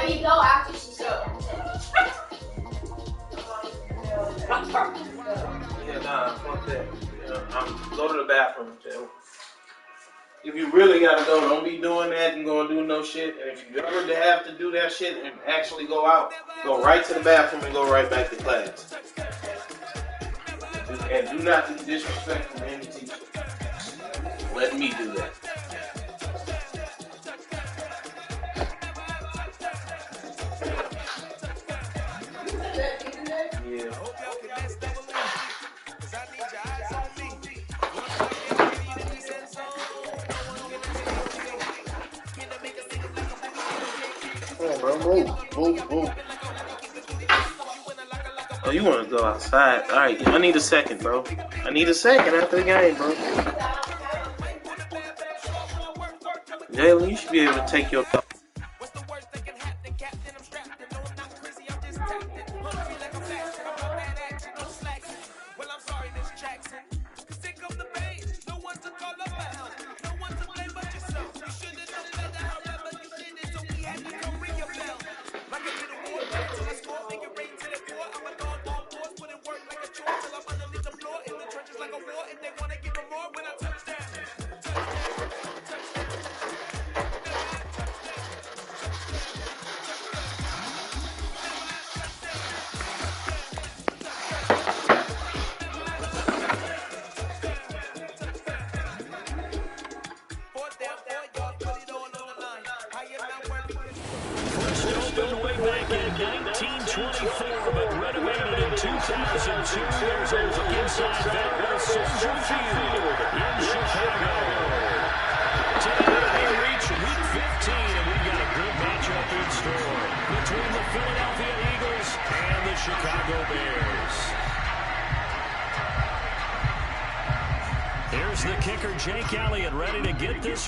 Let me go after she said Yeah, nah, fuck that. Go to the bathroom, Joe. If you really gotta go, don't be doing that and gonna do no shit. And if you ever have to do that shit and actually go out, go right to the bathroom and go right back to class. And do not be disrespectful to any teacher. Let me do that. Yeah. Come on, bro. Move. Oh, you want to go outside? All right, I need a second, bro. I need a second after the game, bro. Jalen, you should be able to take your...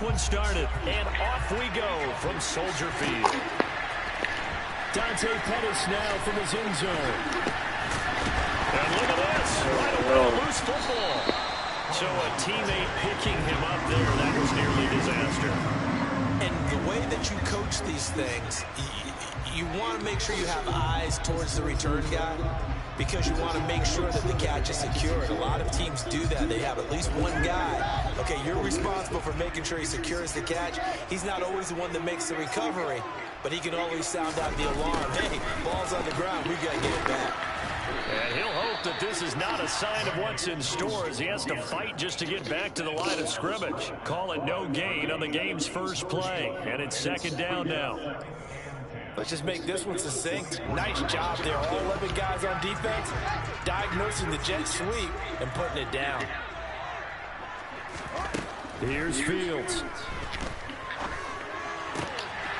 One started, and off we go from Soldier Field. Dante Pettis now from his end zone. And look at this, right away, loose football. So a teammate picking him up there, that was nearly disaster. And the way that you coach these things, you want to make sure you have eyes towards the return guy, because you want to make sure that the catch is secured. A lot of teams do that. They have at least one guy. Okay, you're responsible for making sure he secures the catch. He's not always the one that makes the recovery, but he can always sound out the alarm. Hey, ball's on the ground. We got to get it back. And he'll hope that this is not a sign of what's in store as he has to fight just to get back to the line of scrimmage. Call it no gain on the game's first play, and it's second down now. Let's just make this one succinct. Nice job there. All 11 guys on defense diagnosing the jet sweep and putting it down. Here's Fields.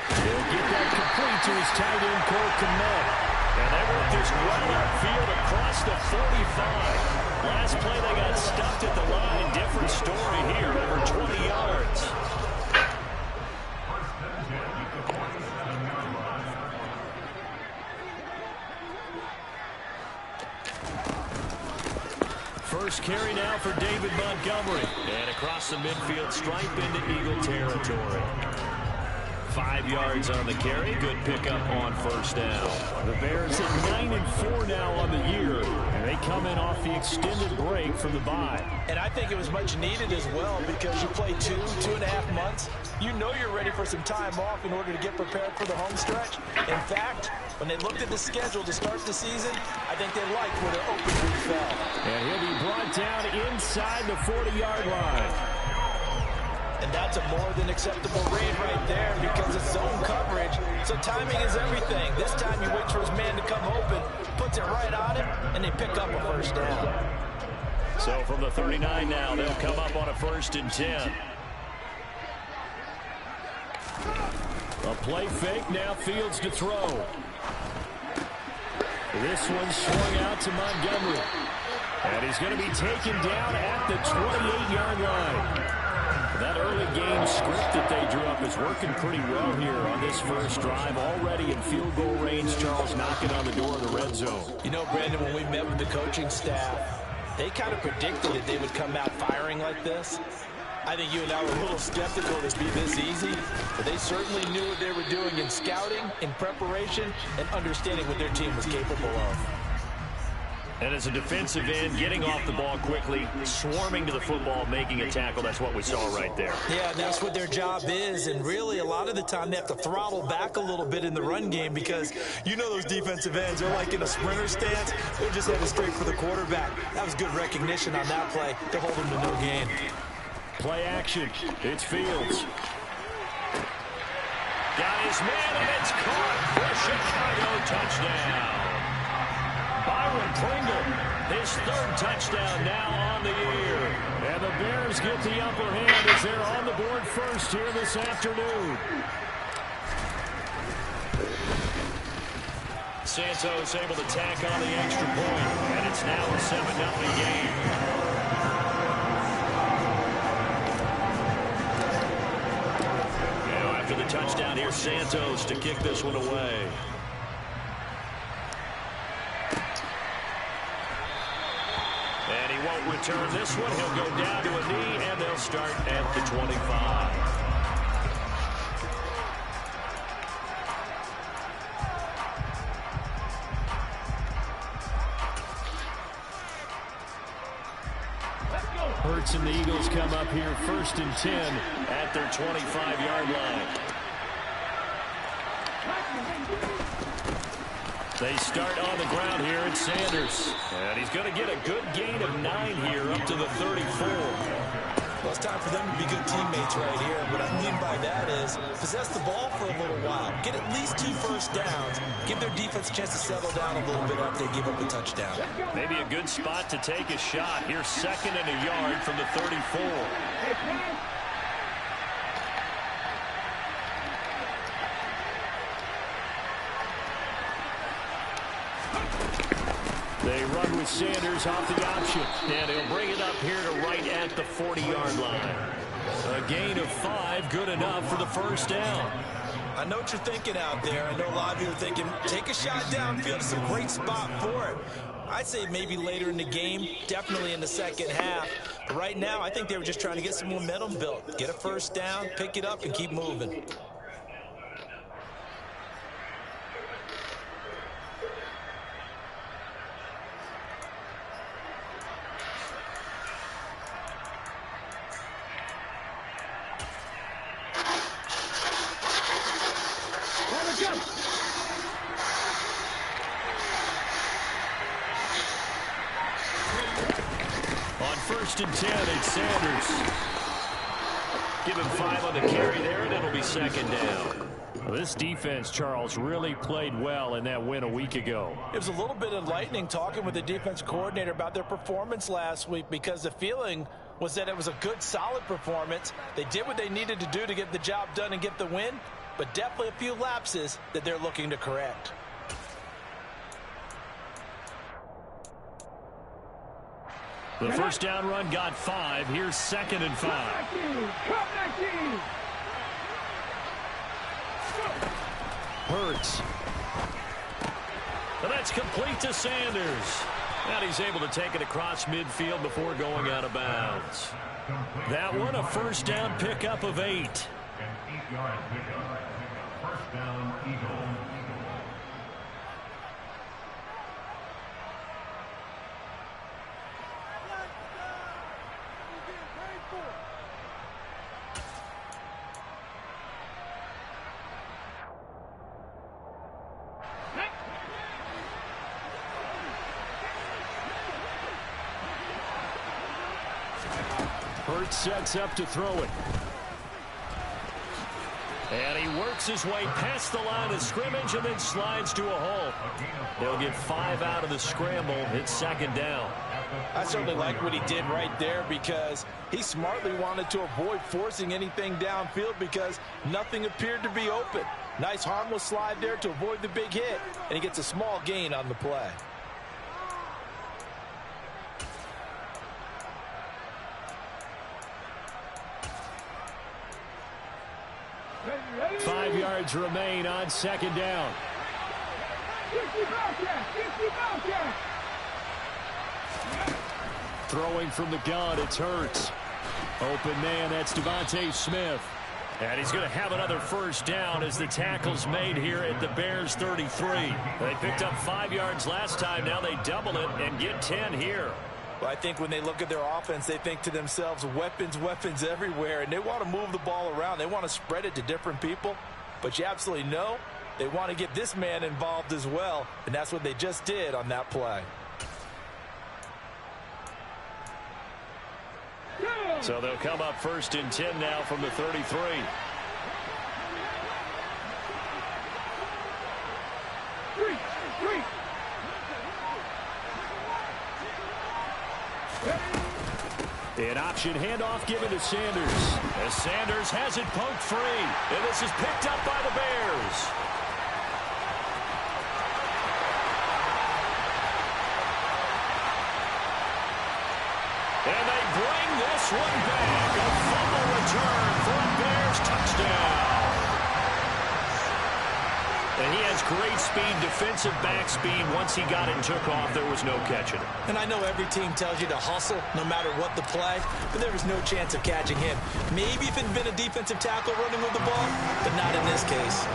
He'll get that complete to his tight end, Cole Kmet. And they work this right outfield across the 45. Last play they got stuffed at the line. Different story here, over 20 yards. First carry now for David Montgomery. And across the midfield stripe into Eagle territory. 5 yards on the carry. Good pickup on first down. The Bears at 9-4 now on the year. And they come in off the extended break from the bye. And I think it was much needed as well, because you play 2.5 months. You know you're ready for some time off in order to get prepared for the home stretch. In fact, when they looked at the schedule to start the season, I think they liked where their open week fell. And he'll be brought down inside the 40-yard line. And that's a more than acceptable read right there, because it's zone coverage. So timing is everything. This time you wait for his man to come open, puts it right on him, and they pick up a first down. So from the 39 now, they'll come up on a 1st and 10. A play fake, now Fields to throw. This one swung out to Montgomery. And he's going to be taken down at the 28-yard line. That early game script that they drew up is working pretty well here on this first drive. Already in field goal range, Charles knocking on the door of the red zone. You know, Brandon, when we met with the coaching staff, they kind of predicted that they would come out firing like this. I think you and I were a little skeptical it'd be this easy, but they certainly knew what they were doing in scouting, in preparation, and understanding what their team was capable of. And as a defensive end, getting off the ball quickly, swarming to the football, making a tackle, that's what we saw right there. Yeah, that's what their job is, and really a lot of the time they have to throttle back a little bit in the run game because you know those defensive ends are like in a sprinter stance. They're just headed straight for the quarterback. That was good recognition on that play to hold them to no gain. Play action. It's Fields. Got his man, and it's caught for Chicago touchdown. Byron Pringle, his third touchdown now on the year. And the Bears get the upper hand as they're on the board first here this afternoon. Santos able to tack on the extra point, and it's now a 7-0 game. After the touchdown, here's Santos to kick this one away. And he won't return this one. He'll go down to a knee, and they'll start at the 25. Hurts and the Eagles come up here 1st and 10 at their 25-yard line. They start on the ground here at Sanders. And he's going to get a good gain of 9 here up to the 34. Well, it's time for them to be good teammates right here. What I mean by that is possess the ball for a little while. Get at least 2 first downs. Give their defense a chance to settle down a little bit after they give up a touchdown. Maybe a good spot to take a shot. Here's 2nd and a yard from the 34. They run with Sanders off the option, and he'll bring it up here to right at the 40-yard line. A gain of 5, good enough for the first down. I know what you're thinking out there. I know a lot of you are thinking, take a shot downfield. It's a great spot for it. I'd say maybe later in the game, definitely in the second half. But right now, I think they were just trying to get some momentum built. Get a first down, pick it up, and keep moving. On 1st and 10, it's Sanders. Give him 5 on the carry there, and it'll be 2nd down. Well, this defense, Charles, really played well in that win a week ago. It was a little bit enlightening talking with the defense coordinator about their performance last week because the feeling was that it was a good, solid performance. They did what they needed to do to get the job done and get the win, but definitely a few lapses that they're looking to correct. The first down run got 5. Here's 2nd and 5. Hurts. And that's complete to Sanders. And he's able to take it across midfield before going out of bounds. That one, a first down pickup of 8. First down, Eagles. Hurts sets up to throw it. And he works his way past the line of scrimmage and then slides to a hole. They'll get 5 out of the scramble. It's 2nd down. I certainly like what he did right there because he smartly wanted to avoid forcing anything downfield because nothing appeared to be open. Nice harmless slide there to avoid the big hit, and he gets a small gain on the play. Ready? 5 yards remain on 2nd down. Throwing from the gun, it's Hurts. Open man, that's Devontae Smith. And he's going to have another first down as the tackle's made here at the Bears 33. They picked up 5 yards last time. Now they double it and get 10 here. Well, I think when they look at their offense, they think to themselves, weapons, weapons everywhere, and they want to move the ball around. They want to spread it to different people. But you absolutely know they want to get this man involved as well, and that's what they just did on that play. So they'll come up first and 10 now from the 33. An option handoff given to Sanders. As Sanders has it poked free. And this is picked up by the Bears. And they bring this one back. A fumble return for a Bears touchdown. And he has great speed, defensive back speed. Once he got it and took off, there was no catching it. And I know every team tells you to hustle no matter what the play, but there was no chance of catching him. Maybe if it had been a defensive tackle running with the ball, but not in this case.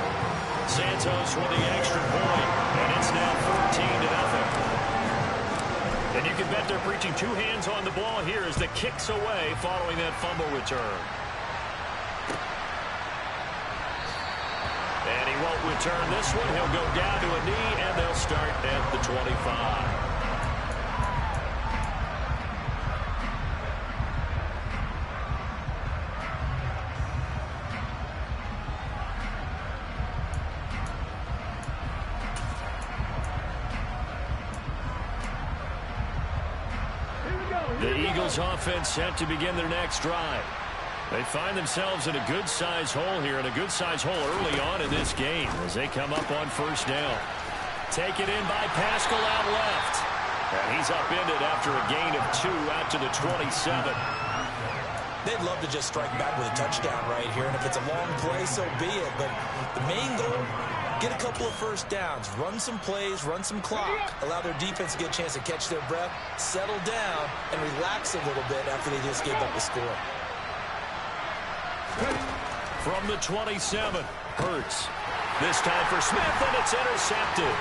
Santos with the extra point, and it's now 14-0. And you can bet they're preaching two hands on the ball here as the kick's away following that fumble return. And he won't return this one. He'll go down to a knee, and they'll start at the 25. The Eagles offense set to begin their next drive. They find themselves in a good-sized hole here, and a good-sized hole early on in this game as they come up on first down. Take it in by Pascal out left. And he's upended after a gain of 2 out to the 27. They'd love to just strike back with a touchdown right here, and if it's a long play, so be it. But the main goal, get a couple of first downs, run some plays, run some clock, allow their defense to get a chance to catch their breath, settle down, and relax a little bit after they just gave up the score. From the 27, Hurts. This time for Smith, and it's intercepted.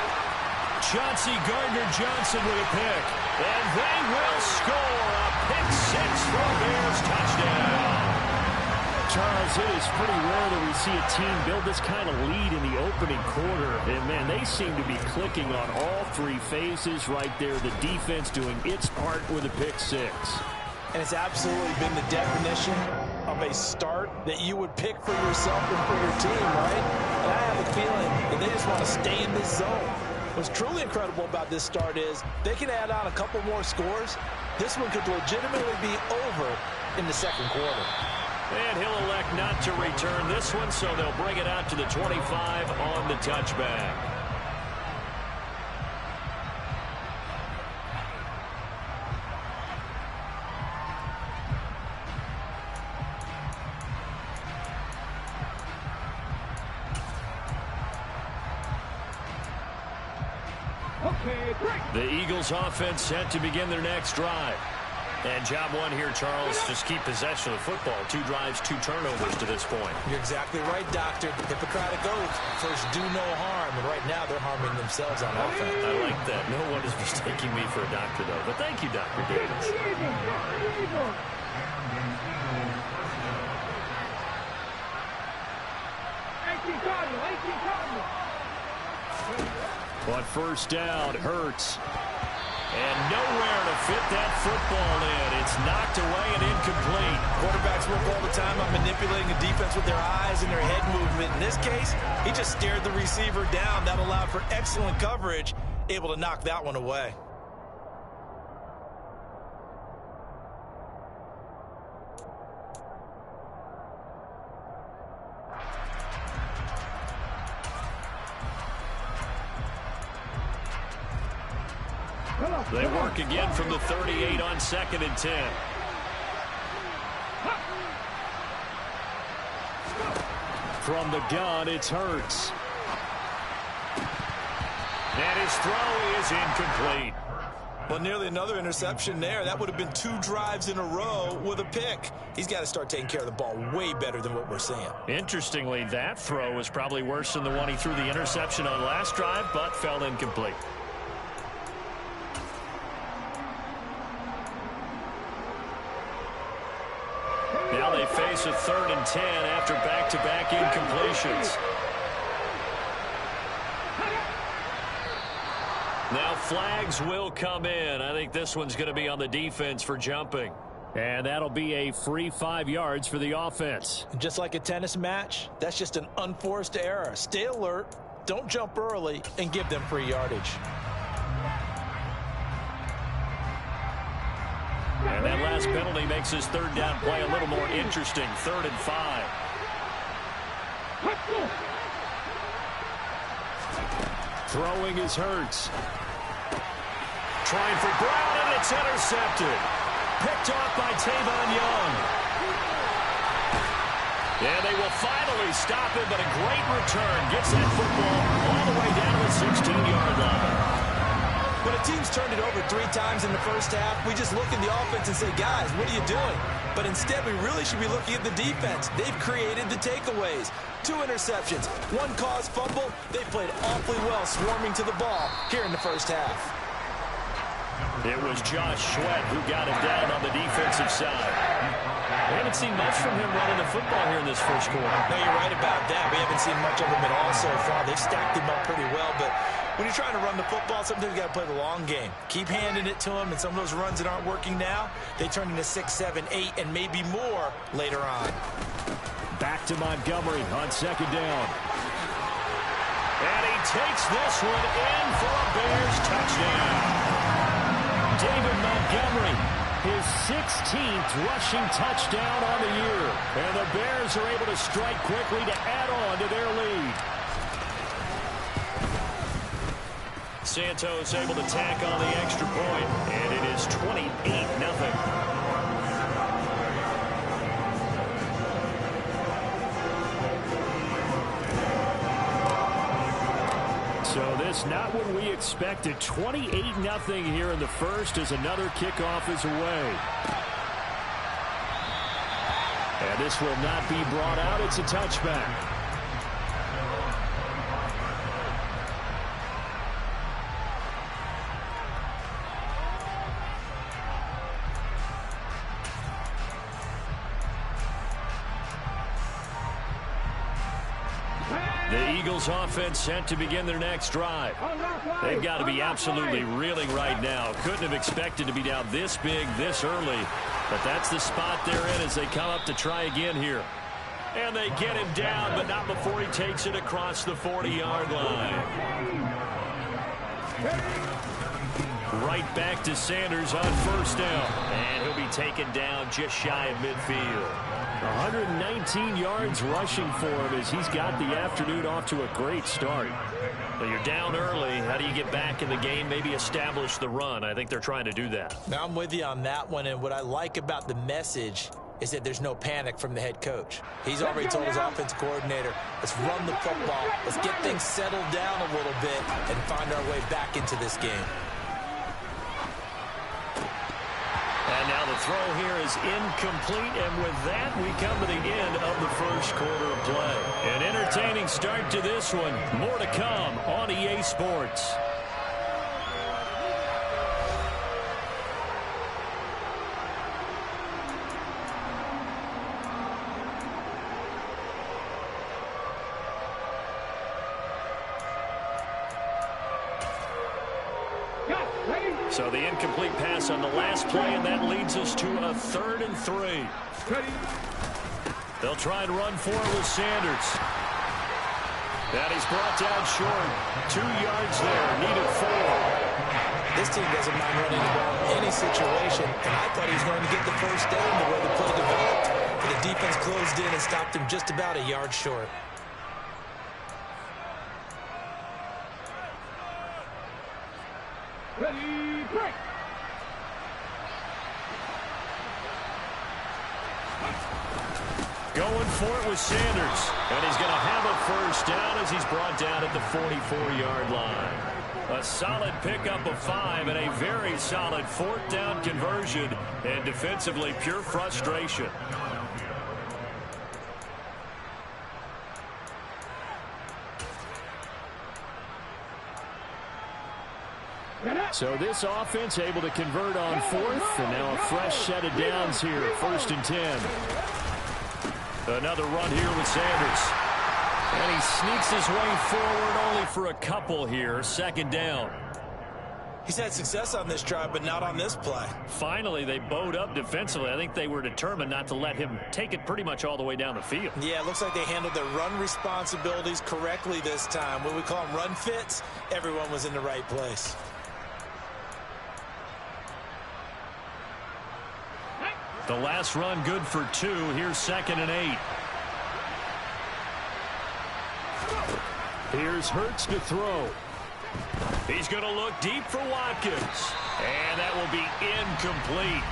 Chauncey Gardner-Johnson with a pick. And they will score a pick six for a Bears touchdown. Charles, it is pretty rare that we see a team build this kind of lead in the opening quarter. And, man, they seem to be clicking on all three phases right there. The defense doing its part with a pick six. And it's absolutely been the definition of a start that you would pick for yourself and for your team, right? And I have a feeling that they just want to stay in this zone. What's truly incredible about this start is they can add on a couple more scores. This one could legitimately be over in the second quarter. And he'll elect not to return this one, so they'll bring it out to the 25 on the touchback. The Eagles offense set to begin their next drive. And job one here, Charles, just keep possession of the football. 2 drives, 2 turnovers to this point. You're exactly right, Doctor. Hippocratic oath. First, do no harm. And right now, they're harming themselves on offense. I like that. No one is mistaking me for a doctor, though. But thank you, Dr. Davis. On first down, Hurts. And nowhere to fit that football in. It's knocked away and incomplete. Quarterbacks work all the time on manipulating the defense with their eyes and their head movement. In this case, he just stared the receiver down. That allowed for excellent coverage, able to knock that one away. They work again from the 38 on 2nd and 10. From the gun, it's Hurts. And his throw is incomplete. Well, nearly another interception there. That would have been 2 drives in a row with a pick. He's got to start taking care of the ball way better than what we're seeing. Interestingly, that throw was probably worse than the one he threw the interception on last drive, but fell incomplete. Now they face a 3rd and 10 after back-to-back incompletions. Now flags will come in. I think this one's going to be on the defense for jumping. And that'll be a free 5 yards for the offense. Just like a tennis match, that's just an unforced error. Stay alert, don't jump early, and give them free yardage. And that last penalty makes his 3rd down play a little more interesting. 3rd and 5. Throwing is Hurts. Trying for Brown, and it's intercepted. Picked off by Tavon Young. And they will finally stop him, but a great return. Gets that football all the way down to the 16-yard line. When a team's turned it over 3 times in the first half, we just look at the offense and say, guys, what are you doing? But instead, we really should be looking at the defense. They've created the takeaways. 2 interceptions, 1 caused fumble. They played awfully well swarming to the ball here in the first half. It was Josh Sweat who got him down on the defensive side. We haven't seen much from him running the football here in this first quarter. No, you're right about that. We haven't seen much of him at all so far. They've stacked him up pretty well, but when you're trying to run the football, sometimes you got to play the long game. Keep handing it to him, and some of those runs that aren't working now, they turn into 6, 7, 8, and maybe more later on. Back to Montgomery on 2nd down. And he takes this one in for a Bears touchdown. David Montgomery, his 16th rushing touchdown on the year. And the Bears are able to strike quickly to add on to their lead. Santos able to tack on the extra point, and it is 28-0. So this not what we expected. 28-0 here in the first as another kickoff is away. And this will not be brought out. It's a touchback. The Eagles offense set to begin their next drive. They've got to be absolutely reeling right now. Couldn't have expected to be down this big this early. But that's the spot they're in as they come up to try again here. And they get him down, but not before he takes it across the 40-yard line. Right back to Sanders on 1st down. And he'll be taken down just shy of midfield. 119 yards rushing for him as he's got the afternoon off to a great start. Well, you're down early. How do you get back in the game, maybe establish the run? I think they're trying to do that. Now, I'm with you on that one, and what I like about the message is that there's no panic from the head coach. He's already told his offensive coordinator, let's run the football, let's get things settled down a little bit and find our way back into this game. And now the throw here is incomplete, and with that, we come to the end of the first quarter of play. An entertaining start to this one. More to come on EA Sports. So the incomplete pass on the last play, and that leads us to a 3rd and 3. They'll try and run for it with Sanders. And he's brought down short. 2 yards there, needed 4. This team doesn't mind running the ball in any situation, and I thought he was going to get the first down the way the play developed. But the defense closed in and stopped him just about a yard short. Ready, break. Going for it with Sanders. And he's going to have a first down as he's brought down at the 44-yard line. A solid pickup of 5 and a very solid 4th down conversion, and defensively pure frustration. So this offense able to convert on 4th, and now a fresh set of downs here, 1st and 10. Another run here with Sanders. And he sneaks his way forward only for a couple here, 2nd down. He's had success on this drive, but not on this play. Finally, they bowed up defensively. I think they were determined not to let him take it pretty much all the way down the field. Yeah, it looks like they handled their run responsibilities correctly this time. When we call them run fits, everyone was in the right place. The last run good for 2. Here's 2nd and 8. Here's Hurts to throw. He's going to look deep for Watkins. And that will be incomplete.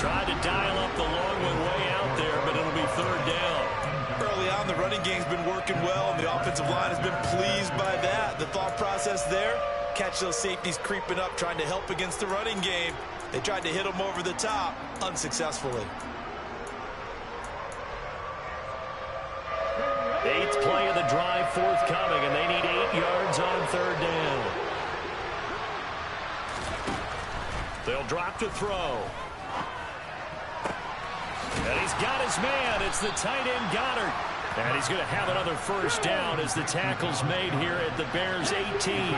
Tried to dial up the long one way out there, but it'll be 3rd down. Early on, the running game's been working well, and the offensive line has been pleased by that. The thought process there, catch those safeties creeping up, trying to help against the running game. They tried to hit him over the top, unsuccessfully. 8th play of the drive forthcoming, and they need 8 yards on 3rd down. They'll drop to throw. And he's got his man. It's the tight end Goddard. And he's going to have another 1st down as the tackle's made here at the Bears' 18.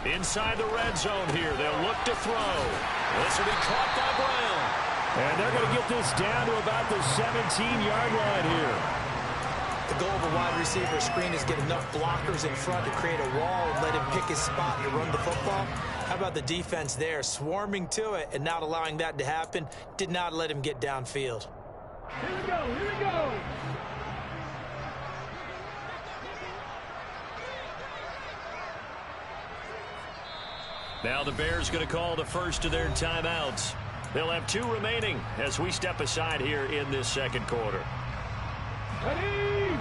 Inside the red zone here. They'll look to throw. This will be caught by Brown. And they're going to get this down to about the 17-yard line here. The goal of a wide receiver screen is get enough blockers in front to create a wall and let him pick his spot to run the football. How about the defense there, swarming to it and not allowing that to happen? Did not let him get downfield. Here we go, here we go. Now the Bears going to call the first of their timeouts. They'll have 2 remaining as we step aside here in this 2nd quarter. Ready?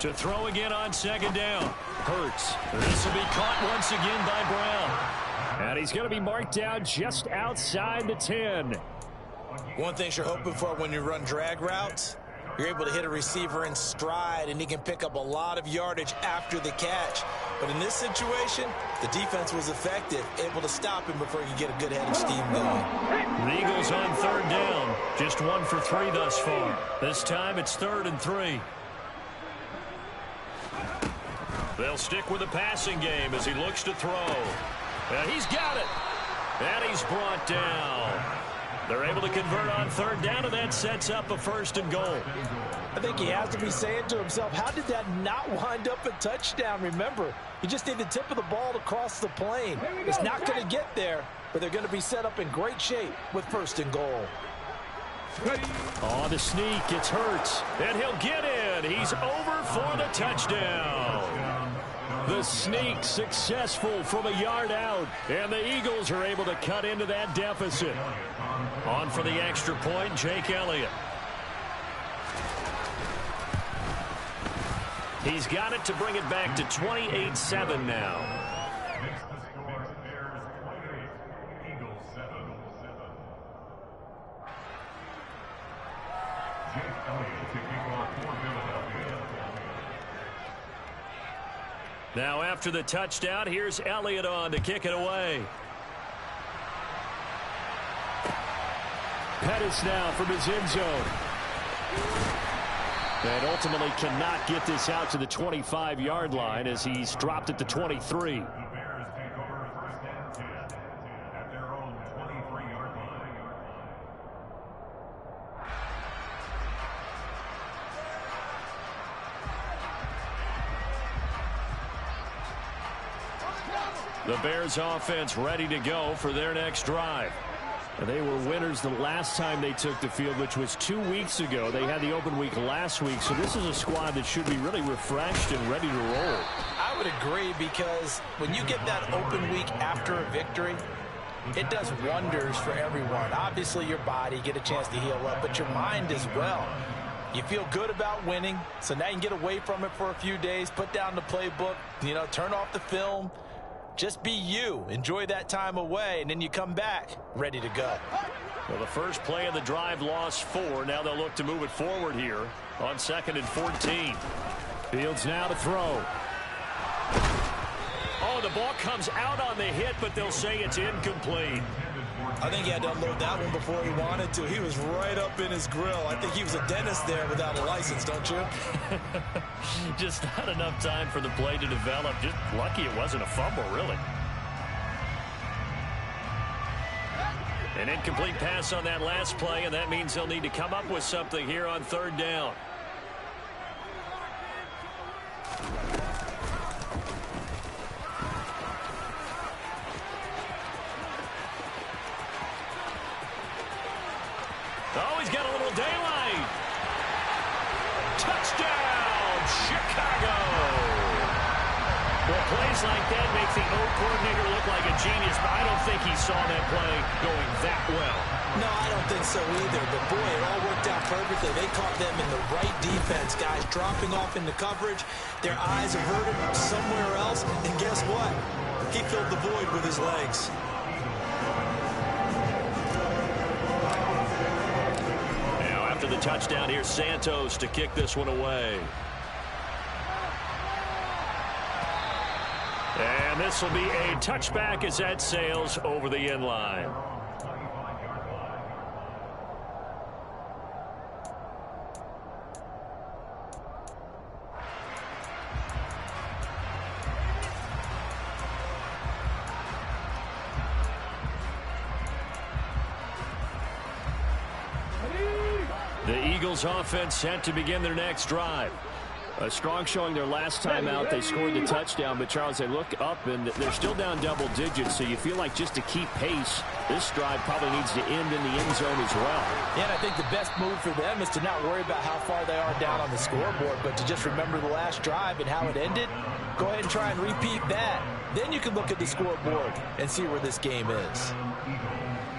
To throw again on 2nd down. Hurts. This will be caught once again by Brown. And he's going to be marked down just outside the 10. One thing you're hoping for when you run drag routes, you're able to hit a receiver in stride, and he can pick up a lot of yardage after the catch. But in this situation, the defense was effective, able to stop him before he could get a good head of steam going. The Eagles on 3rd down. Just 1 for 3 thus far. This time it's 3rd and 3. They'll stick with the passing game as he looks to throw. And he's got it. And he's brought down. They're able to convert on 3rd down, and that sets up a 1st and goal. I think he has to be saying to himself, how did that not wind up a touchdown? Remember, you just need the tip of the ball to cross the plane. It's not going to get there, but they're going to be set up in great shape with 1st and goal. On the sneak, it's Hurts. And he'll get in. He's over for the touchdown. The sneak successful from a yard out, and the Eagles are able to cut into that deficit. On for the extra point, Jake Elliott. He's got it to bring it back to 28-7 now. Now after the touchdown, here's Elliott on to kick it away. Pettis now from his end zone. And ultimately cannot get this out to the 25-yard line as he's dropped at the 23. The Bears offense ready to go for their next drive. And they were winners the last time they took the field, which was 2 weeks ago. They had the open week last week, so this is a squad that should be really refreshed and ready to roll. I I would agree, because when you get that open week after a victory, it does wonders for everyone. Obviously, your body, get a chance to heal up, but your mind as well. You feel good about winning, so now you can get away from it for a few days, put down the playbook, turn off the film. Just be you. Enjoy that time away, and then you come back ready to go. Well, the first play of the drive lost 4. Now they'll look to move it forward here on 2nd and 14. Fields now to throw. Oh, the ball comes out on the hit, but they'll say it's incomplete. I think he had to unload that one before he wanted to. He was right up in his grill. I think he was a dentist there without a license, don't you? Just not enough time for the play to develop. Just lucky it wasn't a fumble, really. An incomplete pass on that last play, and that means they'll need to come up with something here on 3rd down. Oh, he's got a little daylight. Touchdown, Chicago. Well, plays like that make the O coordinator look like a genius, but I don't think he saw that play going that well. No, I don't think so either, but boy, it all worked out perfectly. They caught them in the right defense, guys, dropping off into coverage. Their eyes averted somewhere else, and guess what? He filled the void with his legs. The touchdown here, Santos to kick this one away. And this will be a touchback as that sails over the end line. The Eagles offense set to begin their next drive. A strong showing their last time out. They scored the touchdown, but Charles, they look up and they're still down double digits, so you feel like just to keep pace, this drive probably needs to end in the end zone as well. Yeah, and I think the best move for them is to not worry about how far they are down on the scoreboard, but to just remember the last drive and how it ended. Go ahead and try and repeat that. Then you can look at the scoreboard and see where this game is.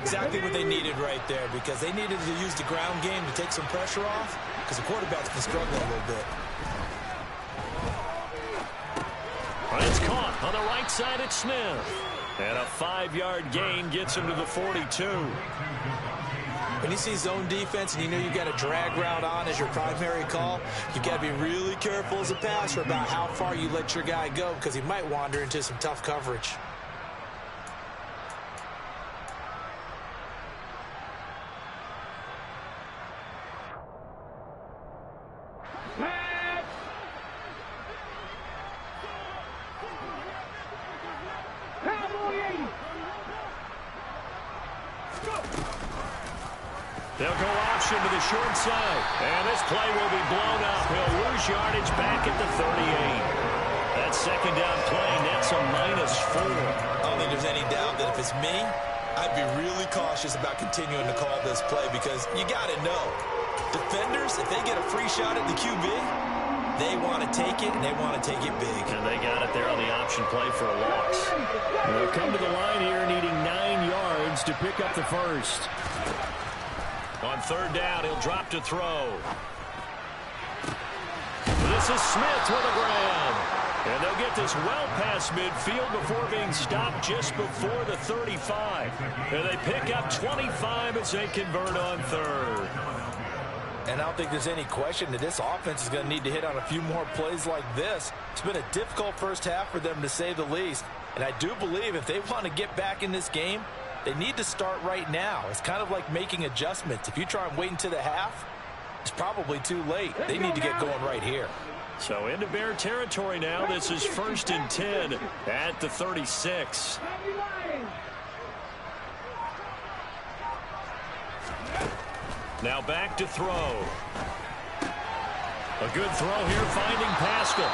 Exactly what they needed right there, because they needed to use the ground game to take some pressure off, because the quarterback's been struggling a little bit. It's caught on the right side at Smith. And a 5-yard gain gets him to the 42. When you see zone defense and you know you've got a drag route on as your primary call, you've got to be really careful as a passer about how far you let your guy go, because he might wander into some tough coverage. They'll go option to the short side. And this play will be blown up. He'll lose yardage back at the 38. That second down play nets a -4. I don't think there's any doubt that if it's me, I'd be really cautious about continuing to call this play, because you got to know, defenders, if they get a free shot at the QB, they want to take it, and they want to take it big. And they got it there on the option play for a loss. They'll come to the line here needing 9 yards to pick up the first. On third down, he'll drop to throw. This is Smith with a grab. And they'll get this well past midfield before being stopped just before the 35. And they pick up 25 as they convert on third. And I don't think there's any question that this offense is going to need to hit on a few more plays like this. It's been a difficult first half for them, to say the least. And I do believe if they want to get back in this game, they need to start right now. It's kind of like making adjustments. If you try and wait until the half, it's probably too late. They need to get going right here. So into Bear territory now. This is 1st and 10 at the 36. Now back to throw. A good throw here, finding Pascal.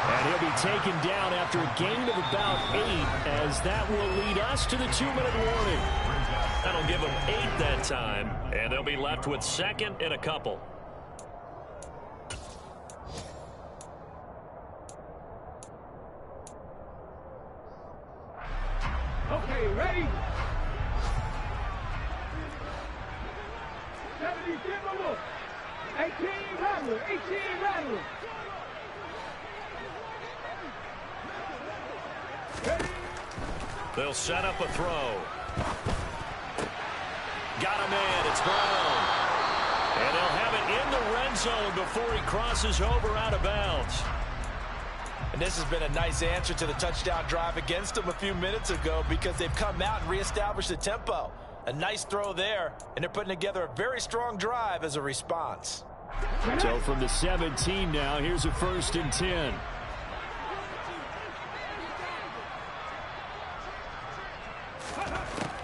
And he'll be taken down after a gain of about 8, as that will lead us to the 2-minute warning. That'll give them 8 that time, and they'll be left with 2nd and a couple. Okay, ready? 70 Timberwolf. 18 Rattler. 18 Rattler. Ready? They'll set up a throw. Got him in. It's Brown. And they'll have it in the red zone before he crosses over out of bounds. And this has been a nice answer to the touchdown drive against them a few minutes ago because they've come out and reestablished the tempo. A nice throw there, and they're putting together a very strong drive as a response. So from the 17 now, here's a 1st and 10.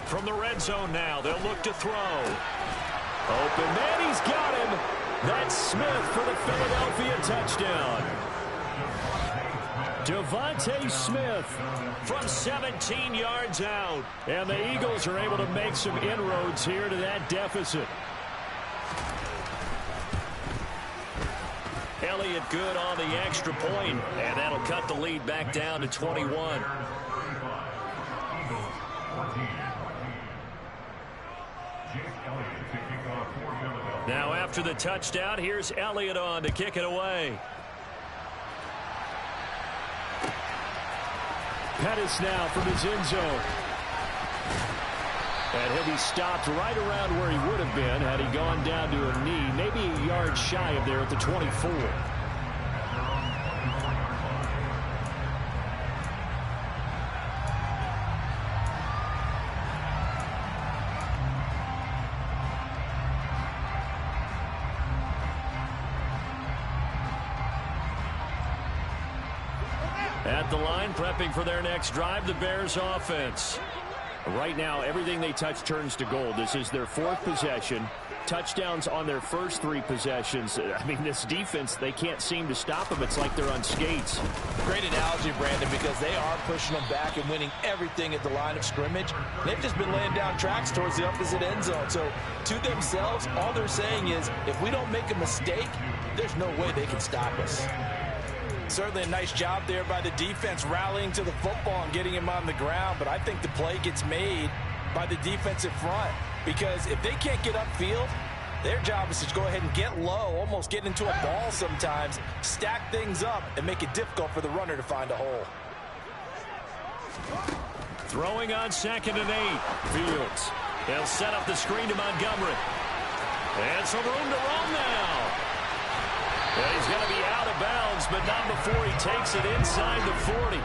From the red zone now, they'll look to throw. Open man, he's got him. That's Smith for the Philadelphia touchdown. Devontae Smith from 17 yards out. And the Eagles are able to make some inroads here to that deficit. Elliott good on the extra point, and that'll cut the lead back down to 21. Now after the touchdown, here's Elliott on to kick it away. Pettis now from his end zone. And he'll be stopped right around where he would have been had he gone down to a knee, maybe a yard shy of there at the 24. At the line, prepping for their next drive, the Bears offense. Right now, everything they touch turns to gold. This is their 4th possession. Touchdowns on their first 3 possessions. I mean, this defense, they can't seem to stop them. It's like they're on skates. Great analogy, Brandon, because they are pushing them back and winning everything at the line of scrimmage. They've just been laying down tracks towards the opposite end zone. So, to themselves, all they're saying is, if we don't make a mistake, there's no way they can stop us. Certainly a nice job there by the defense rallying to the football and getting him on the ground, but I think the play gets made by the defensive front because if they can't get upfield, their job is to go ahead and get low, almost get into a ball sometimes, stack things up, and make it difficult for the runner to find a hole. Throwing on 2nd and 8. Fields. They'll set up the screen to Montgomery. And some room to run now. And he's going to be out of bounds, but not before he takes it inside the 40.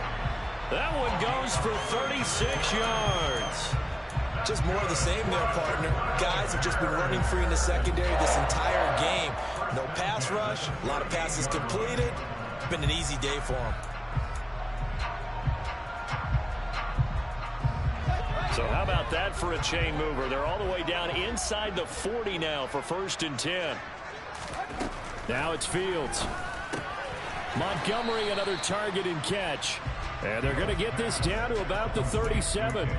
That one goes for 36 yards. Just more of the same there, partner. Guys have just been running free in the secondary this entire game. No pass rush, a lot of passes completed. Been an easy day for them. So how about that for a chain mover? They're all the way down inside the 40 now for 1st and 10. Now it's Fields. Montgomery, another target and catch. And they're going to get this down to about the 37.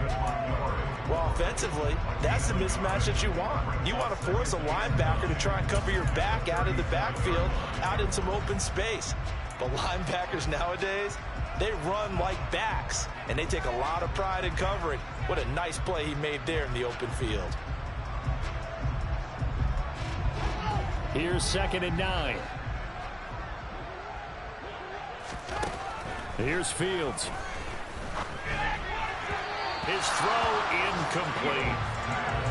Well, offensively, that's the mismatch that you want. You want to force a linebacker to try and cover your back out of the backfield, out in some open space. But linebackers nowadays, they run like backs, and they take a lot of pride in covering. What a nice play he made there in the open field. Here's 2nd and 9. Here's Fields. His throw incomplete.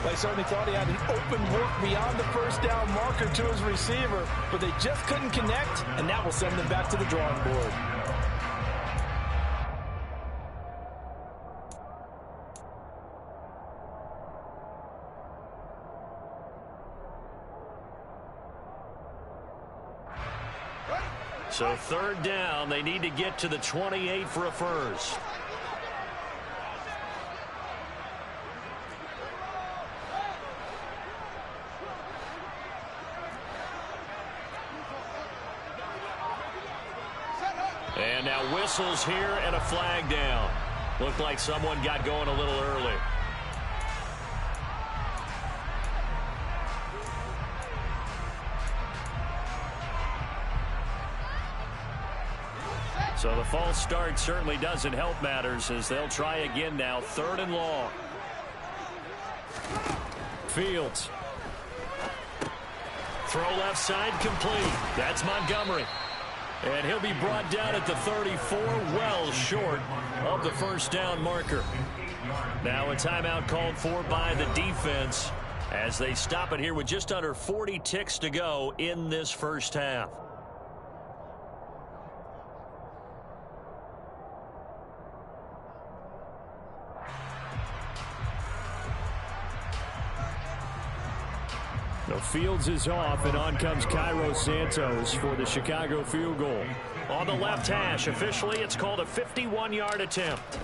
They certainly thought he had an open look beyond the first down marker to his receiver, but they just couldn't connect, and that will send them back to the drawing board. So 3rd down, they need to get to the 28 for a first. And now whistles here and a flag down. Looked like someone got going a little early. So the false start certainly doesn't help matters as they'll try again now. 3rd and long. Fields. Throw left side complete. That's Montgomery. And he'll be brought down at the 34, well short of the first down marker. Now a timeout called for by the defense as they stop it here with just under 40 ticks to go in this first half. The Fields is off, and on comes Cairo Santos for the Chicago field goal. On the left hash, officially it's called a 51-yard attempt.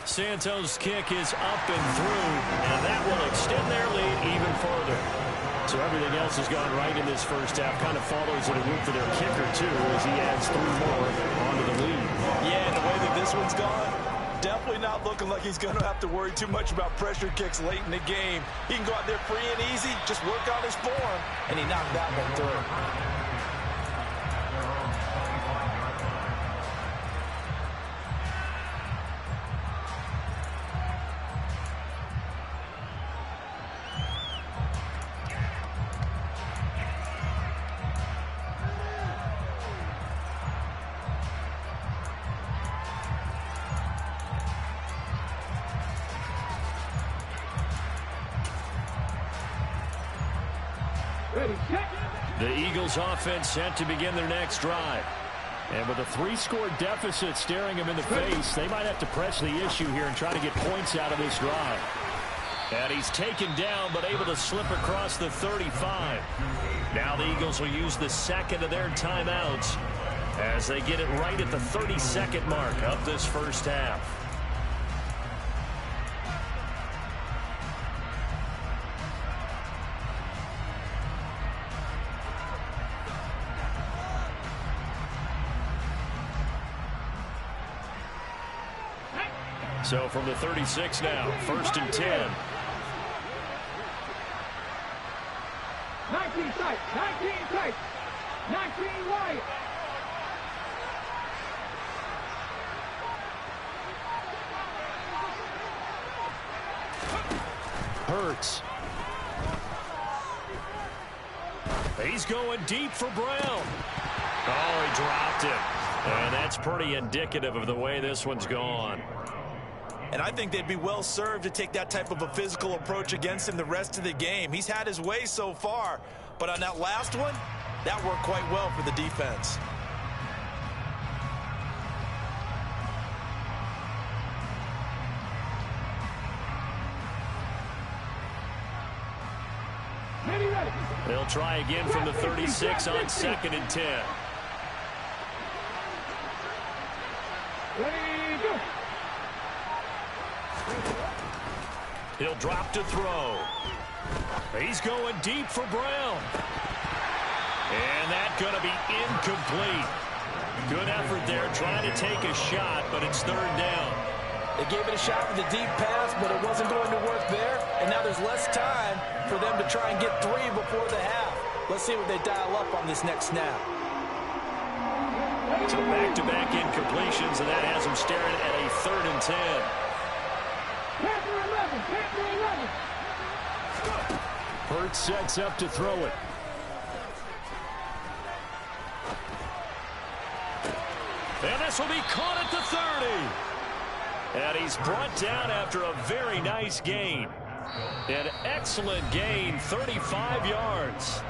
Santos' kick is up and through, and that will extend their lead even further. So everything else has gone right in this first half. Kind of follows in a route for their kicker, too, as he adds 3 more onto the lead. Yeah, and the way that this one's gone, definitely not looking like he's going to have to worry too much about pressure kicks late in the game. He can go out there free and easy, just work on his form, and he knocked that one through. The Eagles offense set to begin their next drive. And with a 3-score deficit staring them in the face, they might have to press the issue here and try to get points out of this drive. And he's taken down but able to slip across the 35. Now the Eagles will use the second of their timeouts as they get it right at the 32nd mark of this first half. So from the 36 now, 1st and 10. 19 tight, 19 tight, 19 wide. Hurts. He's going deep for Brown. Oh, he dropped it. And that's pretty indicative of the way this one's gone. And I think they'd be well served to take that type of a physical approach against him the rest of the game. He's had his way so far, but on that last one, that worked quite well for the defense. They'll try again from the 36 on 2nd and 10. He'll drop to throw. He's going deep for Brown. And that's going to be incomplete. Good effort there trying to take a shot, but it's 3rd down. They gave it a shot with a deep pass, but it wasn't going to work there. And now there's less time for them to try and get 3 before the half. Let's see what they dial up on this next snap. So back-to-back incompletions, and that has them staring at a 3rd and 10. Hurts sets up to throw it. And this will be caught at the 30. And he's brought down after a very nice gain. An excellent gain, 35 yards.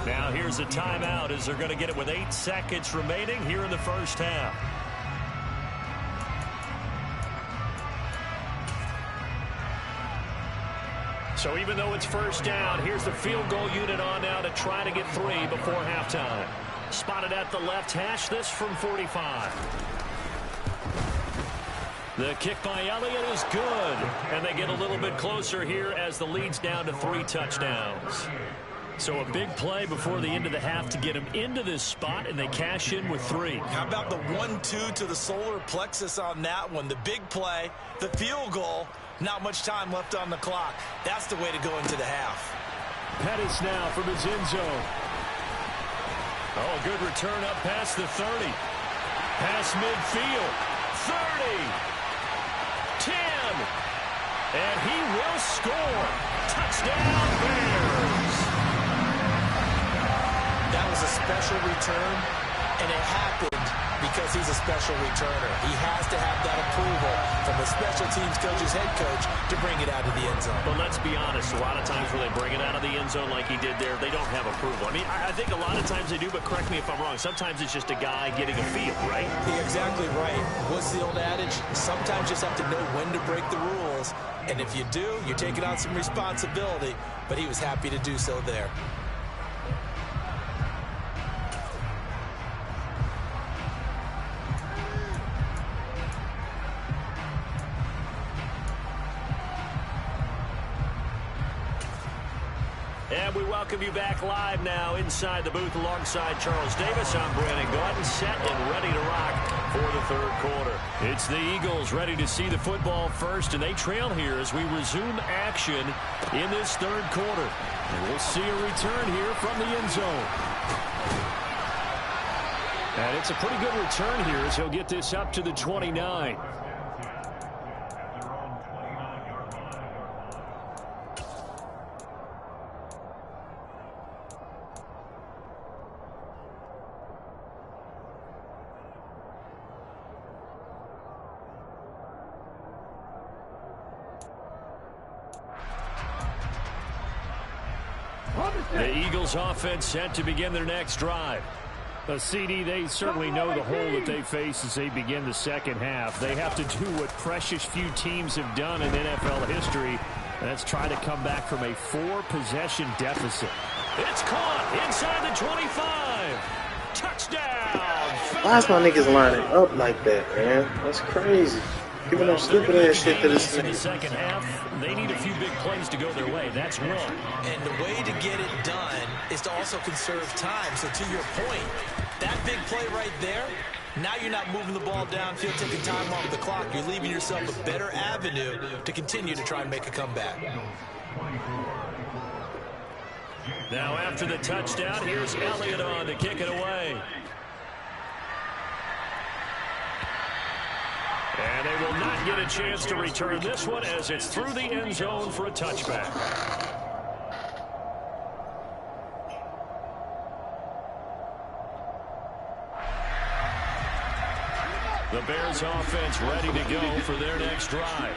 Now here's a timeout as they're going to get it with 8 seconds remaining here in the first half. So even though it's first down, here's the field goal unit on now to try to get 3 before halftime. Spotted at the left hash, this from 45. The kick by Elliott is good. And they get a little bit closer here as the lead's down to 3 touchdowns. So a big play before the end of the half to get them into this spot, and they cash in with 3. How about the 1-2 to the solar plexus on that one? The big play, the field goal, not much time left on the clock. That's the way to go into the half. Pettis now from his end zone. Oh, a good return up past the 30. Past midfield. 30. 10. And he will score. Touchdown, Bears. That was a special return, and it happened because he's a special returner. He has to have that approval from the special teams coach's head coach to bring it out of the end zone. But let's be honest, a lot of times when they bring it out of the end zone like he did there, they don't have approval. I mean, I think a lot of times they do, but correct me if I'm wrong. Sometimes it's just a guy getting a feel, right? You're exactly right. What's the old adage? Sometimes you just have to know when to break the rules. And if you do, you're taking on some responsibility. But he was happy to do so there. And we welcome you back live now inside the booth alongside Charles Davis. I'm Brandon Gaudin, set and ready to rock for the third quarter. It's the Eagles ready to see the football first, and they trail here as we resume action in this third quarter. And we'll see a return here from the end zone. And it's a pretty good return here as he'll get this up to the 29. The Eagles offense set to begin their next drive. CD, they certainly know the hole that they face as they begin the second half. They have to do what precious few teams have done in NFL history. That's try to come back from a 4-possession deficit. It's caught inside the 25. Touchdown. Why is my niggas lining up like that, man? That's crazy. Giving up stupid ass shit to this in the thing. second half, they need a few big plays to go their way. That's one. And the way to get it done is to also conserve time. So to your point, that big play right there, now you're not moving the ball downfield, taking time off the clock. You're leaving yourself a better avenue to continue to try and make a comeback. Now after the touchdown, here's Elliott on to kick it away. And they will not get a chance to return this one as it's through the end zone for a touchback. The Bears offense ready to go for their next drive.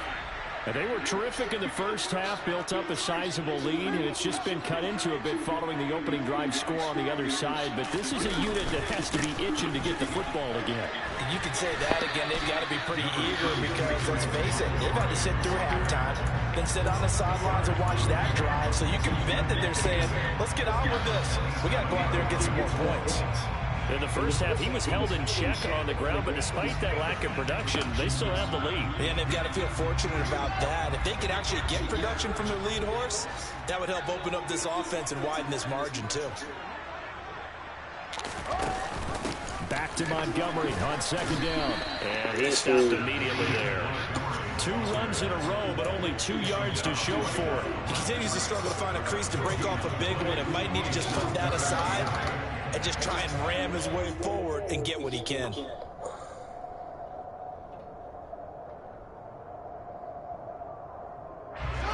And they were terrific in the first half, built up a sizable lead, and it's just been cut into a bit following the opening drive score on the other side. But this is a unit that has to be itching to get the football again. You can say that again. They've got to be pretty eager because, let's face it, they've had to sit through halftime, then sit on the sidelines and watch that drive. So you can bet that they're saying, let's get on with this. We got to go out there and get some more points. In the first half, he was held in check on the ground, but despite that lack of production, they still have the lead. And they've got to feel fortunate about that. If they could actually get production from their lead horse, that would help open up this offense and widen this margin, too. Back to Montgomery on second down. And he stopped immediately there. 2 runs in a row, but only 2 yards to show for it. He continues to struggle to find a crease to break off a big one. It might need to just put that aside and just try and ram his way forward and get what he can.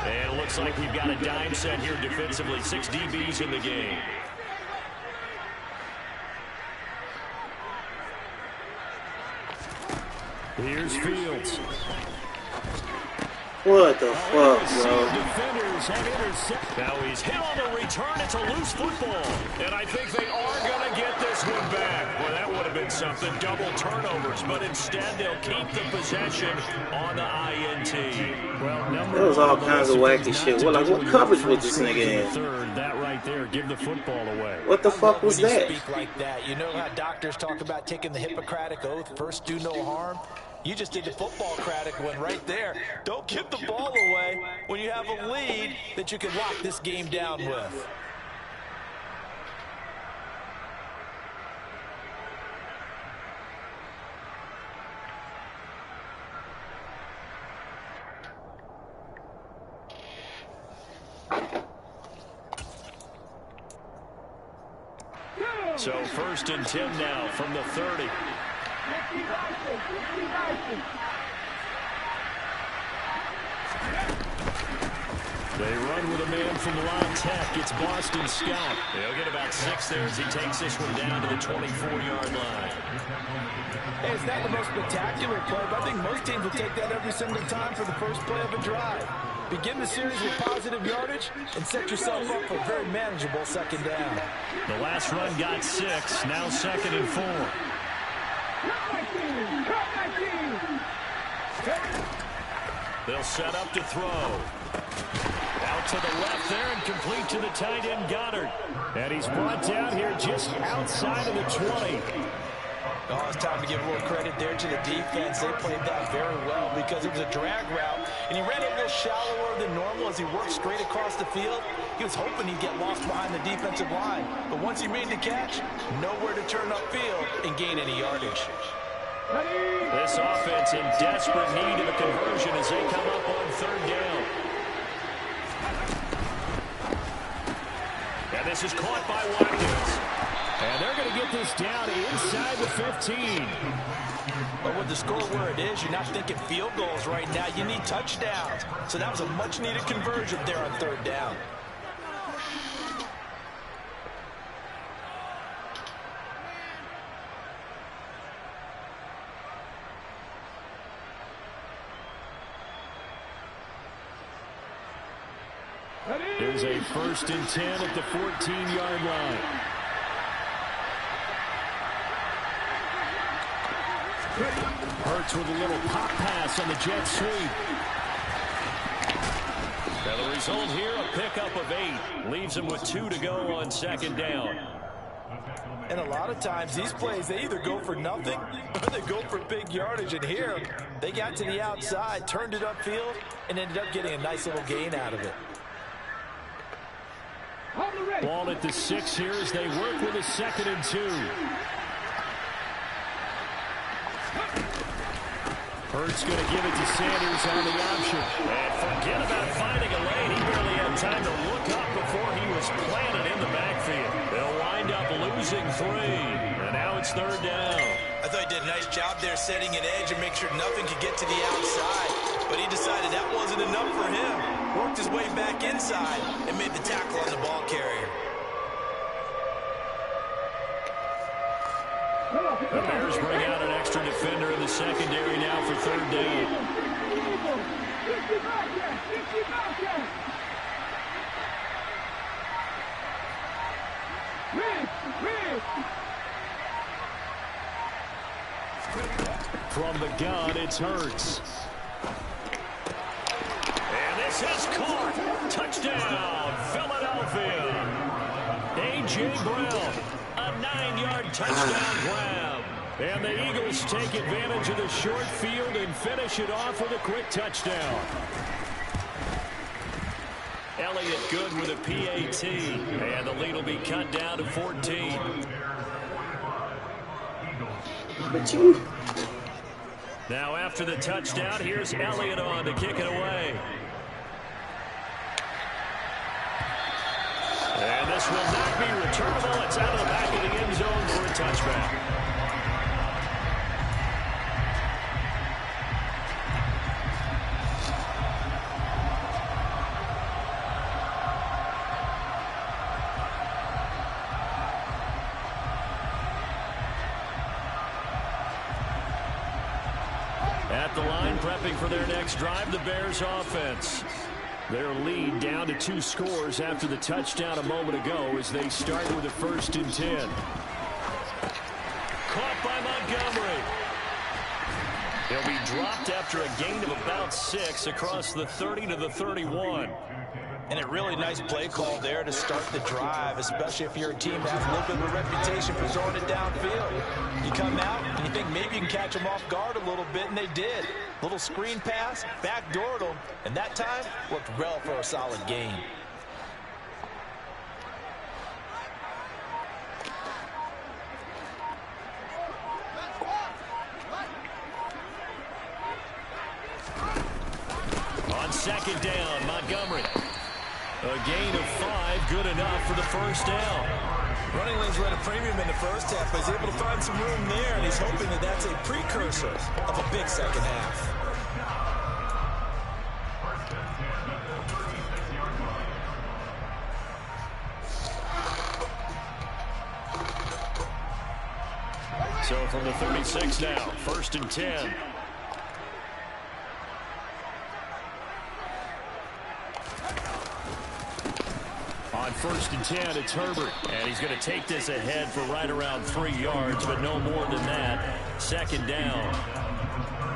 And it looks like we've got a dime set here defensively. 6 DBs in the game. Here's Fields. What the fuck, bro? Defenders have intercepted. Now he's hit on the return. It's a loose football. And I think they are going to get this one back. Well, that would have been something. Double turnovers. But instead, they'll keep the possession on the INT. Well, There was all kinds of wacky shit. Well, like, what coverage was this nigga in? Third, that right there, give the football away. What the fuck was When you that? speak like that, you know how doctors talk about taking the Hippocratic Oath, first do no harm? You just did the football-cratic one right there. Don't give the ball away when you have a lead that you can lock this game down with. So 1st and 10 now from the 30. They run with a man from line tech. It's Boston Scott. He'll get about 6 there as he takes this one down to the 24-yard line. Hey, it's not the most spectacular play, but I think most teams will take that every single time for the first play of a drive. Begin the series with positive yardage and set yourself up for a very manageable 2nd down. The last run got 6. Now 2nd and 4. They'll set up to throw. Out to the left there and complete to the tight end Goddard. And he's brought down here just outside of the 20. Oh, it's time to give a little credit there to the defense. They played that very well because it was a drag route, and he ran it a little shallower than normal as he worked straight across the field. He was hoping he'd get lost behind the defensive line, but once he made the catch, nowhere to turn upfield and gain any yardage. This offense in desperate need of a conversion as they come up on 3rd down. And this is caught by Watkins. And they're going to get this down inside the 15. But with the score where it is, you're not thinking field goals right now. You need touchdowns. So that was a much-needed conversion there on 3rd down. There's a 1st and 10 at the 14-yard line. Hurts with a little pop pass on the jet sweep. Now the result here, a pickup of 8. Leaves him with 2 to go on 2nd down. And a lot of times these plays, they either go for nothing or they go for big yardage. And here, they got to the outside, turned it upfield, and ended up getting a nice little gain out of it. Ball at the 6 here as they work with a 2nd and 2. Hurts going to give it to Sanders on the option. And forget about finding a lane. He barely had time to look up before he was planted in the backfield. They'll wind up losing 3. And now it's 3rd down. I thought he did a nice job there setting an edge and make sure nothing could get to the outside. But he decided that wasn't enough for him. Worked his way back inside and made the tackle on the ball carrier. The Bears bring out an extra defender in the secondary now for 3rd down. From the gun, it's Hurts. And this is caught. Touchdown, Philadelphia. A.J. Brown, a 9-yard touchdown grab. And the Eagles take advantage of the short field and finish it off with a quick touchdown. Elliott good with a PAT. And the lead will be cut down to 14. Now after the touchdown, here's Elliott on to kick it away. And this will not be returnable. It's out of the back of the end zone for a touchback. At the line, prepping for their next drive, the Bears offense. Their lead down to 2 scores after the touchdown a moment ago as they start with a 1st and 10. Caught by Montgomery. He'll be dropped after a gain of about 6 across the 30 to the 31. And a really nice play call there to start the drive, especially if you're a team that has a little bit of a reputation for throwing it downfield. You come out and you think maybe you can catch them off guard a little bit, and they did. Little screen pass, backdoored them, and that time worked well for a solid gain. On 2nd down, Montgomery. A gain of 5, good enough for the 1st down. Running lanes were at a premium in the first half, but he's able to find some room there, and he's hoping that that's a precursor of a big second half. So from the 36 now, 1st and 10. On 1st and 10, it's Herbert. And he's going to take this ahead for right around 3 yards, but no more than that. 2nd down.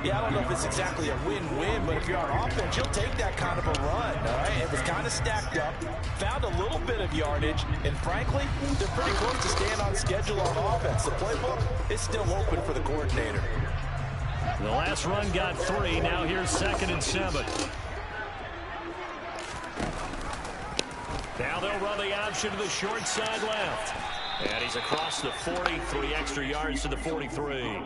Yeah, I don't know if it's exactly a win-win, but if you're on offense, you'll take that kind of a run, all right? It was kind of stacked up, found a little bit of yardage, and frankly, they're pretty close to staying on schedule on offense. The playbook is still open for the coordinator. The last run got 3. Now here's 2nd and 7. Now they'll run the option to the short side left. And he's across the 40, 3 extra yards to the 43.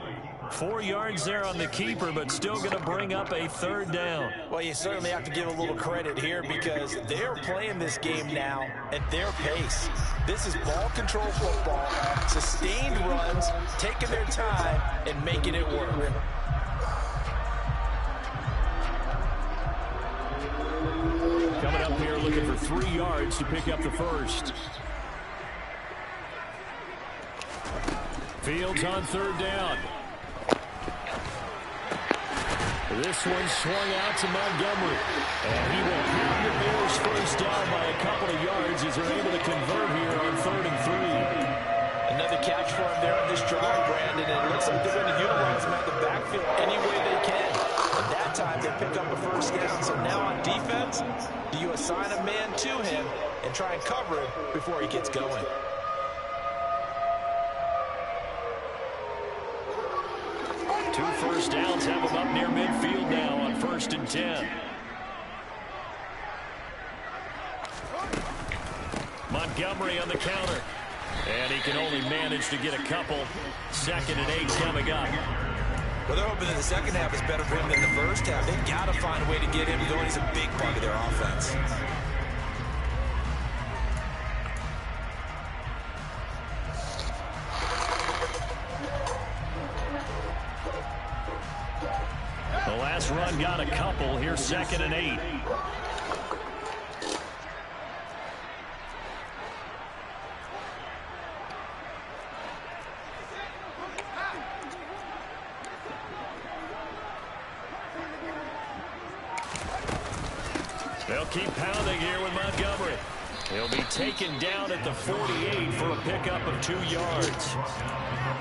4 yards there on the keeper, but still going to bring up a 3rd down. Well, you certainly have to give a little credit here because they're playing this game now at their pace. This is ball control football, sustained runs, taking their time, and making it work. Coming up here looking for 3 yards to pick up the 1st. Fields on 3rd down. This one swung out to Montgomery. And he will have the Bears 1st down by a couple of yards as they're able to convert here on 3rd and 3. Another catch for him there on this drive, Brandon. And it looks like they're going to utilize him at the backfield any way they can. And that time they pick up a 1st down. So now on defense, do you assign a man to him and try and cover him before he gets going? Two 1st downs have him up near midfield now on 1st and 10. Montgomery on the counter. And he can only manage to get a couple. 2nd and 8 coming up. Well, they're hoping that the second half is better for him than the first half. They've got to find a way to get him going. He's a big part of their offense. The last run got a couple. Here's 2nd and 8. They'll keep pounding here with Montgomery. He'll be taken down at the 48 for a pickup of 2 yards.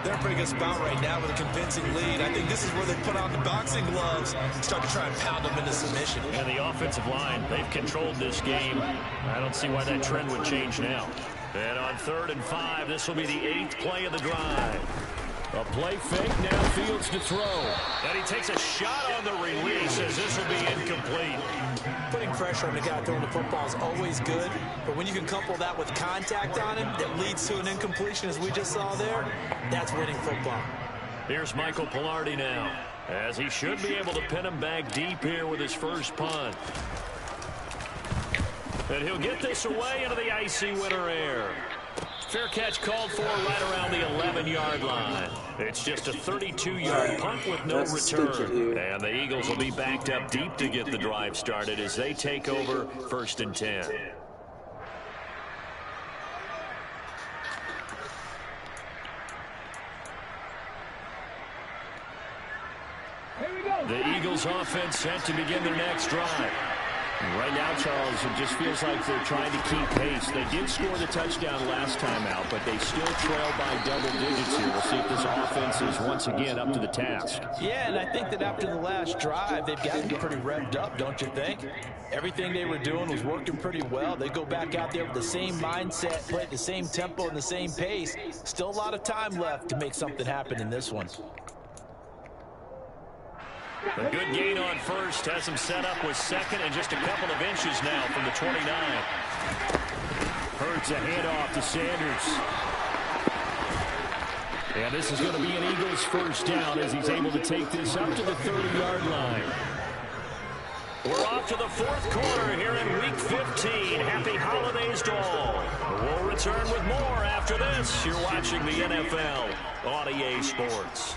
They're in a pretty good spot right now with a convincing lead. I think this is where they put on the boxing gloves and start to try and pound them into submission. And the offensive line, they've controlled this game. I don't see why that trend would change now. And on 3rd and 5, this will be the 8th play of the drive. A play fake, now Fields to throw. And he takes a shot on the release as this will be incomplete. Putting pressure on the guy throwing the football is always good, but when you can couple that with contact on him that leads to an incompletion as we just saw there, that's winning football. Here's Michael Pilardi now, as he should be able to pin him back deep here with his first punt. And he'll get this away into the icy winter air. Fair catch called for right around the 11-yard line. It's just a 32-yard punt with no return. And the Eagles will be backed up deep to get the drive started as they take over 1st and 10. The Eagles offense set to begin their next drive. Right now, Charles, it just feels like they're trying to keep pace. They did score the touchdown last time out, but they still trail by double digits here. We'll see if this offense is once again up to the task. Yeah, and I think that after the last drive, they've gotten pretty revved up, don't you think? Everything they were doing was working pretty well. They go back out there with the same mindset, play at the same tempo and the same pace. Still a lot of time left to make something happen in this one. A good gain on 1st has him set up with 2nd and just a couple of inches now from the 29. Hurts a handoff to Sanders. And this is going to be an Eagles 1st down as he's able to take this up to the 30-yard line. We're off to the fourth quarter here in Week 15. Happy holidays to all. We'll return with more after this. You're watching the NFL on EA Sports.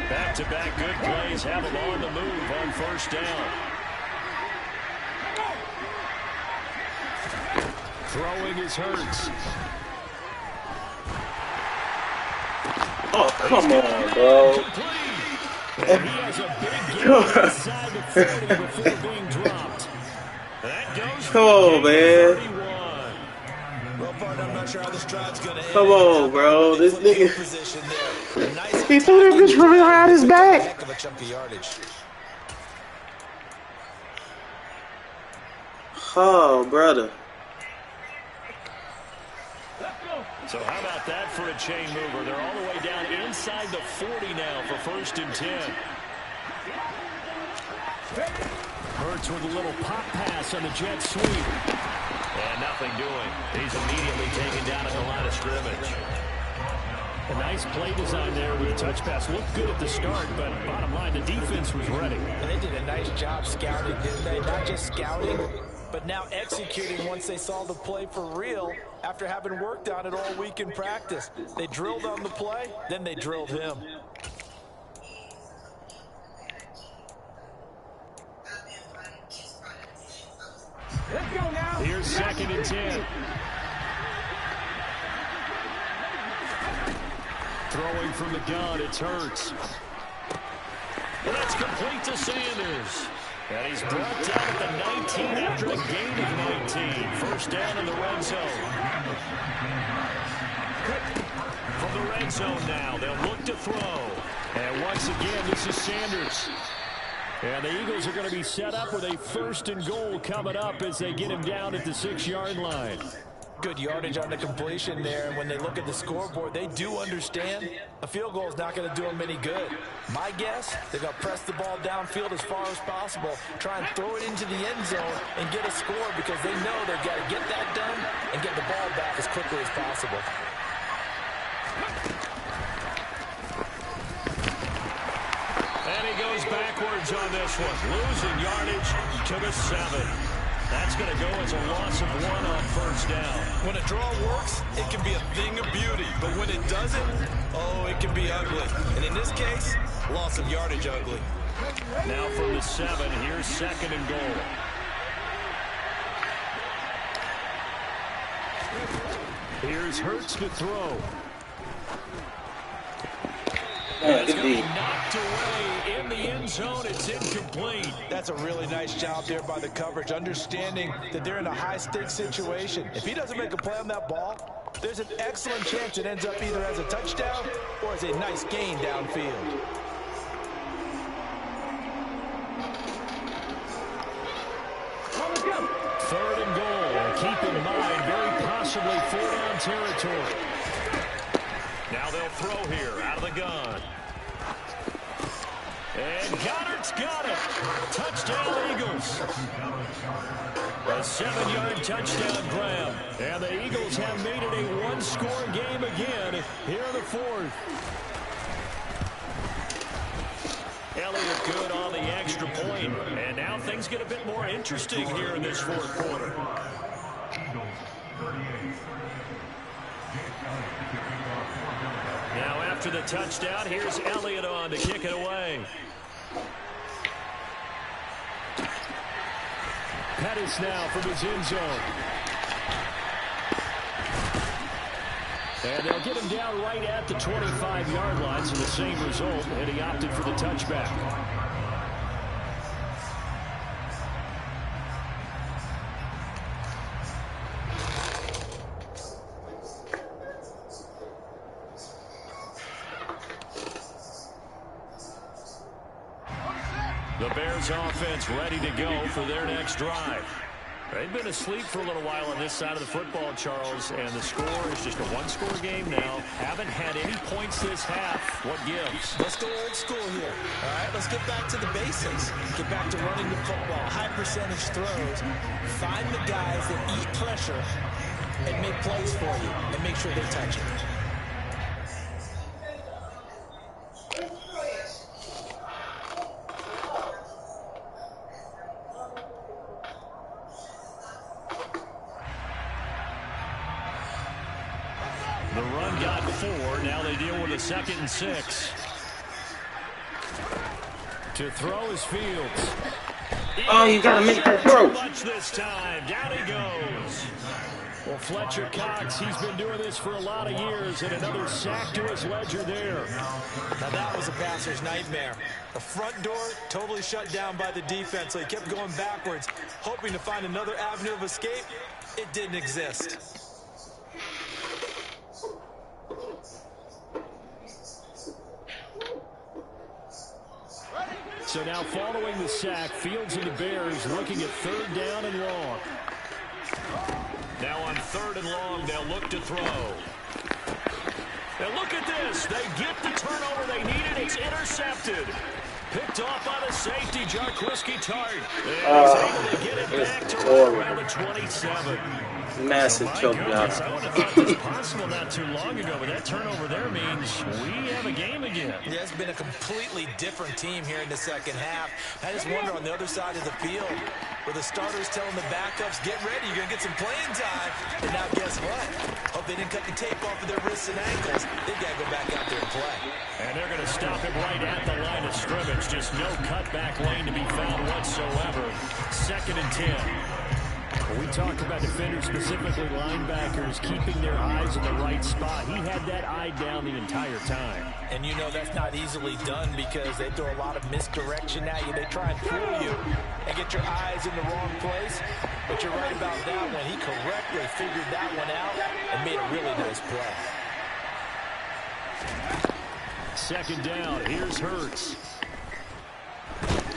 Back-to-back good plays have him on the move on first down. Throwing is Hurts. Oh, come on, bro. And he has a big game inside the 40 before being dropped. That goes Come on, man. 31. Well, partner, I'm not sure how this drive's going to end. Come on, bro. This nigga. Position there. Nice He threw that bitch from around his back. Heck of a chunk of yardage. Oh, brother. So how about that for a chain mover? They're all the way down inside the 40 now for 1st and 10. Hurts with a little pop pass on the jet sweep. And nothing doing. He's immediately taken down at the line of scrimmage. A nice play design there with a touch pass. Looked good at the start, but bottom line, the defense was ready. And they did a nice job scouting, didn't they? Not just scouting, but now executing once they saw the play for real after having worked on it all week in practice. They drilled on the play, then they drilled him. Let's go now. Here's 2nd and 10. Throwing from the gun, it's Hurts. That's complete to Sanders. And he's brought down at the 19 after a gain of 19. First down in the red zone. From the red zone now, they'll look to throw. And once again, this is Sanders. And the Eagles are going to be set up with a 1st and goal coming up as they get him down at the 6-yard line. Good yardage on the completion there, and when they look at the scoreboard, they do understand a field goal is not going to do them any good. My guess, they're going to press the ball downfield as far as possible, try and throw it into the end zone and get a score because they know they've got to get that done and get the ball back as quickly as possible. And he goes backwards on this one, losing yardage to the 7. That's going to go as a loss of 1 on first down. When a draw works, it can be a thing of beauty. But when it doesn't, oh, it can be ugly. And in this case, loss of yardage ugly. Now from the 7, here's 2nd and goal. Here's Hurts to throw. It's going to be knocked away in the end zone. It's incomplete. That's a really nice job there by the coverage, understanding that they're in a high-stakes situation. If he doesn't make a play on that ball, there's an excellent chance it ends up either as a touchdown or as a nice gain downfield. Third and goal. And keep in mind, very possibly 4-down territory. Now they'll throw here out of the gun. And Goddard's got it. Touchdown, Eagles. A 7-yard touchdown grab. And the Eagles have made it a one-score game again here in the 4th. Elliott good on the extra point. And now things get a bit more interesting here in this 4th quarter. Now after the touchdown, here's Elliott on to kick it away. Pettis now from his end zone. And they'll get him down right at the 25-yard line, so the same result, and he opted for the touchback. The Bears offense ready to go for their next drive. They've been asleep for a little while on this side of the football, Charles, and the score is just a one-score game now. Haven't had any points this half. What gives? Let's go old school here. All right, let's get back to the basics. Get back to running the football, high percentage throws. Find the guys that eat pressure and make plays for you and make sure they touch it. The run got 4. Now they deal with a 2nd and 6. To throw is Fields. Oh, you got to make that throw. Too much this time. Down he goes. Well, Fletcher Cox, he's been doing this for a lot of years, and another sack to his ledger there. Now that was a passer's nightmare. The front door totally shut down by the defense, so he kept going backwards, hoping to find another avenue of escape. It didn't exist. So now following the sack, Fields and the Bears looking at 3rd down and long. Now on 3rd and long, they'll look to throw. And look at this. They get the turnover they needed. It's intercepted. Picked off by the safety, Jarquiski Tart. And he's able to get it back to right around the 27. Massive choke job. I would have thought it was possible not too long ago, but that turnover there means we have a game again. Yeah, it's been a completely different team here in the second half. I just wonder on the other side of the field, where the starters telling the backups, get ready, you're going to get some playing time. And now guess what? Hope they didn't cut the tape off of their wrists and ankles. They've got to go back out there and play. And they're going to stop him right at the line of scrimmage. Just no cutback lane to be found whatsoever. 2nd and 10. We talk about defenders, specifically linebackers, keeping their eyes in the right spot. He had that eye down the entire time. And you know that's not easily done because they throw a lot of misdirection at you. They try and fool you and get your eyes in the wrong place. But you're right about that one. He correctly figured that one out and made a really nice play. 2nd down. Here's Hurts.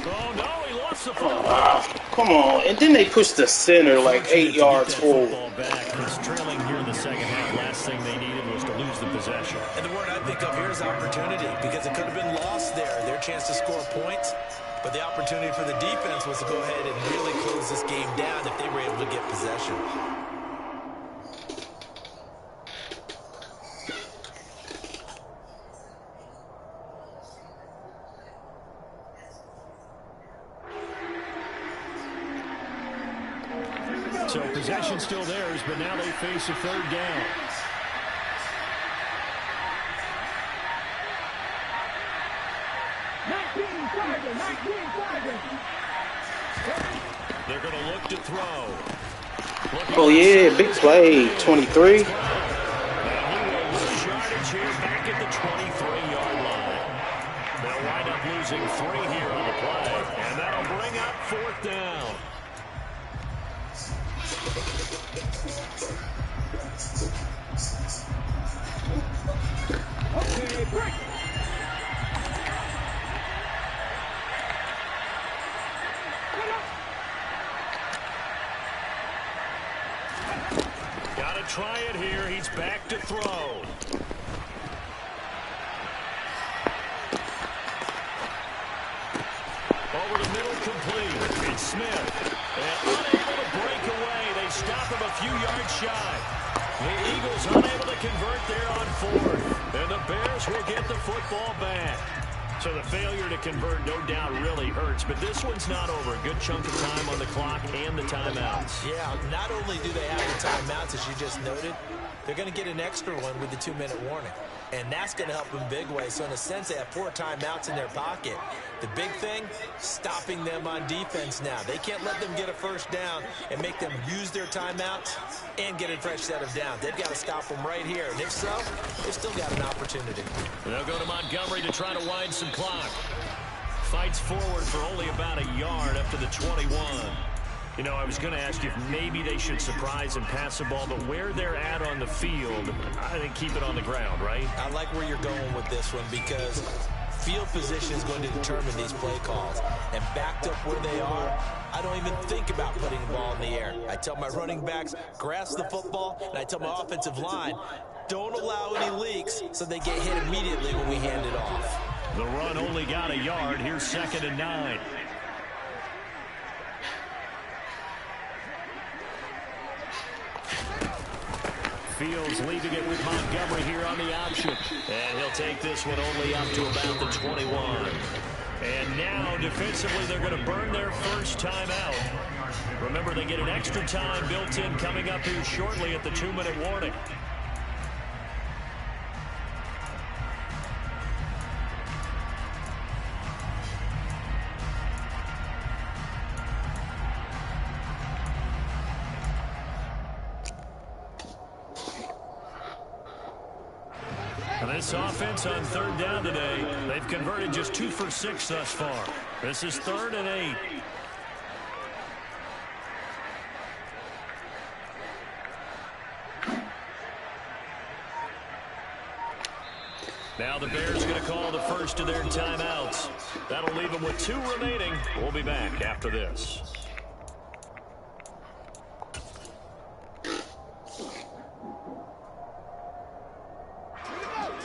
Oh, no, he lost the football. Come on. And then they pushed the center like 8 yards forward. He's trailing here in the second half. Last thing they needed was to lose the possession. And the word I think of here is opportunity because it could have been lost there. Their chance to score points. But the opportunity for the defense was to go ahead and really close this game down if they were able to get possession. So possession still theirs, but now they face a 3rd down. They're going to look to throw. Oh, yeah, big play. 23. Yardage here back at the 23-yard line. They'll wind up losing 3 here on the play, and that'll bring up 4th down. Okay, break. Got to try it here. He's back to throw. Over the middle, complete. It's Smith. And unable to break away. They stop him a few yards shy. The Eagles unable to convert there on 4th. And the Bears will get the football back. So the failure to convert, no doubt, really hurts. But this one's not over. A good chunk of time on the clock and the timeouts. Yeah, not only do they have the timeouts, as you just noted, they're going to get an extra one with the 2-minute warning. And that's going to help them big way. So in a sense, they have 4 timeouts in their pocket. The big thing, stopping them on defense now. They can't let them get a first down and make them use their timeouts and get a fresh set of downs. They've got to stop them right here. And if so, they've still got an opportunity. They'll go to Montgomery to try to wind some clock. Fights forward for only about a yard up to the 21. You know, I was going to ask you if maybe they should surprise and pass the ball, but where they're at on the field, I think keep it on the ground, right? I like where you're going with this one because field position is going to determine these play calls. And backed up where they are, I don't even think about putting the ball in the air. I tell my running backs, grasp the football, and I tell my offensive line, don't allow any leaks so they get hit immediately when we hand it off. The run only got a yard. Here's 2nd and 9. Fields leaving it with Montgomery here on the option. And he'll take this one only up to about the 21. And now, defensively, they're going to burn their first time out. Remember, they get an extra time built in coming up here shortly at the 2-minute warning. This offense on 3rd down today, they've converted just 2 for 6 thus far. This is 3rd and 8. Now the Bears going to call the first of their timeouts. That'll leave them with 2 remaining. We'll be back after this.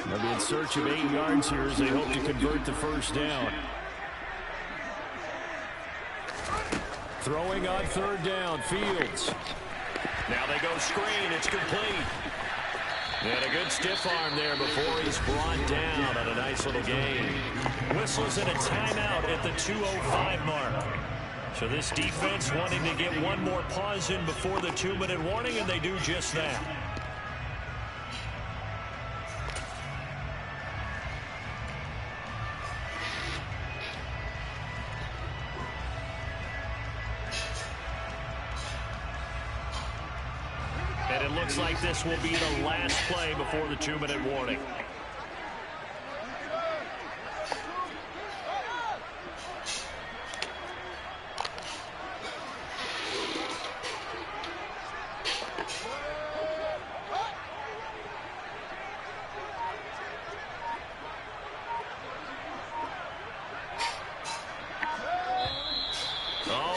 They'll be in search of 8 yards here as they hope to convert the first down. Throwing on 3rd down, Fields. Now they go screen, it's complete. And a good stiff arm there before he's brought down on a nice little gain. Whistles in a timeout at the 2:05 mark. So this defense wanting to get one more pause in before the 2-minute warning, and they do just that. And it looks like this will be the last play before the 2-minute warning.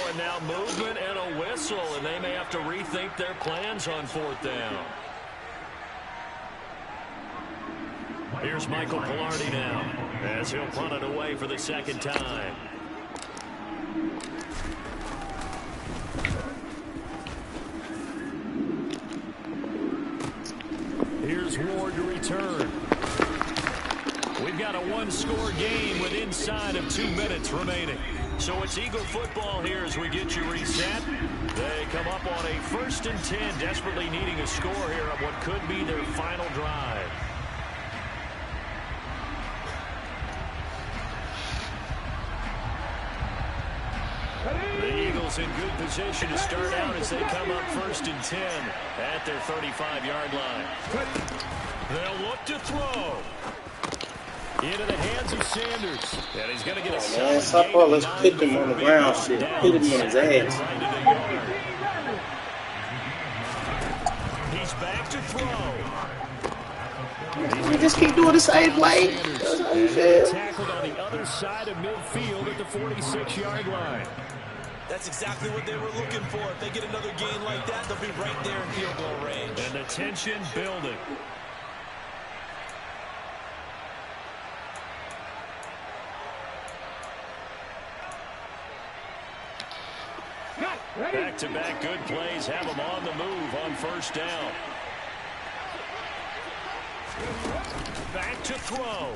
And now movement and a whistle, and they may have to rethink their plans on 4th down. Here's Michael Pilardi now as he'll punt it away for the 2nd time. Here's Ward to return. We've got a 1-score game with inside of 2 minutes remaining. So it's Eagle football here as we get you reset. They come up on a 1st and 10, desperately needing a score here on what could be their final drive. The Eagles in good position to start out as they come up 1st and 10 at their 35-yard line. They'll look to throw. Into the hands of Sanders. And he's going to get a stop all this put him on the ground shit. Put him on his ass. He's back to throw. You just keep doing the same play. Tackled on the other side of midfield at the 46-yard line. That's exactly what they were looking for. If they get another gain like that, they'll be right there in field goal range. And the tension building. Back-to-back good plays have them on the move on 1st down. Back to throw.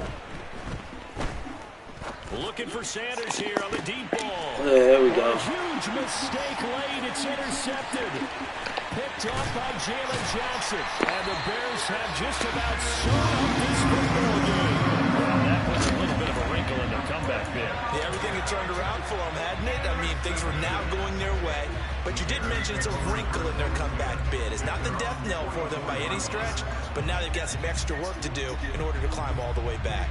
Looking for Sanders here on the deep ball. There we go. A huge mistake late. It's intercepted. Picked off by Jalen Johnson. And the Bears have just about sewn up this football game. Well, that puts a little bit of a wrinkle in their comeback bid. Yeah, everything had turned around for them, hadn't it? I mean, things were now going their way. But you did mention it's a wrinkle in their comeback bid. It's not the death knell for them by any stretch, but now they've got some extra work to do in order to climb all the way back.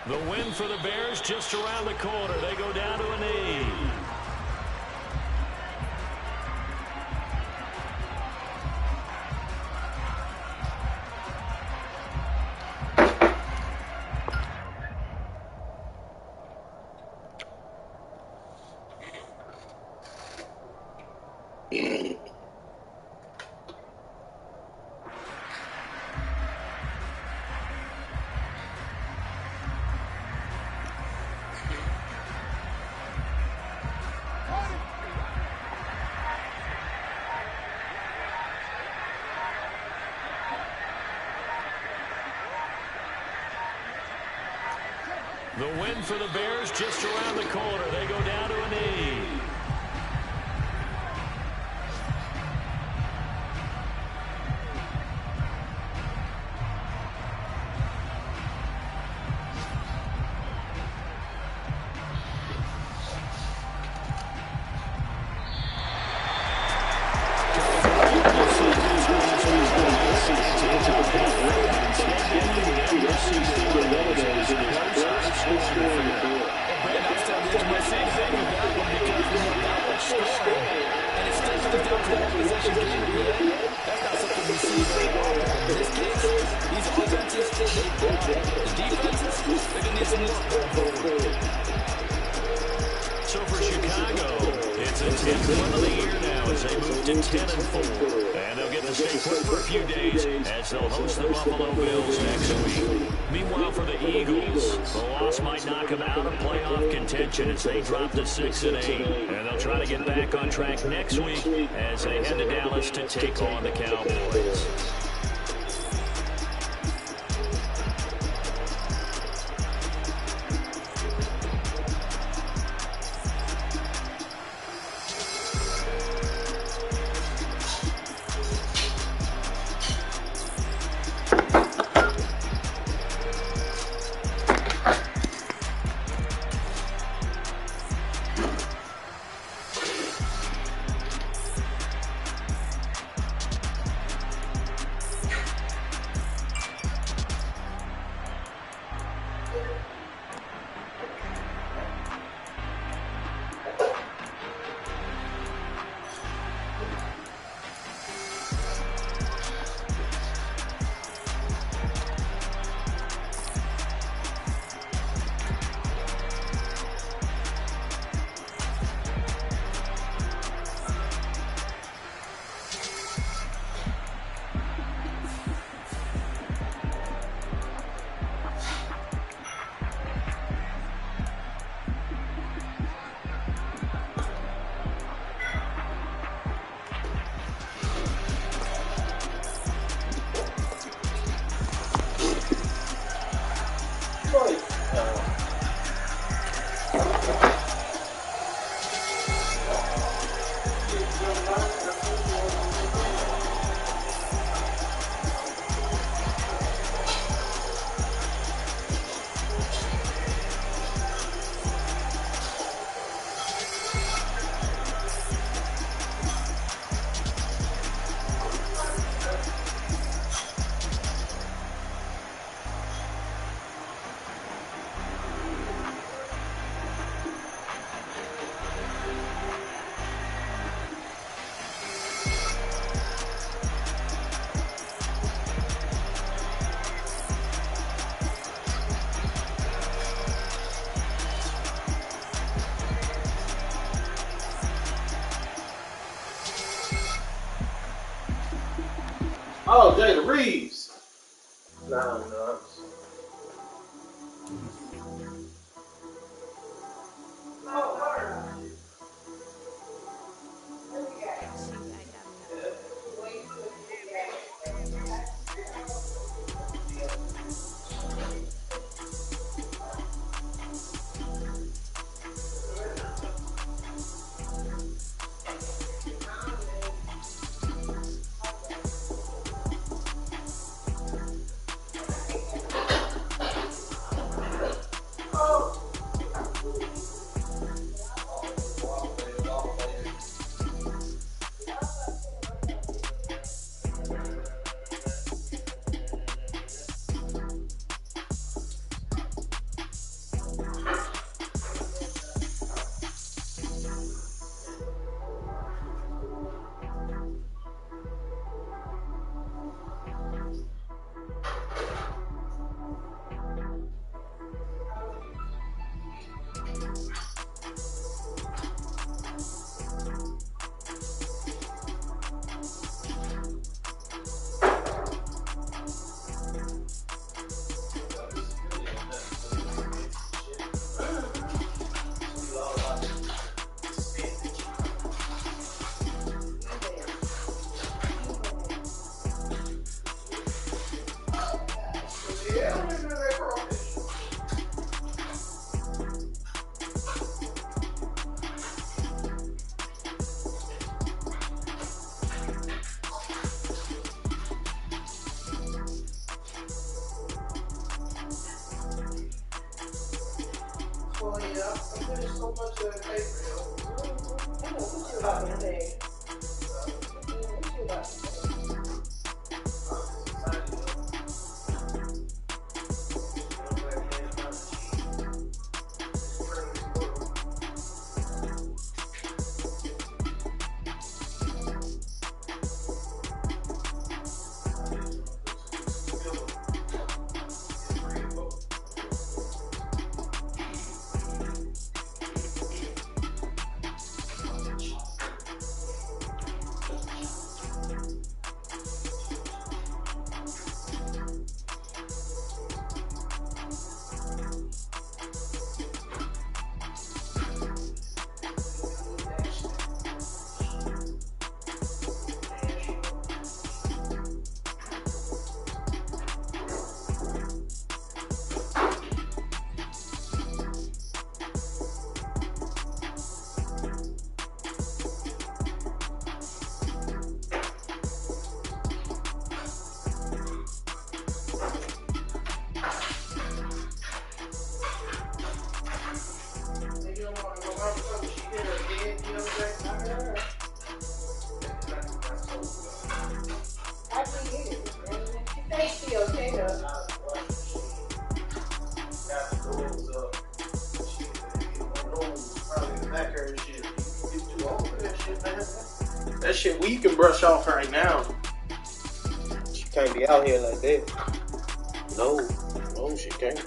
The win for the Bears just around the corner. They go down to a knee. The win for the Bears just around the corner. They go down to a knee. So for Chicago, it's a 10th win of the year now as they move to 10-4. And they'll get to stay put for a few days as they'll host the Buffalo Bills next week. Meanwhile, for the Eagles, the loss might knock them out of playoff contention as they drop to 6-8. And they'll try to get back on track next week as they head to Dallas to take on the Cowboys. Oh, Jada Reeves. Nah, no. I'm putting so much of that paper, yo. I know what you about to say. What you about to say? That shit we can brush off right now. She can't be out here like that. No, she can't.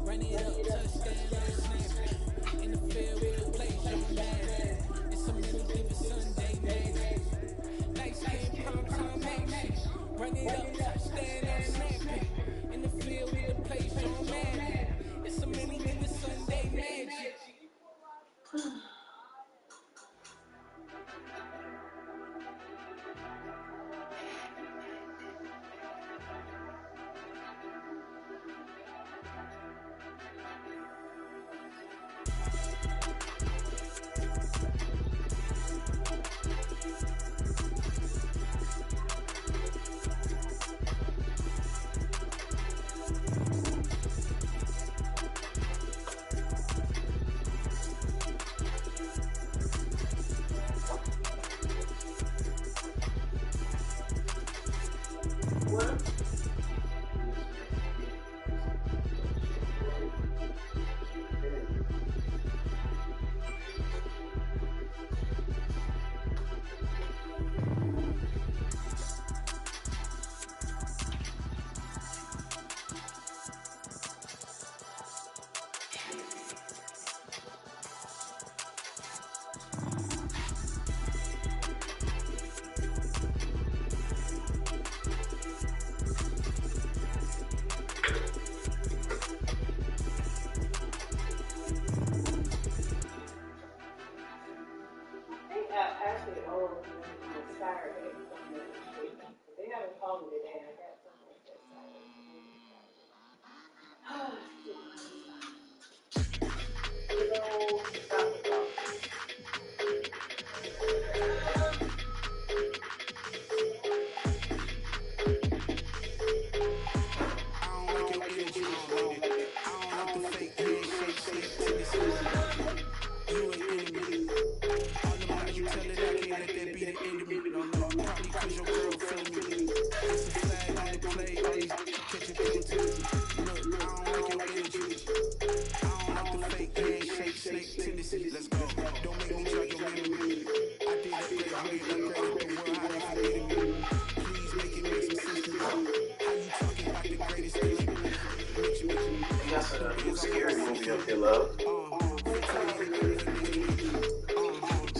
Run it up, touchdown, snap.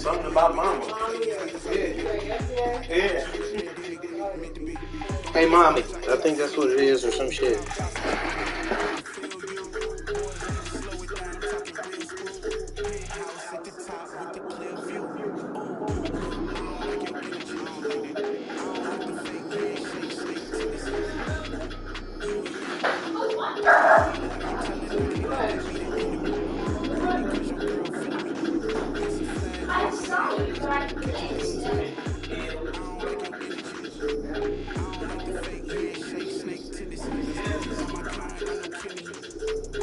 Something about mama. Mommy or yesterday? Yeah. Hey, mommy. I think that's what it is or some shit. I saw you, but I missed it.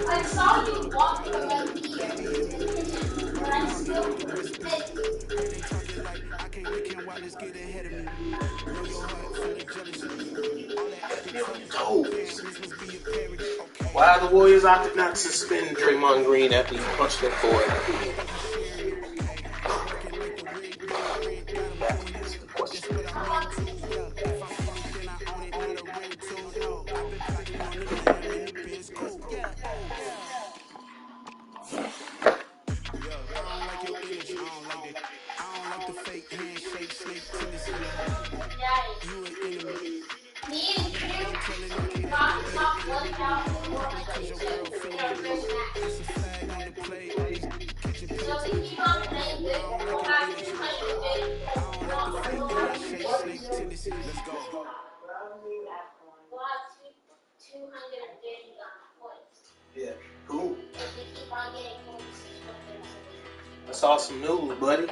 I saw you walk from like here, but I still missed Why are the Warriors opted not to suspend Draymond Green after he punched that boy? me and you got the top 1,402 in our first match. So if we keep on playing good, we'll have 200 We'll have 230 points. Yeah, cool. If we keep on getting points. That's awesome news, buddy.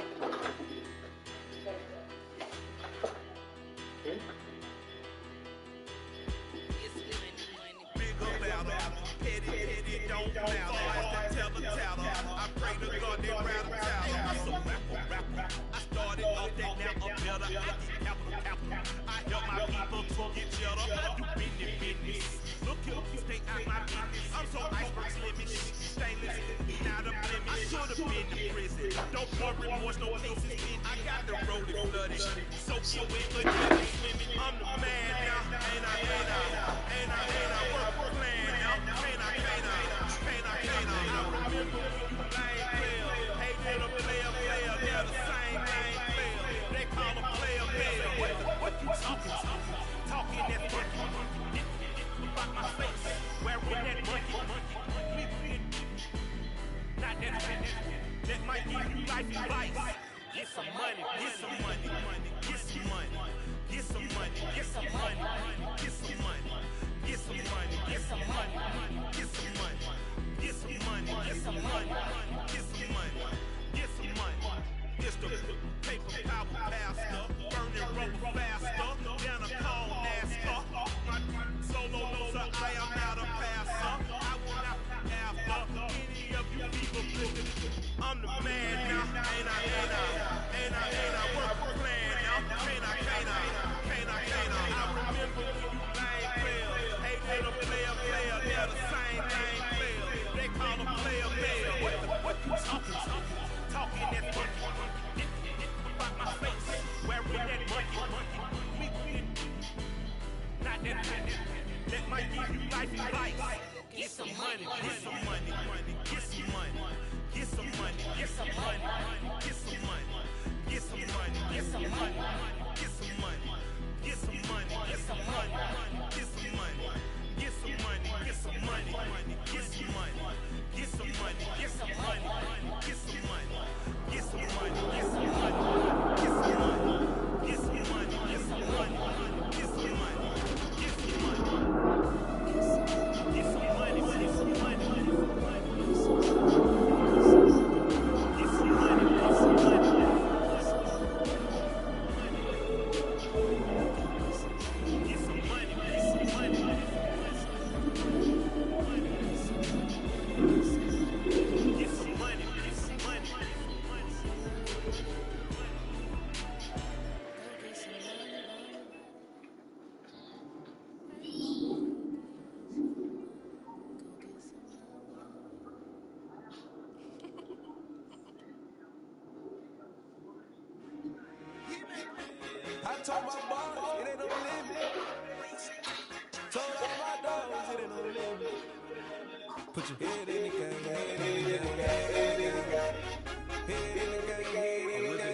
told my boss, it ain't no limit. Told all my dogs, it ain't no limit. Put your head in the game, head in the game, head in the game, head in the game, head in the game.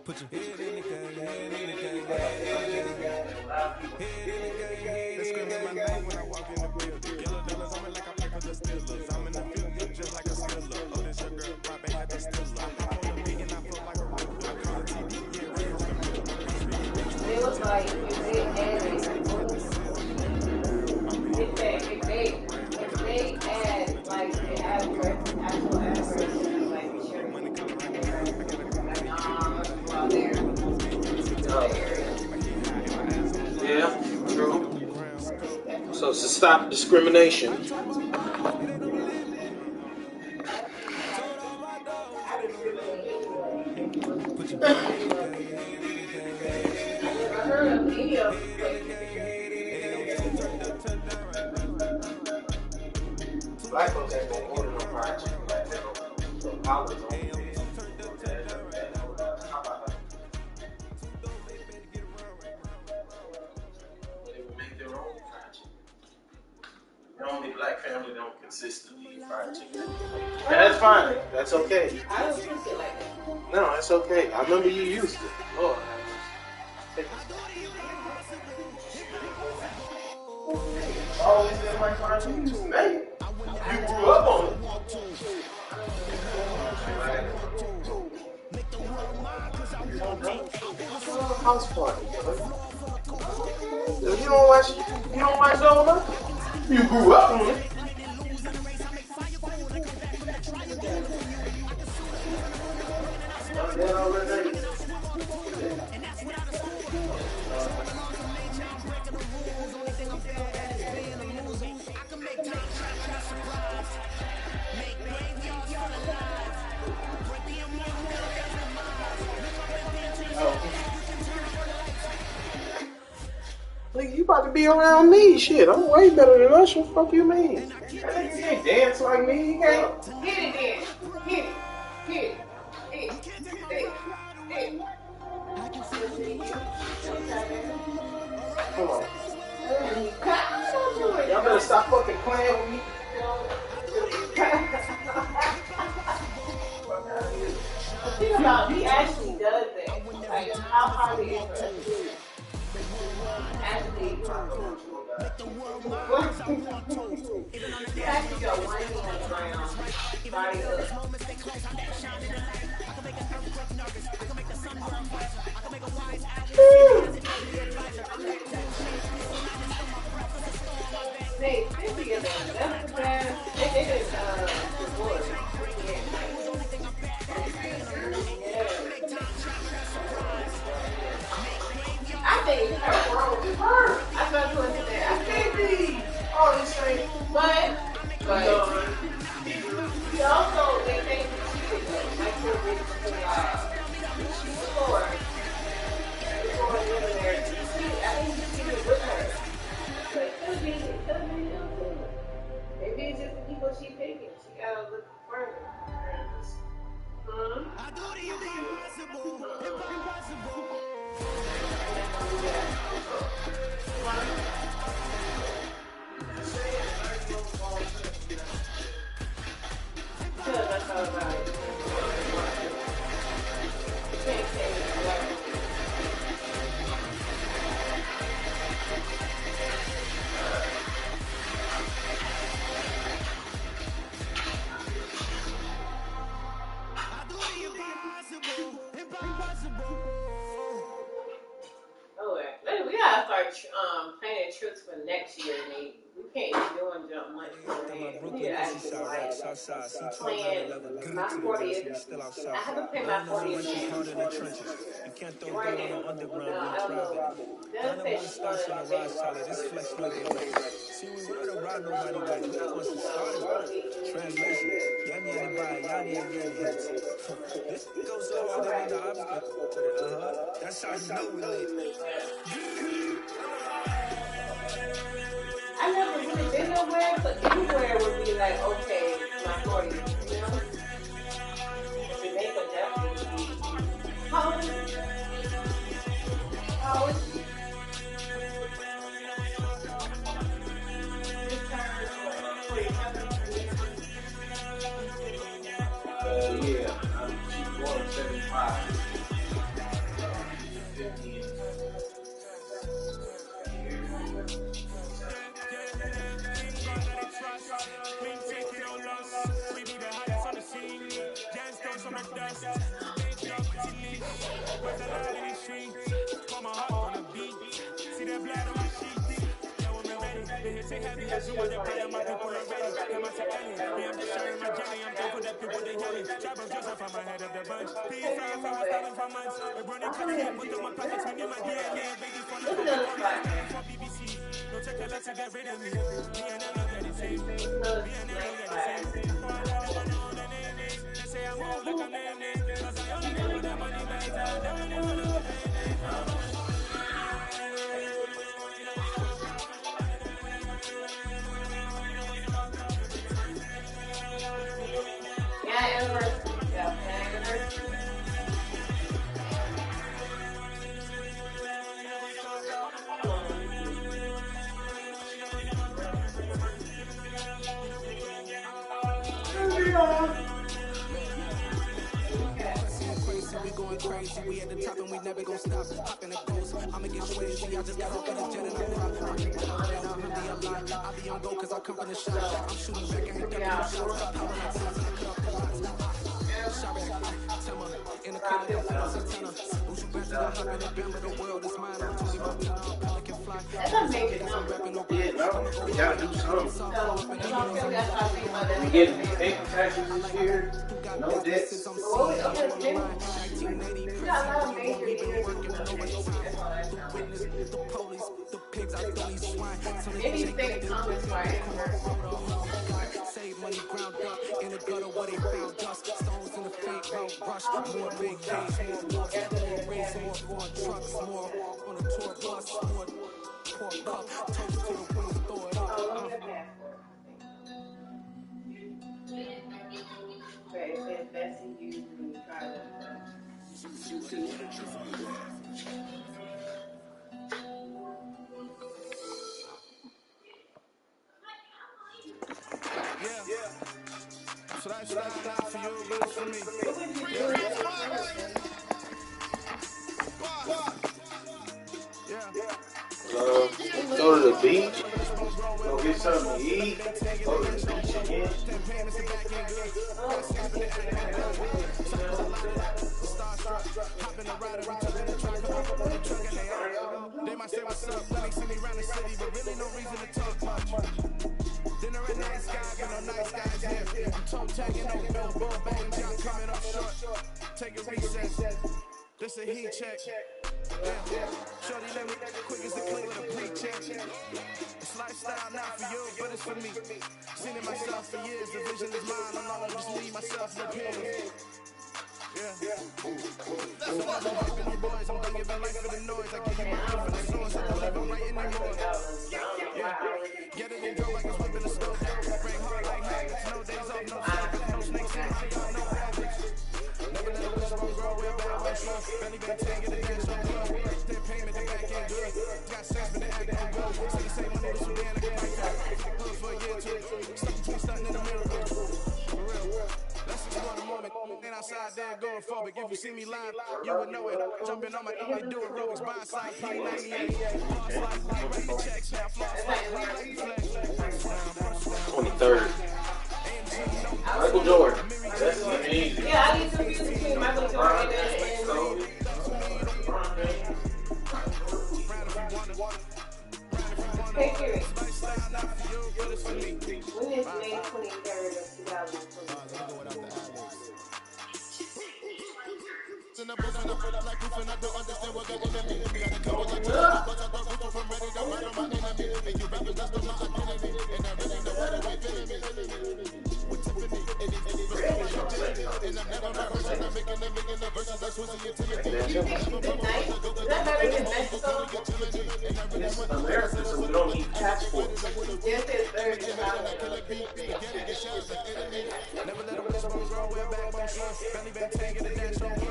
Put your head in the game, head in the game, head in the game. Head in the game, head. They screaming my name when I walk in the building. Yellow dollars on me like I play for the Steelers. I'm in the field, look just like a Steeler. Oh, this your girl, Bobby had the Steeler. I hop on the beat and I flow like a river. I call it TV, yeah, right off the middle. It was like if they added, if they add like the average, actual average, like the share, out there, Yeah, true. So to stop discrimination. I heard a video. Black folks ain't gonna order no fried chicken like that. So olives on it. They would make their own fried chicken. The only black family don't consistently eat fried chicken. And that's fine. That's okay. I don't think it like that. No, that's okay. I remember you used it. Lord, always been my fried chicken. Hey, you grew up on it. House party. You don't watch Zola? You grew up on it. Like, you about to be around me, shit. I'm way better than us. What the fuck you mean? That nigga can't dance like me. He can't. Hit it then. Hit it. Hit it. Hit it. Hit it. Hit it. Come on. Y'all better stop fucking playing with me. Think about he actually does that. Like how hard it is for us to do. Actually, you actually got one hand on the ground, body up. They together. That's the best. They did divorce. I think her wrong with her. I thought you were there. I can't be all this thing. But he also, they think she cheated. Like, before the internet, I think he cheated with her. So it could be him too. Maybe it's just the people she picking. She gotta look further. I do the impossible. Impossible. That's all about it. We gotta start planning trips for next year, Nate. We can't be doing jump much for it. We need to actually plan my 40th. I haven't planned my 40th yet. You can't throw down on underground, we proud. None of us starts on the rise, Charlie. This flex no way. See, we weren't around nobody way. We the ones who started it. Translation. Yanni anybody, Yanni hits. This goes so hard that the obstacle. That's how you know we lit. I never really been nowhere, but anywhere would be like, okay, my 40th, you know? Jamaica definitely. How old is it? How old is it? Yeah, she's born in 75. Yeah, anniversary. Yeah, anniversary. We going crazy, we at the top and we never gonna stop. Hopping the ghost, I'ma get crazy. I just got off in the jet and I'm proud. I be on go cause I come from the shop. I'm shooting back, I ain't got no shots. Power like times and I cut off the lights. Shop back, Timma, in the car, I'm Santana. Who's you back to the hop in the band, but the world is mine. I'm 20 bucks now, Pelican fly. That's a major number. Yeah, no, we gotta do something. We getting income taxes this year. No debts. We got a lot of major years. Maybe you think Thomas right? Save money ground up in the gutter where they found dust. Stones in the fake road rush. More big cage, more walks, more race, more foreign trucks, more on the tour bus, more pork cup. Toast to the window, throw it up. Okay, it says best in you when you try to. Yeah. Should I stop for you, but it's for me? Go to the beach, go get something to eat, go to the beach again. They might say what's up, when they see me around the city, but really no reason to talk much. Dinner at nice guys, but no nice guys here. I'm toe tagging, no billboard, bang, jump coming up short. Take a recess, this a heat check. Yeah. Shorty let me quick as the click with a pre-check. It's lifestyle not for you, but it's for me. Seen it myself for years, the vision is mine, I'm not just me, myself, no peers. Yeah. So I'm hyping you boys, I'm done giving life for the noise. I give you my life for the source, I don't even write anymore. Yeah. Get it and go like it's whipping the stove. Bring hard like habits, no days off, no stop, no snakes in my yard, no average. Never let a wishbone grow, we're bad, we're slow. Belly been taking the dance on club. Their payment, the back end good. Got sense, but they act no good. So you say my niggas from Dan, I get my car. Good for a year or two. Stuck between stunting and a miracle. For real. Let's explore the moment. Ain't outside there going phobic. If you see me live, you would know it. Jumping on my like do aerobics, buying side P98. Floss like write the checks now. Floss like we like flex. 23rd. Michael Jordan. That's easy. Yeah, I need to confuse between Michael Jordan and Hey, Kiri. When is May 23rd of It's America, so we don't need passports. Yes, it's Thursday.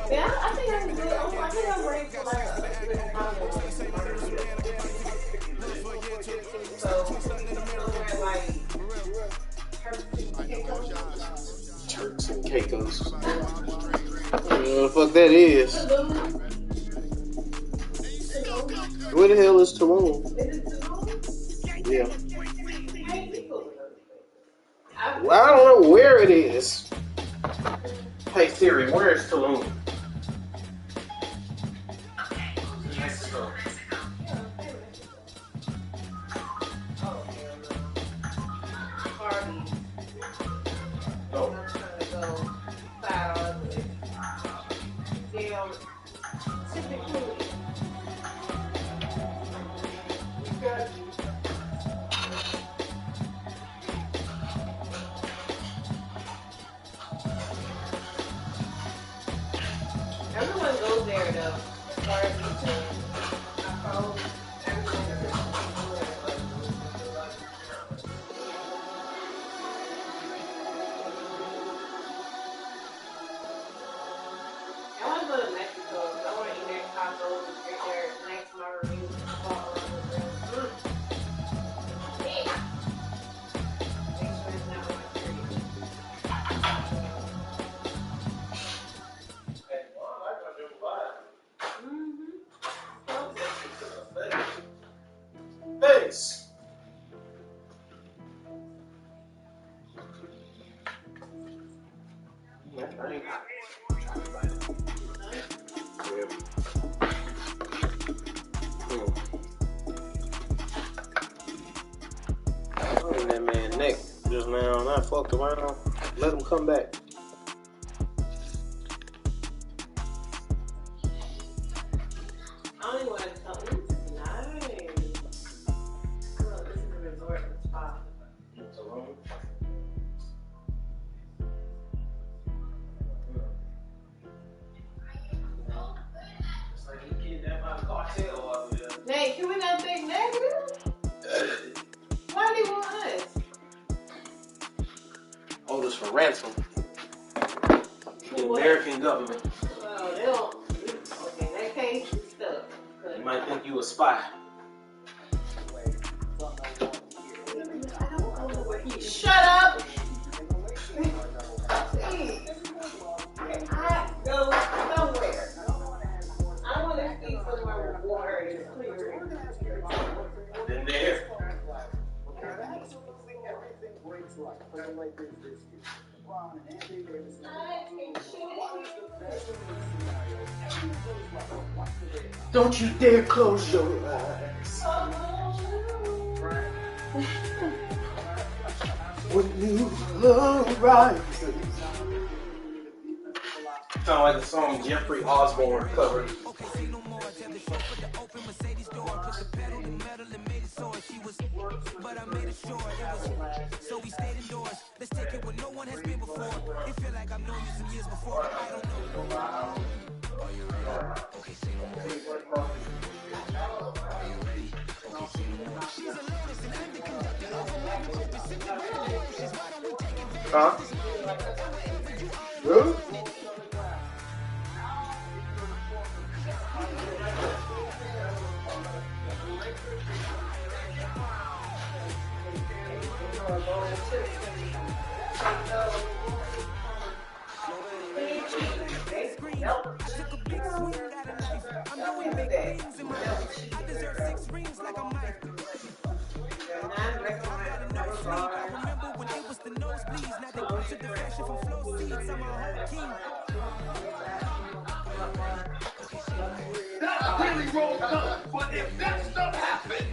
Yeah, I think I'm good. I think I'm ready for like a good Turks and Caicos. What the fuck that is? Where the hell is Tulum? Yeah. Well, I don't know where it is. Hey Siri, where is Tulum? Mexico. place. I ain't got it. Try to bite it. And that man neck just now, and I fucked around. Let him come back. I only want to tell you, nice. Oh, this is a resort and spa. It's alone. It's like you get that by the cartel over there. Nate, can we not think negative? Why do you want us? Hold us for ransom. The American government. Well, they don't. Okay, in that case, you're stuck. They might think you a spy. Shut up! Please. I go somewhere. I want to see somewhere where water is clear. Then there. Don't you dare close your eyes. When you arise. Sound like the song Jeffrey Osborne covered. But I made it sure it was. So we stayed indoors. Let's take it where no one has been before. It feel like I've known you some years before. I don't know. Are you ready? Okay, say no more. Are you ready? Okay, say no more. She's a lotus and I'm the conductor of a life. Why don't we take it? Huh? Really? That's really rolled up, but if that stuff happened,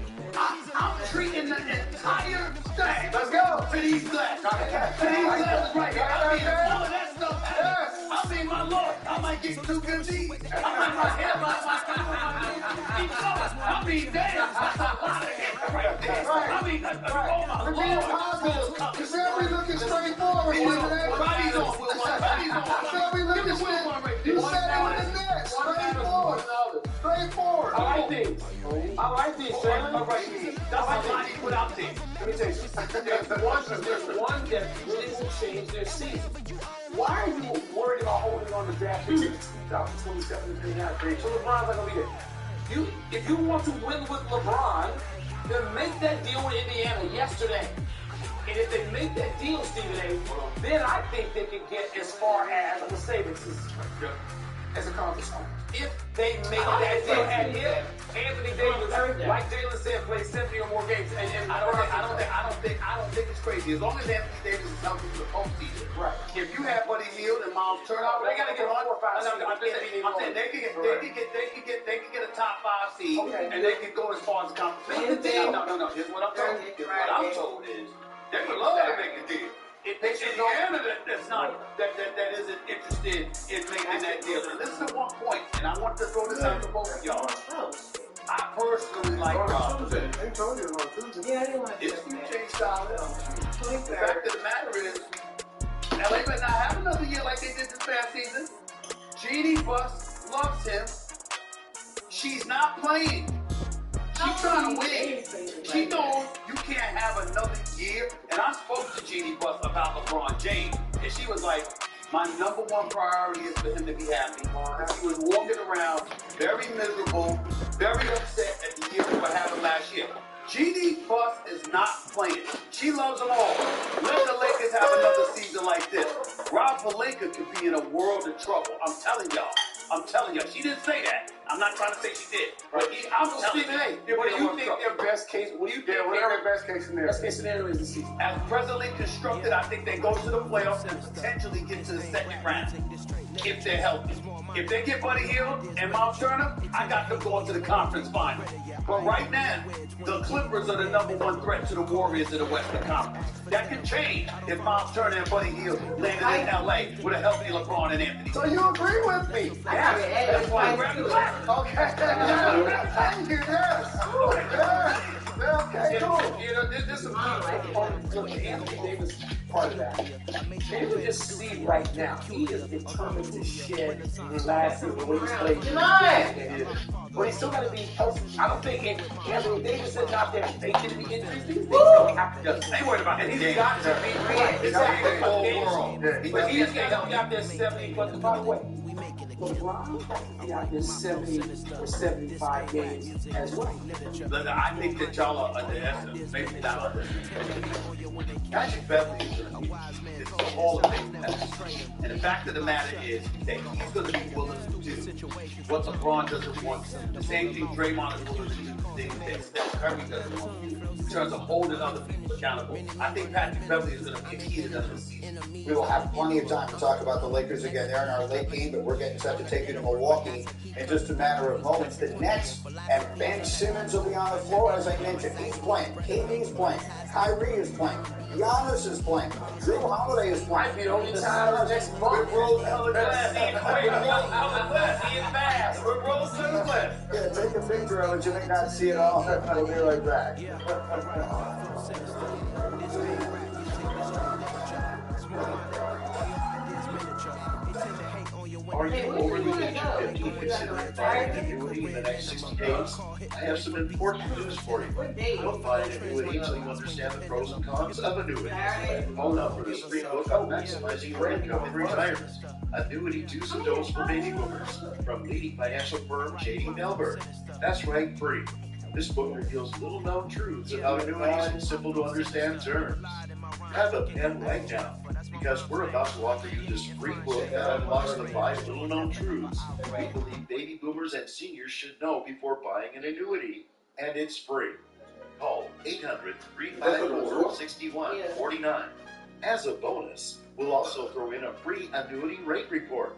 I'm treating the entire thing. Let's go to these blacks. To these blacks right here. I mean, if all of that stuff happens, I mean, my Lord, I might get 2 good G's. I might my hair, I mean, damn, that's a lot of hits right there. I mean, oh my Lord. You said we looking straight forward. Everybody's on. We looking straight forward. You said it was the next. Straight forward. Straight forward. I like these. I like these, Jalen. All right, that's a lot he put out there. Let me tell you something. There's one that really will change their season. Why are you worried about holding on to draft picks in 2027 and 2029? So LeBron's not going to be there. If you want to win with LeBron, then make that deal with Indiana yesterday. And if they make that deal, Stephen A., then I think they can get as far as, let's say this is as a conference final. If they make that deal, and if Anthony Davis, like Jalen said, plays 70 or more games, and I don't think it's crazy. As long as Anthony Davis is healthy for the postseason. Right. If you have Buddy Hield and Miles Turner, they gotta get 4 or 5 seeds. I'm saying they could get a top 5 seed, okay, and they could go as far as the conference. No. Here's what I'm told. Is they would love to make a deal. It's Indiana that isn't interested in making that deal. And listen to one point, and I want to throw this out to both of y'all. I personally like Rob. They told you on Tuesday. Yeah, I didn't want to His future ain't solid. The fact of the matter is, LA might not have another year like they did this past season. Jeannie Buss loves him. She's not playing. She's trying to win. She knows you can't have another year. And I spoke to Jeannie Buss about LeBron James, and she was like, my number one priority is for him to be happy. He was walking around very miserable, very upset at the year we were having last year. Jeannie Buss is not playing. She loves them all. Let the Lakers have another season like this. Rob Pelinka could be in a world of trouble. I'm telling y'all. I'm telling you, she didn't say that. I'm not trying to say she did. But I'm telling you. What do you think their best case? What do you think their best case scenario? Best case scenario is the season. As presently constructed, I think they go to the playoffs and potentially get to the second round if they're healthy. If they get Buddy Hield and Miles Turner, I got them going to the conference final. But right now, the Clippers are the #1 threat to the Warriors of the Western Conference. That can change if Miles Turner and Buddy Hield landed in LA with a healthy LeBron and Anthony. So you agree with me? Yes. That's why I grabbed the clap. Okay. Thank you. Yes. Okay, cool. You know, this is Look, Anthony Davis part of that. Can you just see right now? He is determined to shed last season the way he's played. But he's still got to be healthy. I don't think Anthony Davis is out there faking to be injuries. These things don't have to just. They worried about his He's got to be right. Exactly. The whole world. But he's got to be out there 70 plus. By the way, LeBron has to be out there 70 or 75 games as well. I think that y'all are underestimating. Maybe not underestimating. Patrick Beverly is the Hall of Fame pass. And the fact of the matter is that he's going to be willing to do what LeBron doesn't want. The same thing Draymond is willing to do. The thing that Steph Curry doesn't want to do. In terms of holding other people accountable. I think Patrick Beverly is going to be a key to that this season. We will have plenty of time to talk about the Lakers again. They're in our late game, but we're getting set to take you to Milwaukee in just a matter of moments. The Nets and Ben Simmons will be on the floor. As I mentioned, he's playing. KD is playing. Kyrie is playing. Giannis is playing. Drew Holiday is playing. Might be the only time next month. Rick Rose hella glass. He is fast. Rick Rose to the glass. Yeah, take a picture of it. You may not see it all. We'll be right back. Are you over the age of 50 considering buying an annuity in the next 60 days? I have some important news for you. Don't buy an annuity until you understand the pros and cons of annuities. Phone up for this free book on maximizing your income in retirement. Annuity Do's and Don'ts for Baby Boomers from leading financial firm J.D. Melbourne. That's right, free. This book reveals little-known truths about annuities in simple-to-understand terms. Have a pen right now, because we're about to offer you this free book that unlocks the 5 little-known truths we believe baby boomers and seniors should know before buying an annuity, and it's free. Call 800-354-6149. As a bonus, we'll also throw in a free annuity rate report.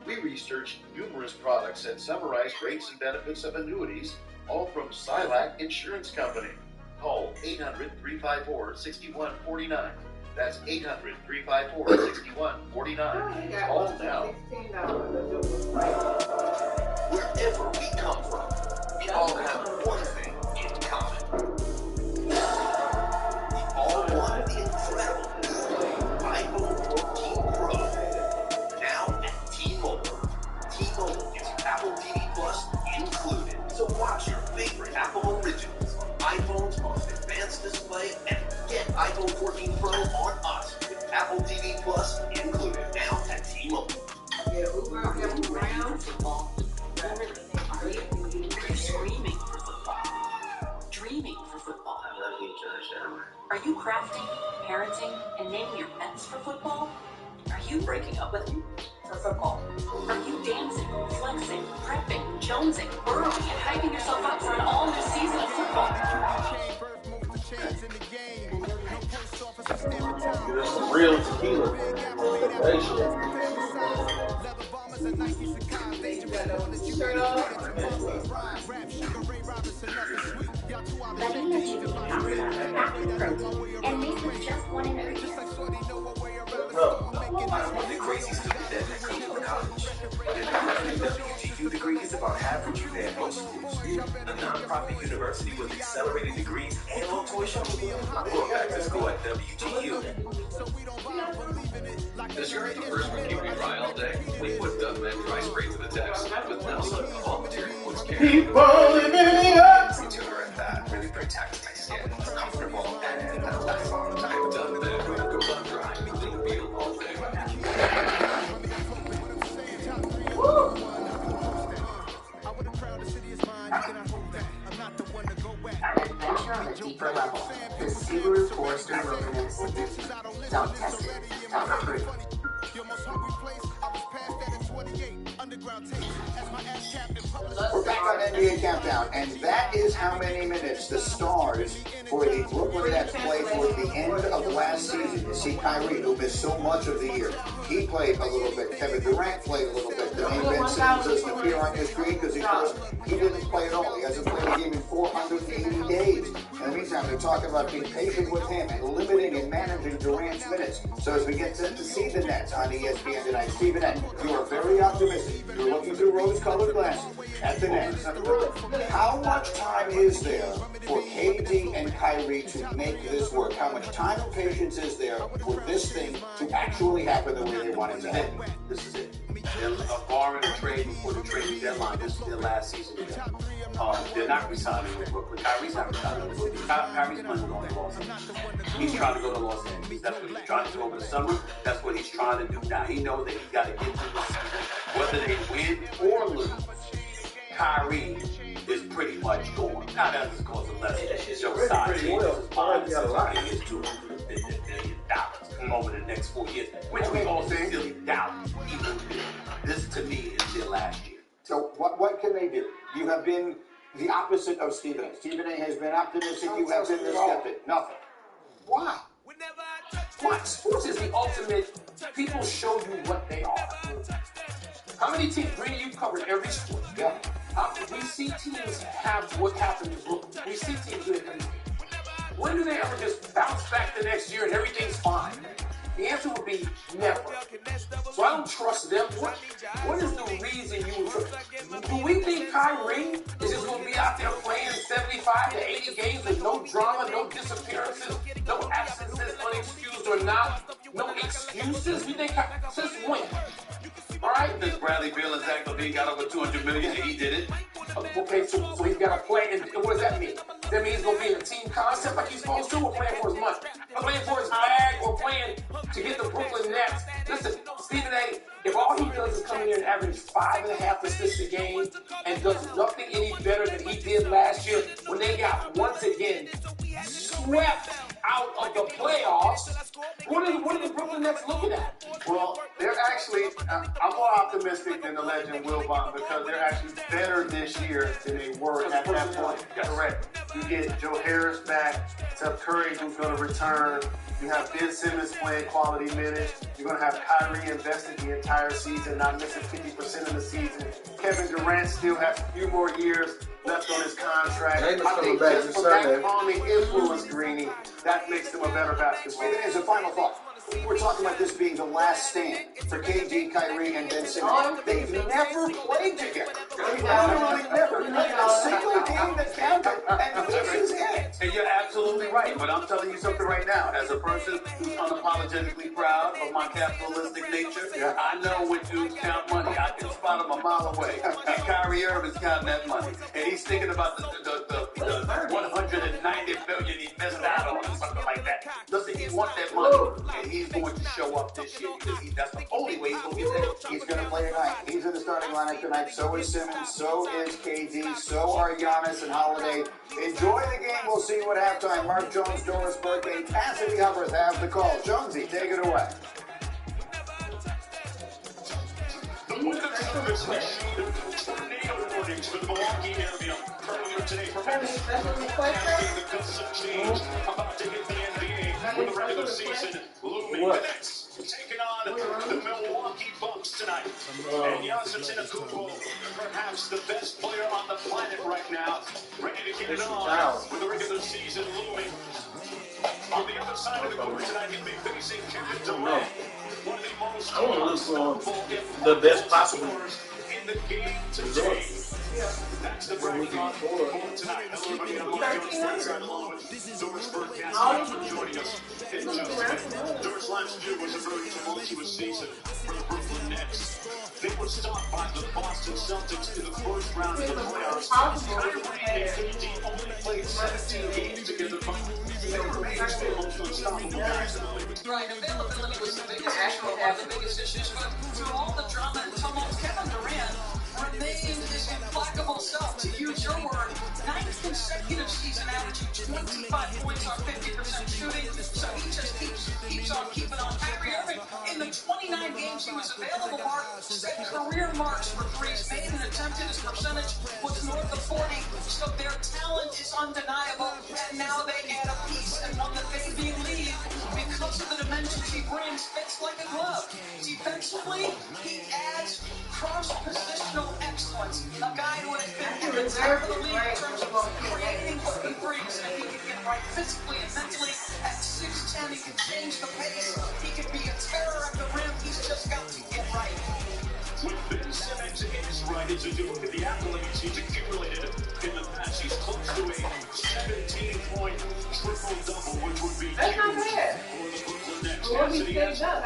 We researched numerous products and summarized rates and benefits of annuities, all from Silac Insurance Company. Call 800-354-6149. That's 800-354-6149. Call now. Wherever we come from, we all have one thing in common. We all want the incredible iPhone 14 Pro. Now at T-Mobile. T-Mobile gives you Apple TV Plus included. So watch your favorite Apple originals on iPhone's most advanced display and get iPhone 14 Pro on us with Apple TV Plus included now at T-Mobile. Are you screaming for football? Dreaming for football? I love you, Josh. Are you crafting, parenting, and naming your pets for football? Are you breaking up with him for football? Are you dancing, flexing, prepping, jonesing, burrowing, and hyping yourself up for an all-new season of football? Give us some real tequila. Let me let you be confident about protein and made with just one ingredient. I'm the crazy student that comes from college. And the WGU degree is about half what you pay at most schools. A nonprofit university with accelerated degrees and low tuition. I'm going back to school at WGU. Does your first keep you dry all day? We put Dove Men Dry Spray to the test. With Nelson, all material was carried. Keep on living it up! Contour and that really protects my skin. It's comfortable and lasts a long time. Dove Men goes on dry. Leave feel all day. Adventure on a deeper level. The Subaru Forester Wilderness. Don't test it. Don't approve. We're back on NBA Countdown, and that is how many minutes the stars for the Brooklyn Nets played toward the end of last season. You see Kyrie, who missed so much of the year, he played a little bit. Kevin Durant played a little bit. The name Ben Simmons doesn't appear on your screen because he didn't play at all. He hasn't played a game in 480 days. In the meantime, they're talking about being patient with him and limiting and managing Durant's minutes. So as we get set to see the Nets on ESPN tonight, Stephen N., you are very optimistic. You're looking through rose-colored glasses at the Nets. How much time is there for KD and Kyrie to make this work? How much time and patience is there for this thing to actually happen the way they want it to happen? This is it. They're barring a trade before the trading deadline. This is their last season together. They're not resigning with Brooklyn. Kyrie's not resigning with Brooklyn. Kyrie's playing going to Los Angeles. He's trying to go to Los Angeles. That's what he's trying to do over the summer. That's what he's trying to do now. He knows that he's got to get through the season. Whether they win or lose, Kyrie is pretty much gone. Now that is cause of less show side changes. His bond is $250 billion over the next 4 years, which we all sincerely doubt he will do. This to me is their last year. So what can they do? You have been the opposite of Stephen A. Stephen A. has been optimistic. You have been the skeptic. Nothing. Why? What? Sports is the ultimate. People show you what they are. How many teams? Brady, you've covered every sport. Yeah. We see teams have what happened in Brooklyn. We see teams do it every year. When do they ever just bounce back the next year and everything's fine? The answer would be never. So I don't trust them. What is the reason you would trust? Do we think Kyrie is just going to be out there playing 75 to 80 games with no drama, no disappearances, no absences, unexcused or not, no excuses? We think since when? All right? Since Bradley Beal and Zach LaVine got over $200 million, and he did it. Okay, so he's got to play. And what does that mean? That means he's going to be in a team concept like he's supposed to, or playing for his money? Or playing for his bag, or playing to get the Brooklyn Nets? Listen, Stephen A., if all he does is come in here and average 5.5 assists a game and does nothing any better than he did last year when they got, once again, swept out of the playoffs, what are the Brooklyn Nets looking at? Well, they're actually, I'm more optimistic than the legend Will Bond because they're actually better this year than they were at that point. Correct. You get Joe Harris back, Steph Curry who's going to return. You have Ben Simmons playing quality minutes. You're going to have Kyrie invested the entire season, not missing 50% of the season. Kevin Durant still has a few more years left on his contract. I think just from that calming influence, Greeny, that makes them a better basketball team. As a final thought, we're talking about this being the last stand for KD, Kyrie, and Ben Simmons. They've never played together. They've never played a single game that counted, and this is it. And you're absolutely right, but I'm telling you something right now. As a person who's unapologetically proud of my capitalistic nature, I know when dudes count money. I can spot them a mile away. And Kyrie Irving's counting that money. And he's thinking about the $190 billion he missed out on or something like that. Listen, he wants that money, and he's going to show up this year because that's the only way he's going to get that. He's going to play tonight. He's in the starting lineup tonight. So is Simmons. So is KD. So are Giannis and Holiday. Enjoy the game. We'll see you at halftime. Mark Jones, Doris Burke, and Cassidy Hubbard have the call. Jonesy, take it away. The Weather Service issued tornado warnings for the Milwaukee area earlier today, preventing the gusts of change about to hit the NBA with the regular season looming. The Nets taking on the Milwaukee Bucks tonight. And Giannis Antetokounmpo, perhaps the best player on the planet right now, ready to get it on with the regular season looming. On the other side of the court tonight, he'll be facing Kevin Durant. One of the most unstoppable, the best possible in the game today. That's the bracket on board tonight. Hello, everybody. I'm Mark Jones, along with Doris Burke. Thanks for joining us. Doris, last year was a very tumultuous season for the Brooklyn Nets. They were stopped by the Boston Celtics in the first round of the playoffs. Kyrie and KD only played 17 games together, but they remain the most unstoppable guys in the league. Right, availability was the biggest issue, one of the biggest issues, but through all the drama and tumult, Kevin Durant remained his implacable self. To use your word, 9th consecutive season averaging 25 points on 50% shooting, so he just keeps on keeping on. Kyrie Irving, in the 29 games times he was available, Mark, set career marks for threes made and attempted. His percentage was north of 40, so their talent is undeniable. And now they add a piece, and one that they believe, because of the dimensions he brings, fits like a glove. Defensively, he adds cross-positional excellence. A guy who has been in the top of the league in terms of creating open threes, and he can get right physically and mentally. At 6'10", he can change the pace. He can be a terror at the rim. He's just got to get right. When Ben Simmons is right, as if you look at the accolades he's accumulated in the past, he's close to a 17-point triple-double, which would be That's not bad. for the Brooklyn Nets. Well, we Cassidy has stayed up,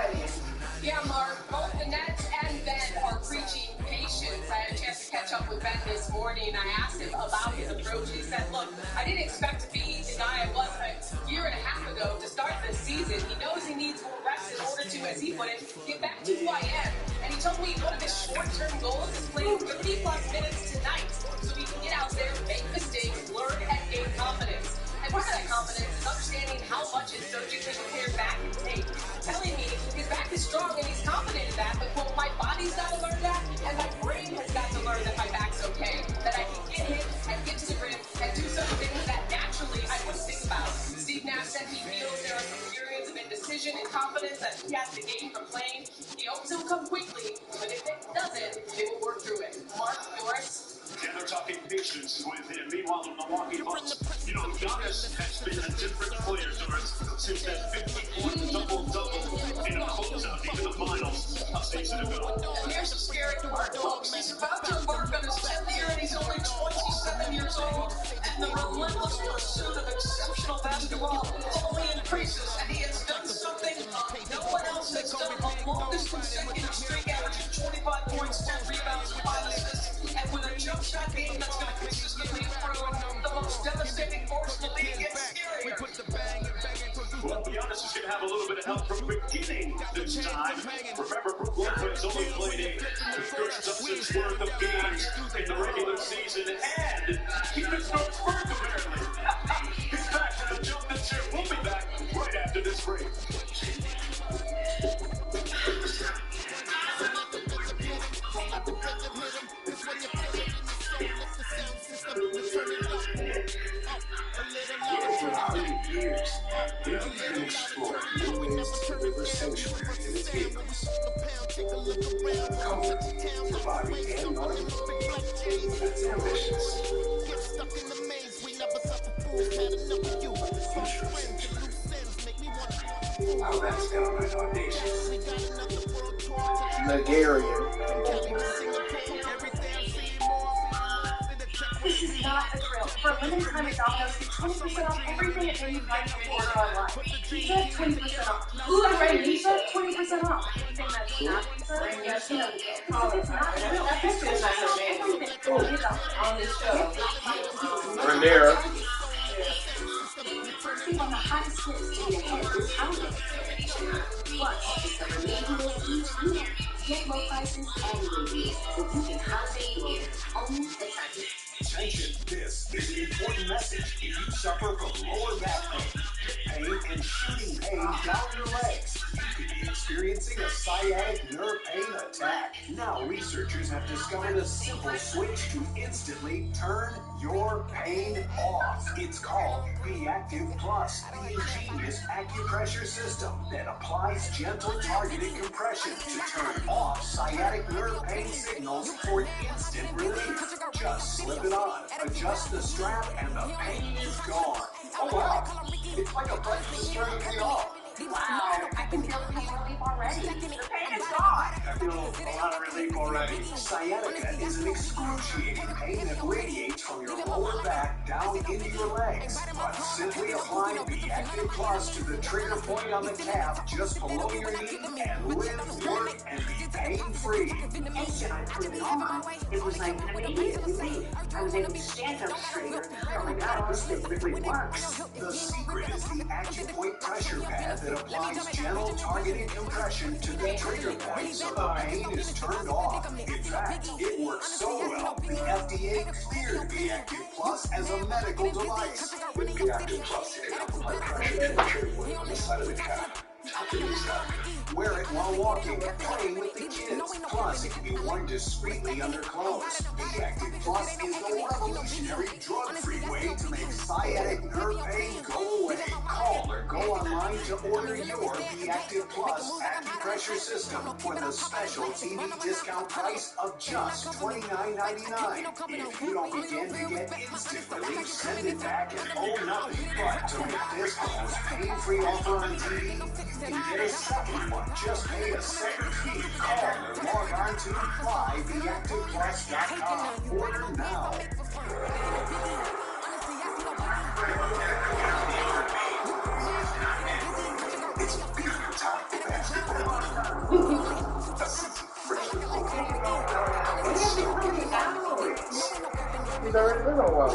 Yeah, Mark, both the Nets and Ben are preaching patience. I had a chance to catch up with Ben this morning, and I asked him about his approach. He said, look, I didn't expect to be the guy I was a year and a half ago to start this season. He knows he needs more rest in order to, as he put it, get back to who I am. And he told me one of his short-term goals is playing 30-plus minutes tonight so he can get out there, make mistakes, learn, and gain confidence. And part of that confidence is understanding how much his surgically repaired back can take. Telling me his back is strong and he's confident in that, but well, my body's got to learn that, and my brain has got to learn that my back's okay, that I can get hit and get to the rim and do some things that naturally I wouldn't think about. Steve Nash said he feels there are some periods of indecision and confidence that he has to gain from playing. He hopes it will come quickly, but if it doesn't, they will work through it. Mark, yours? Yeah, they're talking patience with him. Meanwhile, the Milwaukee Bucks, Giannis has been a different player since that 50-point double-double in a closeout, even the finals a season ago. And here's the scary part, folks. He's about to embark on his 10th year, and he's only 27 years old. And the relentless pursuit of exceptional basketball only increases. And he has done something no one else has done. The longest consecutive streak, averaging 25 points, 10 rebounds, 5 assists, and with a jump shot game that's going to consistently improve. The most devastating force in the league gets scarier. Well, Giannis is going to have a little bit of help from beginning this time. Remember, Brook Lopez only played a good substance worth of games in the regular season, and he missed no spark, apparently. He's back to the jump this year. We'll be back right after this break. For 100 years, we've been exploring new ways to deliver sanctuary to its vehicles. Comfort for body and mind. That's ambitious. Futuristic. How that's downright audacious. Nigerian. This is not a drill. For a limited time at Domino's, get 20% off everything at menu price when you order online. Pizza, 20% off. Food already pizza, 20% off. Anything that's not pizza, yes, no. It's not a drill. Everything is on this show. Rhaenyra. Save on the hottest hits to get ahead this holiday. Plus, discover made meals each week. Get low prices and reviews so you can holiday glow only at Target. Attention, this is an important message. If you suffer from lower back pain and shooting pain down your legs, you could be experiencing a sciatic nerve pain attack. Now, researchers have discovered a simple switch to instantly turn your pain off. It's called Be Active Plus, the ingenious acupressure system that applies gentle targeted compression to turn off sciatic nerve pain signals for instant relief. Just slip it on, adjust the strap, and the pain is gone. Oh wow, it's like a breakfast turning pain off. Wow, I can feel pain relief already. The pain is gone. I feel a lot of relief already. Sciatica is an excruciating pain that radiates from your lower back down into your legs. But simply apply Be Active Plus to the trigger point on the calf just below your knee and live, work, and be pain-free. And should I put it on? It was like an immediate relief. I was able to stand up straighter. Oh my God, this thing really works. The secret is the AccuPoint pressure pad that applies gentle targeted compression to the trigger point so the pain is turned off. In fact, it works so well, the FDA cleared Be Active Plus as a medical device. With Be Active Plus, you can apply pressure to the trigger point on the side of the calf. Wear it while walking, playing with the kids. Plus, it can be worn discreetly under clothes. Be Active Plus is the revolutionary drug-free way to make sciatic nerve pain go away. Call or go online to order your Be Active Plus acupressure system for the special TV discount price of just $29.99. If you don't begin to get instant relief, send it back and owe nothing. But to make this the most pain-free offer on TV, you can get a second one. Just pay a second fee. Call or log on to BeActivePlus.com. Order now. It's beer time for basketball. A season fresh with hope. It's so many hours. He's already been on a while.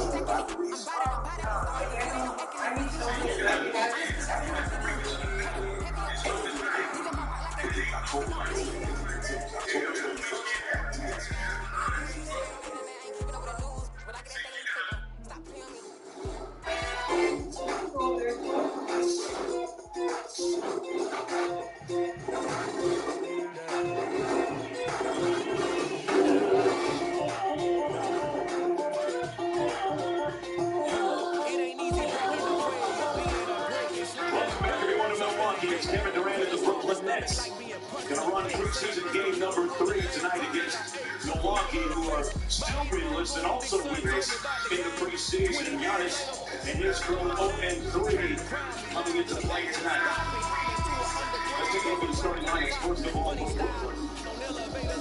It's Kevin Durant and the Brooklyn Nets. Going to run preseason game number 3 tonight against Milwaukee, who are still winless and also winless in the preseason. Giannis and his crew 0-3 coming into the play tonight. Let's take a look at the starting lineups. First of all, for Brooklyn,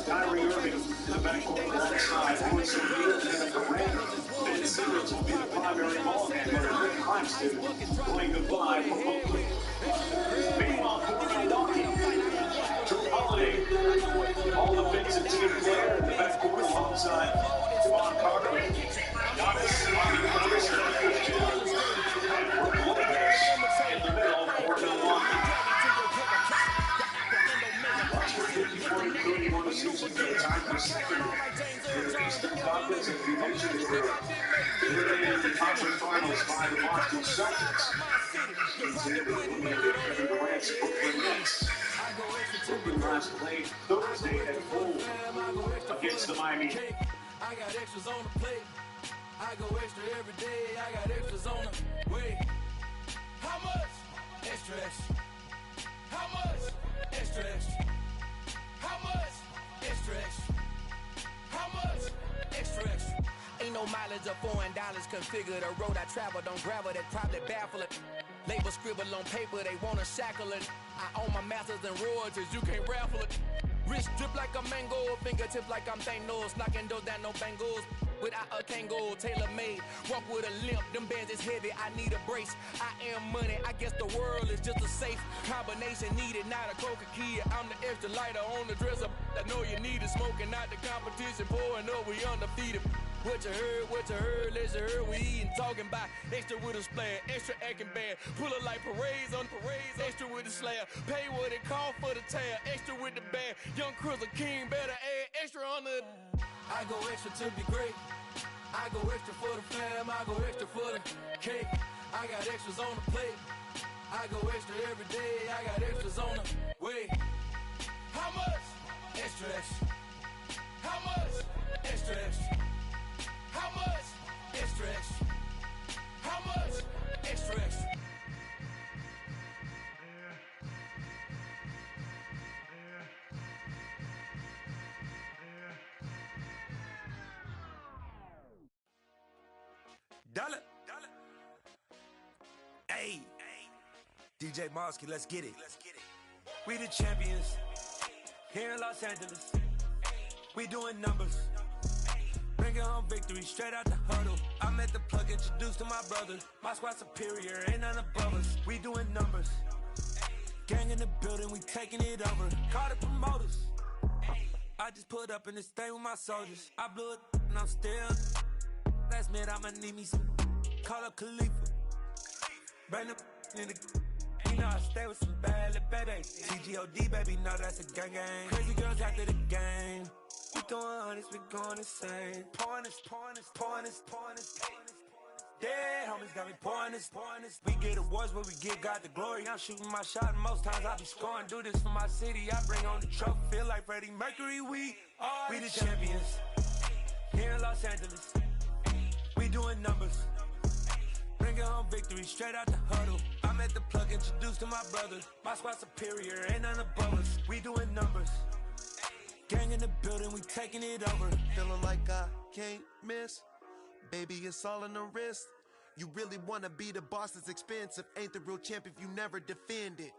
Kyrie Irving in the backcourt alongside Royce O'Neal and Kevin Durant. Ben Simmons will be the primary ball handler. Rick Claxton going goodbye for Brooklyn. Meanwhile, for Milwaukee, Drew Holiday, all the defensive team there in the backcourt alongside Devon Carter, Giannis, and Brook Lopez in the middle for Milwaukee. Watch for 54-31 the season game time for second in the Eastern Conference, and we mentioned it earlier in the conference finals by the Boston Celtics. Kevin Durant's Brooklyn Nets. Brooklyn last played Thursday at home against the Miami Heat. I got extras on the plate. I go extra every day. I got extras on the way. How much? Extra, extra. How much? Extra, extra. How much? Extra, extra. How much? Extra, extra. Ain't no mileage of $4 configure the road I travel. Don't gravel that probably baffle it. Label scribble on paper, they wanna shackle it. I own my masters and royalties, you can't raffle it. Wrist drip like a mango, fingertips like I'm Thanos. Knocking those down, no bangles. Without a Kango, tailor-made. Walk with a limp, them bands is heavy, I need a brace. I am money, I guess the world is just a safe combination needed, not a Coca-Cola. I'm the extra lighter on the dresser. I know you need it, smoking out the competition, pouring up, we undefeated. What you heard, let's hear we eatin', talking about extra with a splash, extra acting bad, pull it like parades on parades, extra with the slab, pay what it cost for the tab, extra with the bag, young Chris a king, better add extra on the. I go extra to be great, I go extra for the fam, I go extra for the cake, I got extras on the plate, I go extra every day, I got extras on the way. How much? Extra, extra. How much? Extra, extra. How much? Extra, extra. How much? Extra, extra. Dollar. Hey. DJ Mosky, let's get it. We the champions here in Los Angeles. We doing numbers. Bringing home victory straight out the huddle. I'm at the plug, introduced to my brother. My squad superior, ain't none above us. We doing numbers. Gang in the building, we taking it over. Call the promoters. I just put up in this thing with my soldiers. I blew it and I'm still. Last minute, I'ma need me some. Call up Khalifa. Bring the in the. You know I stay with some bad little baby. TGOD, baby, know that's a gang gang. Crazy girls after the game. We throwing hundreds, we going insane. Pouring this. Dead homies got me pouring this. We get awards, but we get God the glory. I'm shooting my shot, and most times I be scoring. Do this for my city, I bring on the trophy. Feel like Freddie Mercury, we the champions. Here in Los Angeles, we doing numbers. Bringing home victory straight out the huddle. I'm at the plug, introduced to my brothers. My squad superior, ain't none above us. We doing numbers. Gang in the building, we taking it over. Feeling like I can't miss. Baby, it's all in the wrist. You really wanna be the boss, it's expensive. Ain't the real champ if you never defend it.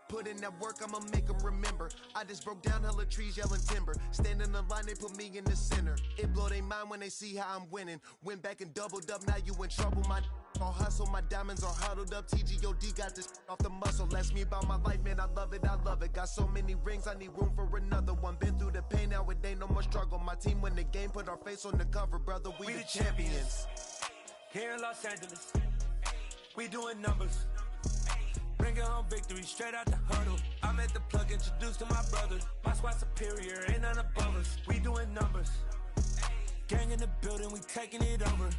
Put in that work, I'ma make them remember. I just broke down hella trees, yelling timber. Stand in the line, they put me in the center. It blow their mind when they see how I'm winning. Went back and doubled up, now you in trouble. My all hustle, my diamonds are huddled up. TGOD got this off the muscle. That's me about my life, man, I love it. Got so many rings, I need room for another one. Been through the pain, now it ain't no more struggle. My team win the game, put our face on the cover, brother. We the champions. Here in Los Angeles, we doing numbers. Bringing home victory straight out the huddle. I'm at the plug, introduced to my brothers. My squad superior, ain't none above us. We doing numbers. Gang in the building, we taking it over.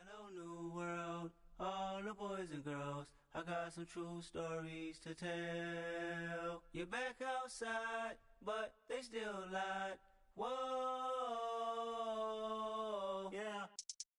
Hello, new world, all the boys and girls. I got some true stories to tell. You're back outside, but they still lied. Whoa, yeah.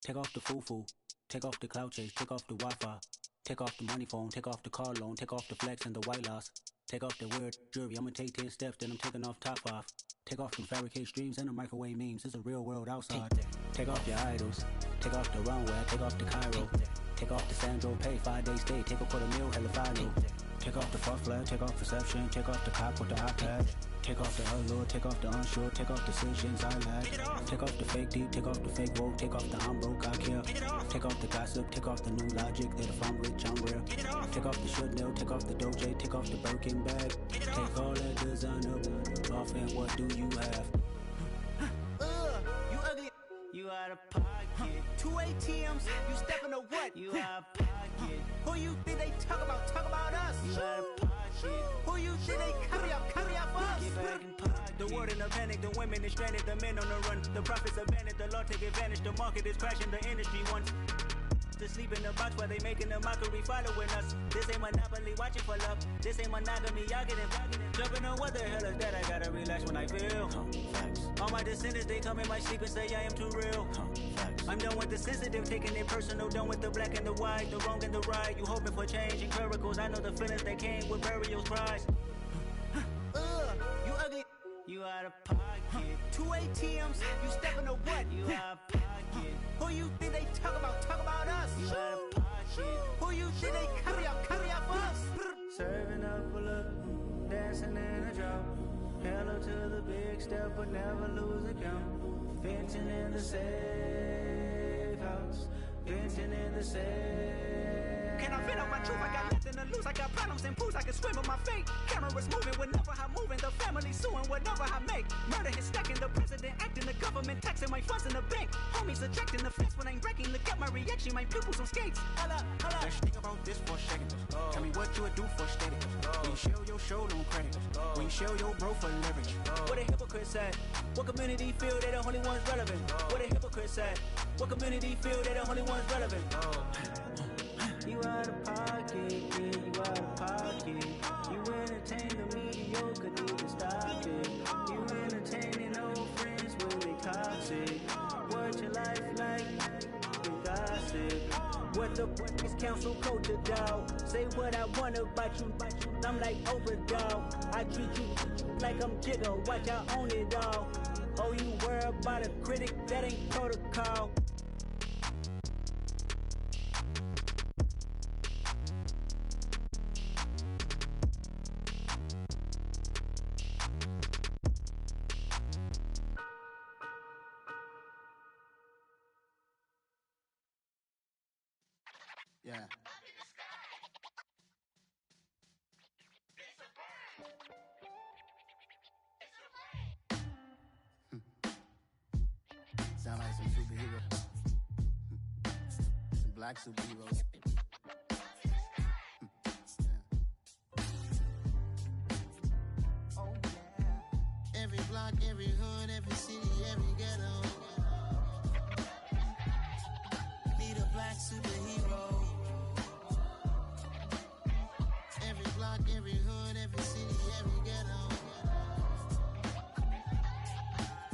Take off the foo-foo, take off the cloud chase, take off the Wi-Fi, take off the money phone, take off the car loan, take off the flex and the white loss, take off the weird jewelry. I'ma take 10 steps, then I'm taking off top 5. Take off the fabricated streams and the microwave memes. It's a real world outside. Take off your idols. Take off the runway. Take off the Cairo. Take off the Sandro Pay. 5-day stay. Take a $250,000. Hella follow. Take off the fuck flag. Take off perception. Take off the cop with the iPad. Take off the allure. Take off the unsure. Take off decisions I lack. Take off the fake deep. Take off the fake woke. Take off the I'm broke. I care. Take off the gossip. Take off the new logic that if I'm rich I'm real. Take off the should know. Take off the Doja. Take off the Birkin bag. Take all that designer off and what do you have? You ugly. You out of pocket. 2 ATMs. You stepping to what? You out of pocket. Who you think they talk about? Talk about us. You out of pocket. Who you think they carry up us? Get back in pocket. The world in a panic. The women is stranded. The men on the run. The profits abandoned. The law take advantage. The market is crashing. The industry wants to sleep in the box while they making a mockery following us. This ain't Monopoly, watching for love. This ain't monogamy, y'all getting jumping on what the hell is that? I gotta relax when I feel. All my descendants, they come in my sleep and say I am too real. I'm done with the sensitive, taking it personal. Done with the black and the white, the wrong and the right. You hoping for change and miracles. I know the feelings that came with burial cries. You ugly. You out of pocket. 2 ATMs. You stepping to what? You out of pocket. Who you think they talk about? Talk about us. You out of pocket. Who you think they carry up us? Serving up a look, dancing in a drop. Hello to the big step, but never lose a count. Venting in the safe house. Venting in the safe. Can I vent out my truth? I got nothing to lose. I got problems and pools. I can swim with my fate. Cameras moving whenever I'm moving. The family suing whatever I make. Murder is stacking. The president acting. The government taxing my funds in the bank. Homies ejecting the fence when I'm breaking. Look at my reaction. My pupils on skates. Holla, holla. Let's think about this for a second. Tell me what you would do for status. When you show your show, no credit. When you show your bro for leverage. What a hypocrite said. What community feel they the only ones relevant? What a hypocrite said. What community feel they the only ones relevant? You out of pocket, yeah, you out of pocket. You entertain the mediocre, need to stop it. You entertaining old friends when they toxic. What your life like? The gossip. What the fuck is council code to doubt? Say what I want about you, I'm like overdog. I treat you like I'm Jigga, watch I own it all. Oh, you worry about a critic, that ain't protocol. Yeah. Sound like some superheroes. Some black superheroes. Oh, yeah. Every block, every hood, every city, every ghetto. Need a black superhero. Every block, every hood, every city, every ghetto.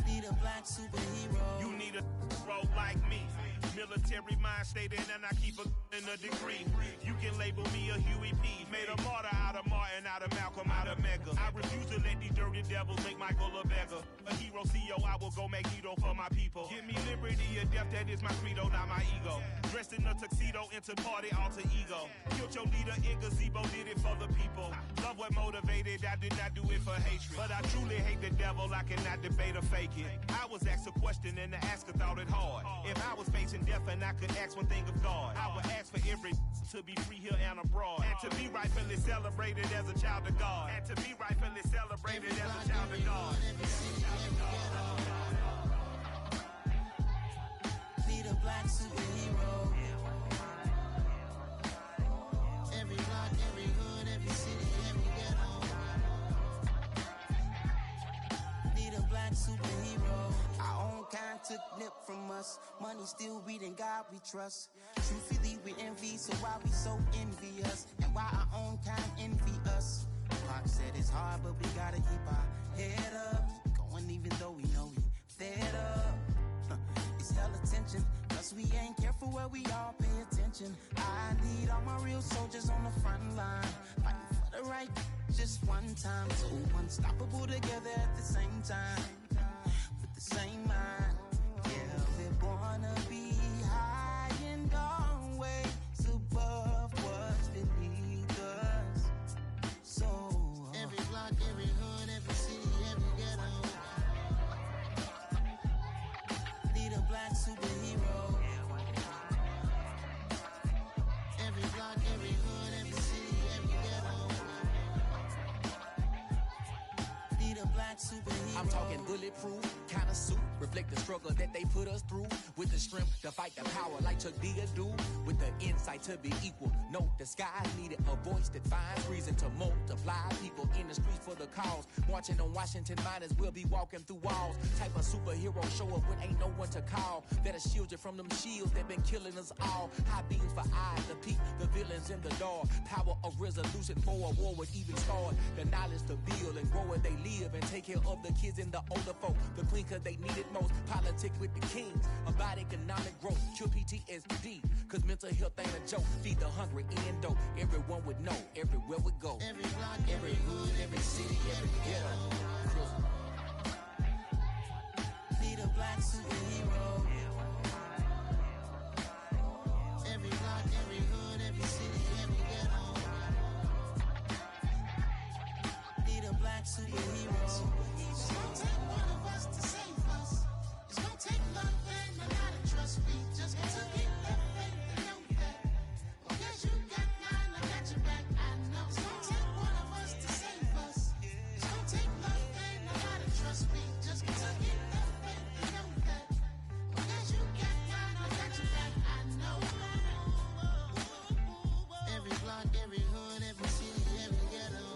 Need a black superhero. You need a role like me. Military mind stated, and I keep in a degree. You can label me a Huey P. Made a martyr out of Martin, out of Malcolm, out of Mega. I refuse to let these dirty devils make Michael a beggar. A hero CEO, I will go Magneto for my people. Give me liberty or death, that is my credo, not my ego. Dressed in a tuxedo, into party alter ego. Killed your leader in gazebo, did it for the people. Love what motivated, I did not do it for hatred. But I truly hate the devil, I cannot debate or fake it. I was asked a question and the asker thought it hard. If I was facing death and I could ask one thing of God, I would ask for every to be free here and abroad, and to be rightfully celebrated as a child of God, and to be rightfully celebrated as a child of God. Need a black superhero. Every block, every hood, every city, every ghetto. Need a black superhero. Our own kind took nip from us. Money still reading God we trust. Truthfully we envy, so why we so envious? And why our own kind envy us? Pac said it's hard, but we gotta keep our head up. Going even though we know we fed up. It's hell attention, plus we ain't careful where we all pay attention. I need all my real soldiers on the front line, fighting for the right just one time. So unstoppable together at the same time, with the same mind. Yeah, we're gonna be high and always above what's beneath us. So every block, every hood, every city, every ghetto. Need a black superhero. Every block, every hood, every city, every ghetto. Need a black superhero. I'm talking bulletproof kind of suit, reflect the struggle that they put us through, with the strength to fight the power like Chuck D do, with the insight to be equal. No disguise needed, a voice that finds reason to multiply. People in the streets for the cause, marching on Washington miners will be walking through walls. Type of superhero show up when ain't no one to call, that'll shield you from them shields that been killing us all. High beams for eyes to peep the villains in the dark. Power of resolution for a war would even start. The knowledge to build and grow where they live, and take care of the kids and the older folk. The queen cause they need it most. Politic with the kings about economic growth. Cure PTSD cause mental health ain't a joke. Feed the hungry and dope. Everyone would know everywhere we go. Every block, every hood, every city, every ghetto. Need a black superhero. Every block, every hood, every city, every ghetto. Need a black superhero. It's gonna take one of us to save us. It's gonna take love and a lot of trust. We just got to get that faith and know that. Well, guess you got mine, I got your back. I know it's gonna take one of us to save us. It's gonna take love and a lot of trust. We just got to get that faith and know that. Well, guess you got mine, I got your back. I know. Every block, every hood, every city, every ghetto.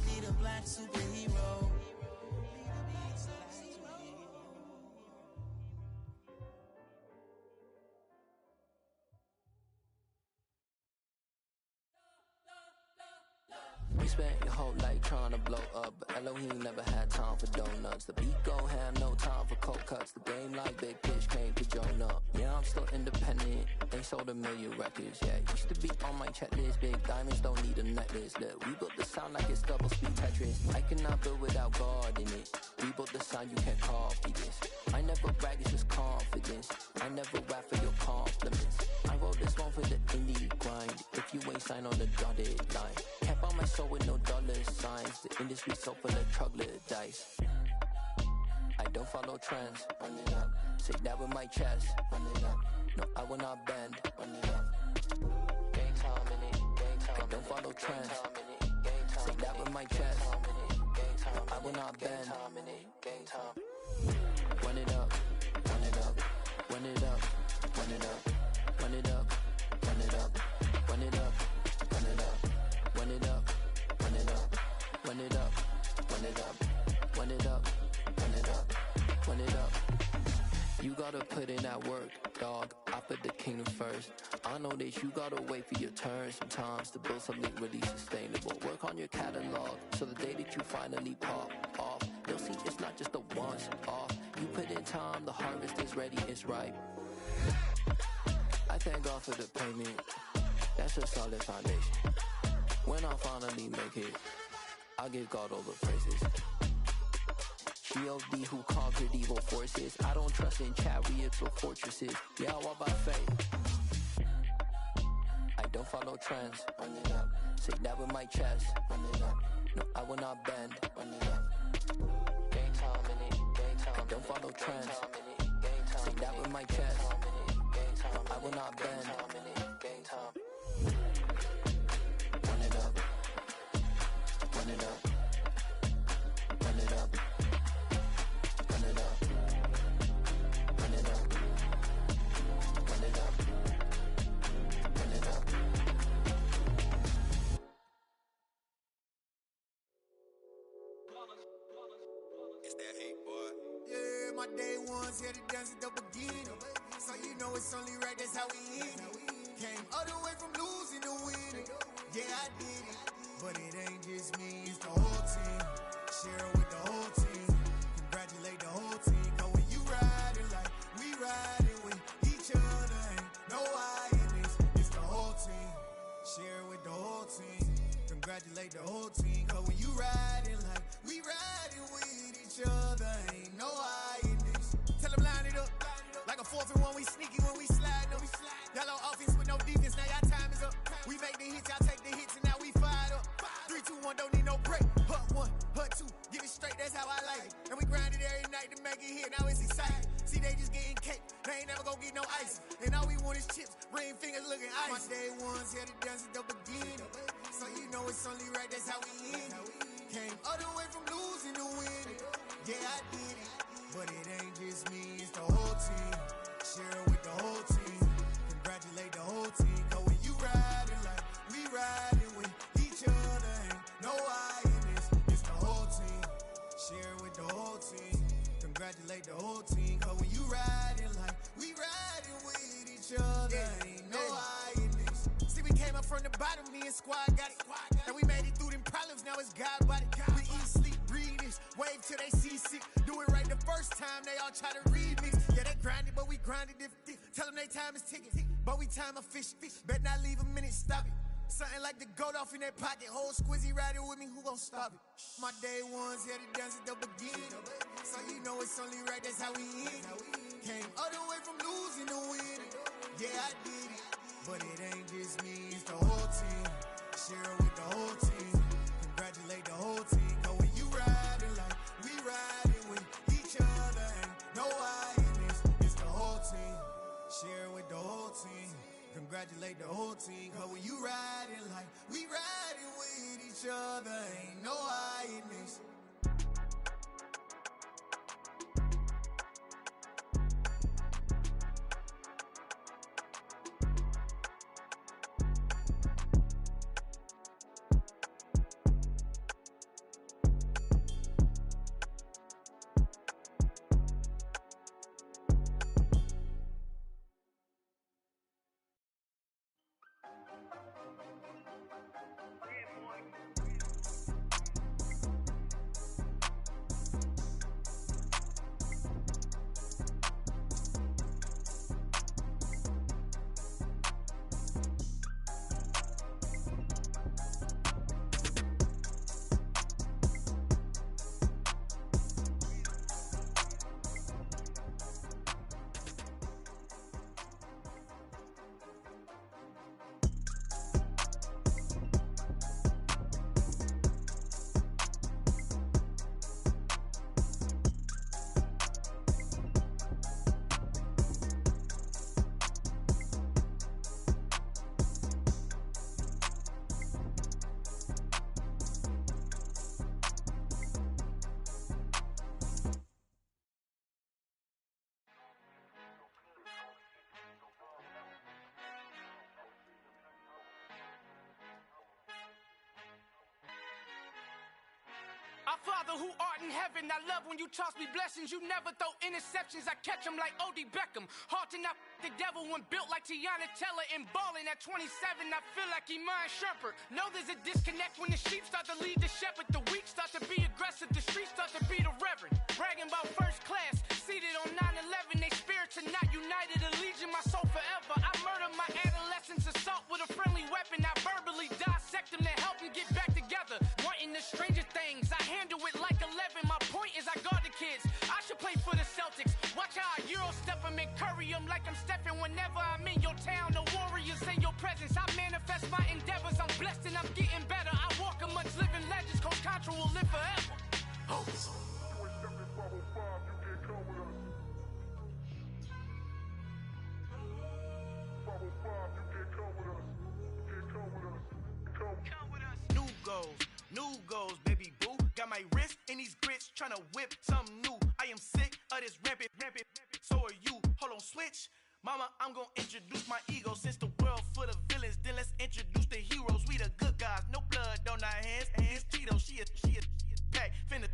Need a black superhero. We spent your whole life trying to blow up, but Elohim never had time for donuts. The beat gon' have no time for cold cuts. The game like Big Pitch came to Jonah. Yeah, I'm still independent. They sold 1 million records. Yeah, used to be on my checklist. Big diamonds don't need a necklace. Look, we built the sound like it's double speed Tetris. I cannot build without God in it. We built the sound, you can't copy this. I never brag, it's just confidence. I never rap for your compliments. I wrote this one for the indie grind. If you ain't signed on the dotted line, kept on my soul with no dollar signs. The industry so full of troglodytes. I don't follow trends. Run it up. Say that with my chest. Run it up. No, I will not bend. Run it up. Game time in it. Game time. I don't follow trends. Say that with my chest. No, I will not bend. Game time. Run it up. Run it up. Run it up. Run it up. Run it up. Run it up. Run it up. Run it up. Run it up. Run it up. Run it up. Run it up. Run it up. Run it up. Run it up. You gotta put in that work, dog. I put the kingdom first. I know that you gotta wait for your turn sometimes to build something really sustainable. Work on your catalog, so the day that you finally pop off, you'll see it's not just a once off. You put in time, the harvest is ready, it's ripe. I thank God for the payment. That's a solid foundation. When I finally make it, I give God all the praises. G.O.D. who conquered evil forces. I don't trust in chariots or fortresses. Yeah, I walk by faith. I don't follow trends. Run it up. Say that with my chest. Run it up. No, I will not bend. Run it up. Game time in it. Game time. I don't follow trends. Say that with my chest. No, I will not bend. Game time. Run it up. Run it up. Run it up. Run it up. Run it up. Run it up. Run it up. It's that hate, boy. Yeah, my day ones here to dance at the beginning. So you know it's only right, that's how we end it. Came all the way from losing to winning. Yeah, I did it. But it ain't just me, it's the whole team. Share it with the whole team. Congratulate the whole team. Cause when you riding like we riding with each other, ain't no I in this. It's the whole team. Share it with the whole team. Congratulate the whole team. Cause when you riding like we riding with each other, ain't no I in this. Tell them line it up. Like a 4th and 1, we sneaky when we slide up. Yellow offense with no defense, now y'all time is up. We make the hits, y'all take the hits, and now we fired up. 3, 2, 1, don't need no break. Hut 1, hut 2, give it straight, that's how I like it. And we grind it every night to make it hit, now it's exciting. See, they just getting cake, they ain't never gonna get no ice. And all we want is chips, ring fingers looking ice. My day ones here to dance at the beginning. So you know it's only right, that's how we end it. Came all the way from losing to winning. Yeah, I did it. But it ain't just me, it's the whole team. Share it with the whole team. Congratulate the whole team. Cause when you riding like we riding with each other, ain't no I in this. It's the whole team. Share it with the whole team. Congratulate the whole team. Cause when you riding like we riding with each other, ain't no I in this. See, we came up from the bottom, me and squad got it. And we made it through them problems, now it's God body. We eat, sleep, breathe this. Wave till they seasick. Do it right the first time, they all try to remix. Yeah, they grinded, but we grinded different. Tell them they time is ticking, but we time a fish. Bet not leave a minute, stop it. Something like the goat off in their pocket. Whole squizzy riding with me, who gon' stop it? My day ones here to dance at the beginning. So you know it's only right, that's how we end it. Came all the way from losing to winning. Yeah, I did it. But it ain't just me, it's the whole team. Share it with the whole team. Congratulate the whole team. Cause when you riding like we riding with each other, ain't no I in this. It's the whole team. Share it with the whole team. Congratulate the whole team. Cause when you riding like we riding with each other, ain't no I in this. Father who art in heaven, I love when you toss me blessings. You never throw interceptions, I catch them like O.D. Beckham. Hard to not the devil when built like Tiana Teller and balling at 27. I feel like Iman Shumpert. Know there's a disconnect when the sheep start to lead the shepherd. The weak start to be aggressive, the streets start to be the reverend. Bragging about first class, seated on 9/11. They spirits are not united, allegiance my soul forever. I murdered my adolescence, assault with a friendly weapon. I verbally dissect them to help them get back together. Wanting the stranger things, I handle it like 11. My point is I guard the kids. I should play for the Celtics. Watch how I Euro step them and curry them like I'm stepping. Whenever I'm in your town, the warriors in your presence. I manifest my endeavors. I'm blessed and I'm getting better. I walk amongst living legends. Coach Contra will live forever. Oh. New goals, baby boo. Got my wrist in these grits, tryna whip something new. I am sick of this rampant. So are you. Hold on, switch. Mama, I'm gonna introduce my ego. Since the world full of villains, then let's introduce the heroes. We the good guys, no blood on our hands. Hands Tito, she a pack. Finna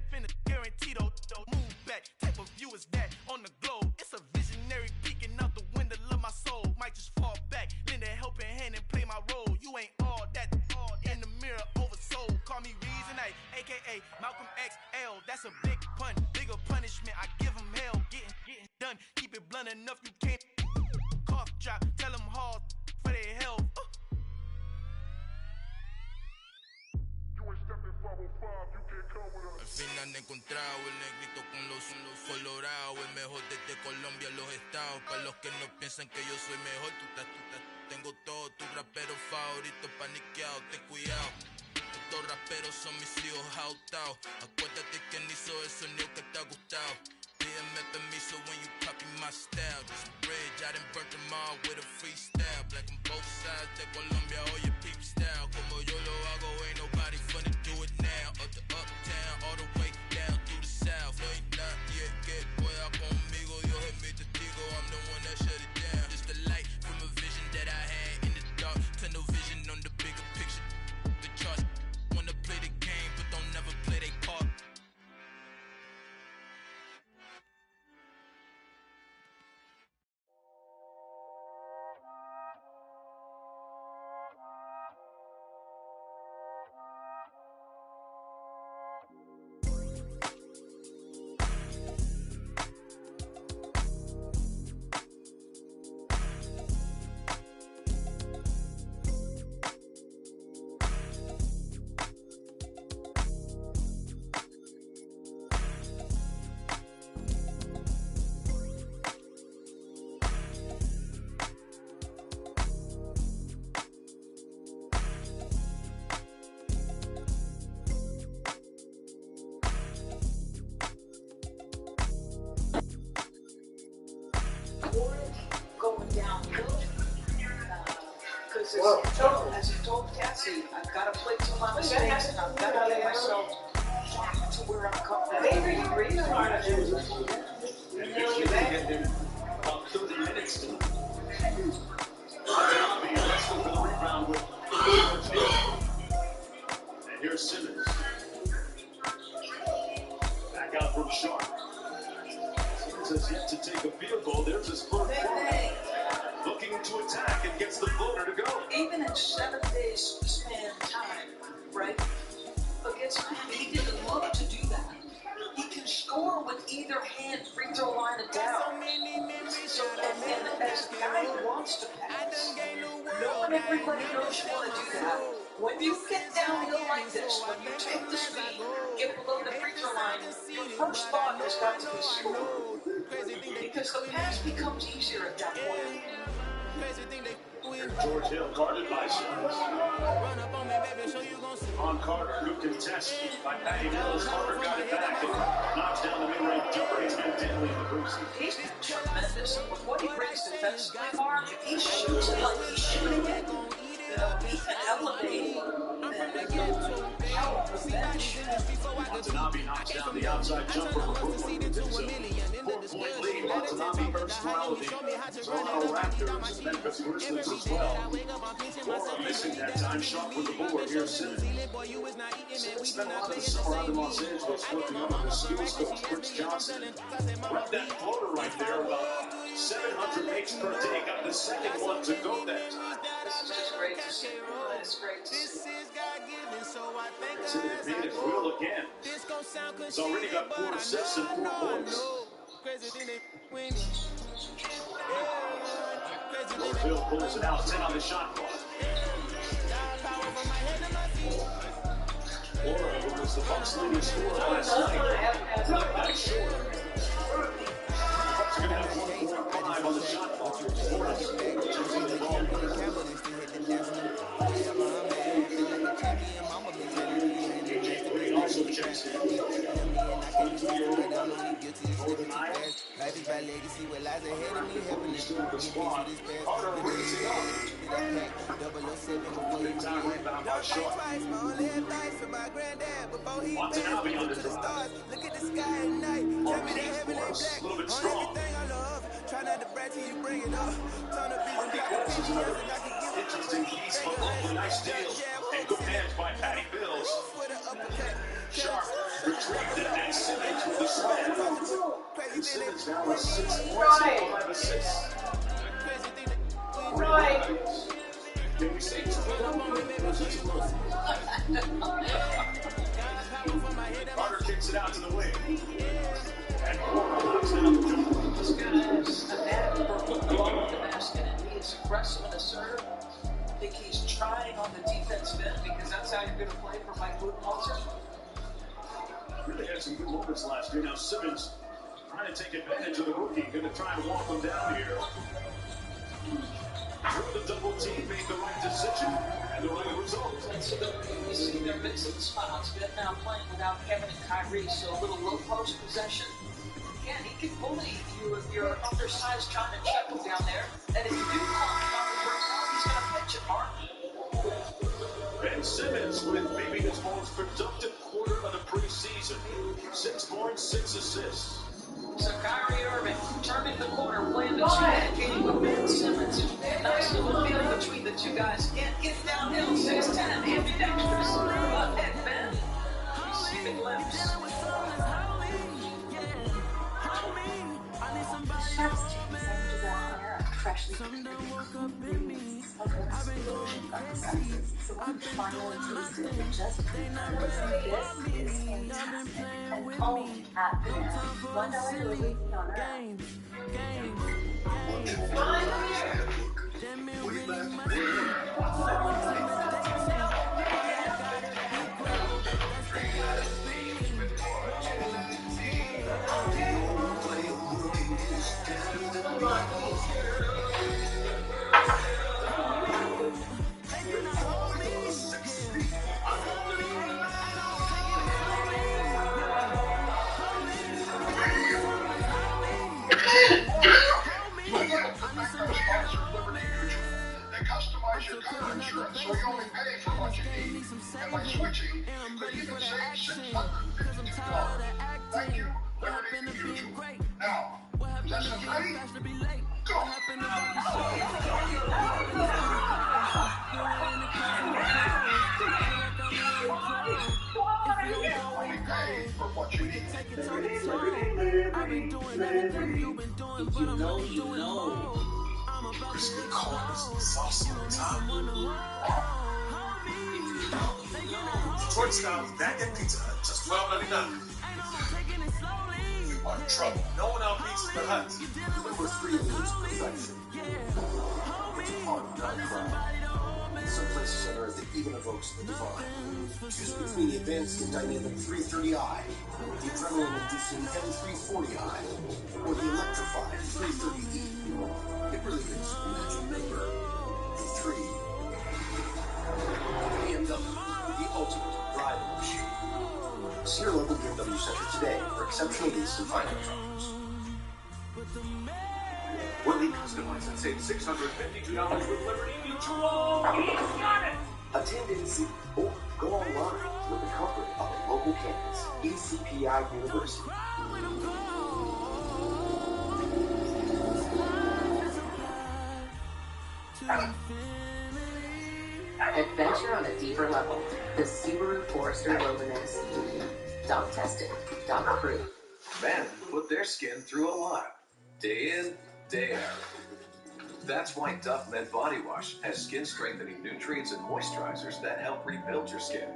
guarantee though. Move back. Type of view is that on the globe? It's a visionary peeking out the window of my soul. Might just fall back, lend a helping hand and play my role. You ain't all that in the mirror oversold. Call me Reason A, aka Malcolm XL. That's a big pun, bigger punishment. I give him hell, getting done. Keep it blunt enough, you can't cough drop. Tell them hard for their health. Al fin han encontrado el negrito con los colorados, el mejor desde Colombia, los estados. Para los que no piensan que yo soy mejor, tengo todos tus raperos favoritos paniqueados, ten cuidado. Estos raperos son mis hijos jautados. Acuérdate que ni hizo el sonido que te ha gustado. Pídeme permiso when you copy my style. This bridge, I done burnt them all with a freestyle. Black on both sides de Colombia, oye peep style. Como yo lo hago, ain't nobody finna do it now. Up to uptown, all the way down through the south. No hay nadie que pueda conmigo, Dios es mi testigo. I'm the one that shut it down. Just the light from a vision that I had in the dark. Tunnel vision on the bigger picture. The charts wanna play the game, but don't never play their part. Going downhill. Because as I told Cassie, I've got to play to my mistakes and I've got to get myself to where I'm comfortable. Maybe you breathe harder. About 30 minutes to wrestled for the rebound with and here's Simmons. Back out from Sharp. Simmons has yet to take a field goal. There's his first point. Looking to attack and gets the floater to go. Even in 7 days span time, right? Against him, he didn't look to do that. He can score with either hand, free throw line and down. So, and as a guy who wants to pass, knowing everybody knows you want to do that, when you get downhill like this, when you take the speed, get below the free throw line, your first thought has got to be score. Because the pass becomes easier at that point. George Hill guarded by Simmons. On Carter, who contests by Patty Mills. Carter got it back and knocks down the mid-range jumper. He's been deadly in the preseason. He's tremendous with what he brings defensively. He shoots it like he's shooting it. He can elevate and help the bench. Watanabe knocks down the outside jumper for Brooklyn. It's a 4-point lead. Watanabe Earth-style of the Toronto Raptors and Memphis Grizzlies as well. Laura missing that time shot with the board here Simmons. Simmons spent a lot of the summer out in Los Angeles working under his skills coach, Chris Johnson. Grabbed that floater right there, about 700 makes per day. Got the second one to go that time. This is just great to see. It's great to see. Simmons made his will again. He's already got 4 assists and 4 points. Bill pulls it out, 10 on the shot clock. Laura was the Bucks' leading scorer last night. Not that short. The Bucks are going to have 1.5 on the shot clock. Also checks in. 23-year-old Northern Irish. Still in the squad. Carter brings it up. Big time rebound by Shaw. Watanabe on the drive. Marquise for us. A little bit strong. Marquise passes another interesting piece, but lovely, nice steal. And good hands by Patty Bills. Sharp retrieved it, and Simmons with the slam. And Simmons now with 6 points and 5 assists. Can we say 2? Carter kicks it out to the wing. And Laura knocks down the jumper. This guy is an addict for football at the basket, and he is aggressive in the serve. I think he's trying on the defensive end because that's how you're going to play for Mike Budenholzer. Really had some good moments last year. Now Simmons trying to take advantage of the rookie. Going to try and walk him down here. Through the double team, made the right decision and the right result. And so you see they're mixing the spots. Ben now playing without Kevin and Kyrie, so a little low post possession. Again, he can bully you if you're undersized trying to check him down there. And if you do call him down the first out, he's going to pitch it, Mark. Ben Simmons with maybe his most productive quarter of the preseason. 6 points, 6 assists. So Kyrie Irving turning the corner, playing the two-man with Ben Simmons. Nice little feel between the two guys. Can't get downhill, 6'10", ambidextrous. But head Ben, you see the glimpse. Freshly so we finally tasted it just this is fantastic and only at $1 delivery on Earth. They customize your car insurance so you only pay for what you need. And by switching, you could even save $650. Thank you. Liberty Mutual. Now, lessons ready? Go! Only pay for what you need. I've been doing everything you've been doing, but I'm only doing more. Crispy corners, sauce on top. Detroit style baguette pizza Hut, just $12.99. You are in trouble. No one outbeats the Hut. Number 3 means perfection. It's a part of not crime. Some places on Earth that even evokes the divine. Choose between the advanced and dynamic 330i, the adrenaline-inducing M340i, or the electrified 330e. It really is a magic number. 3. BMW, the ultimate driving machine. See your local BMW center today for exceptional lease and finance offers. Willie customize and save $652 with Liberty Mutual. He's got it. Attend in seat or go online with the comfort of a local campus. ECPI University. Adventure on a deeper level. The Subaru Forester Luminous. Dog tested, dog approved. Men put their skin through a lot, day in, day out. That's why Dove Men Body Wash has skin-strengthening nutrients and moisturizers that help rebuild your skin.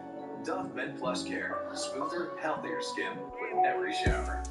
Dove Men Plus Care, smoother, healthier skin with every shower.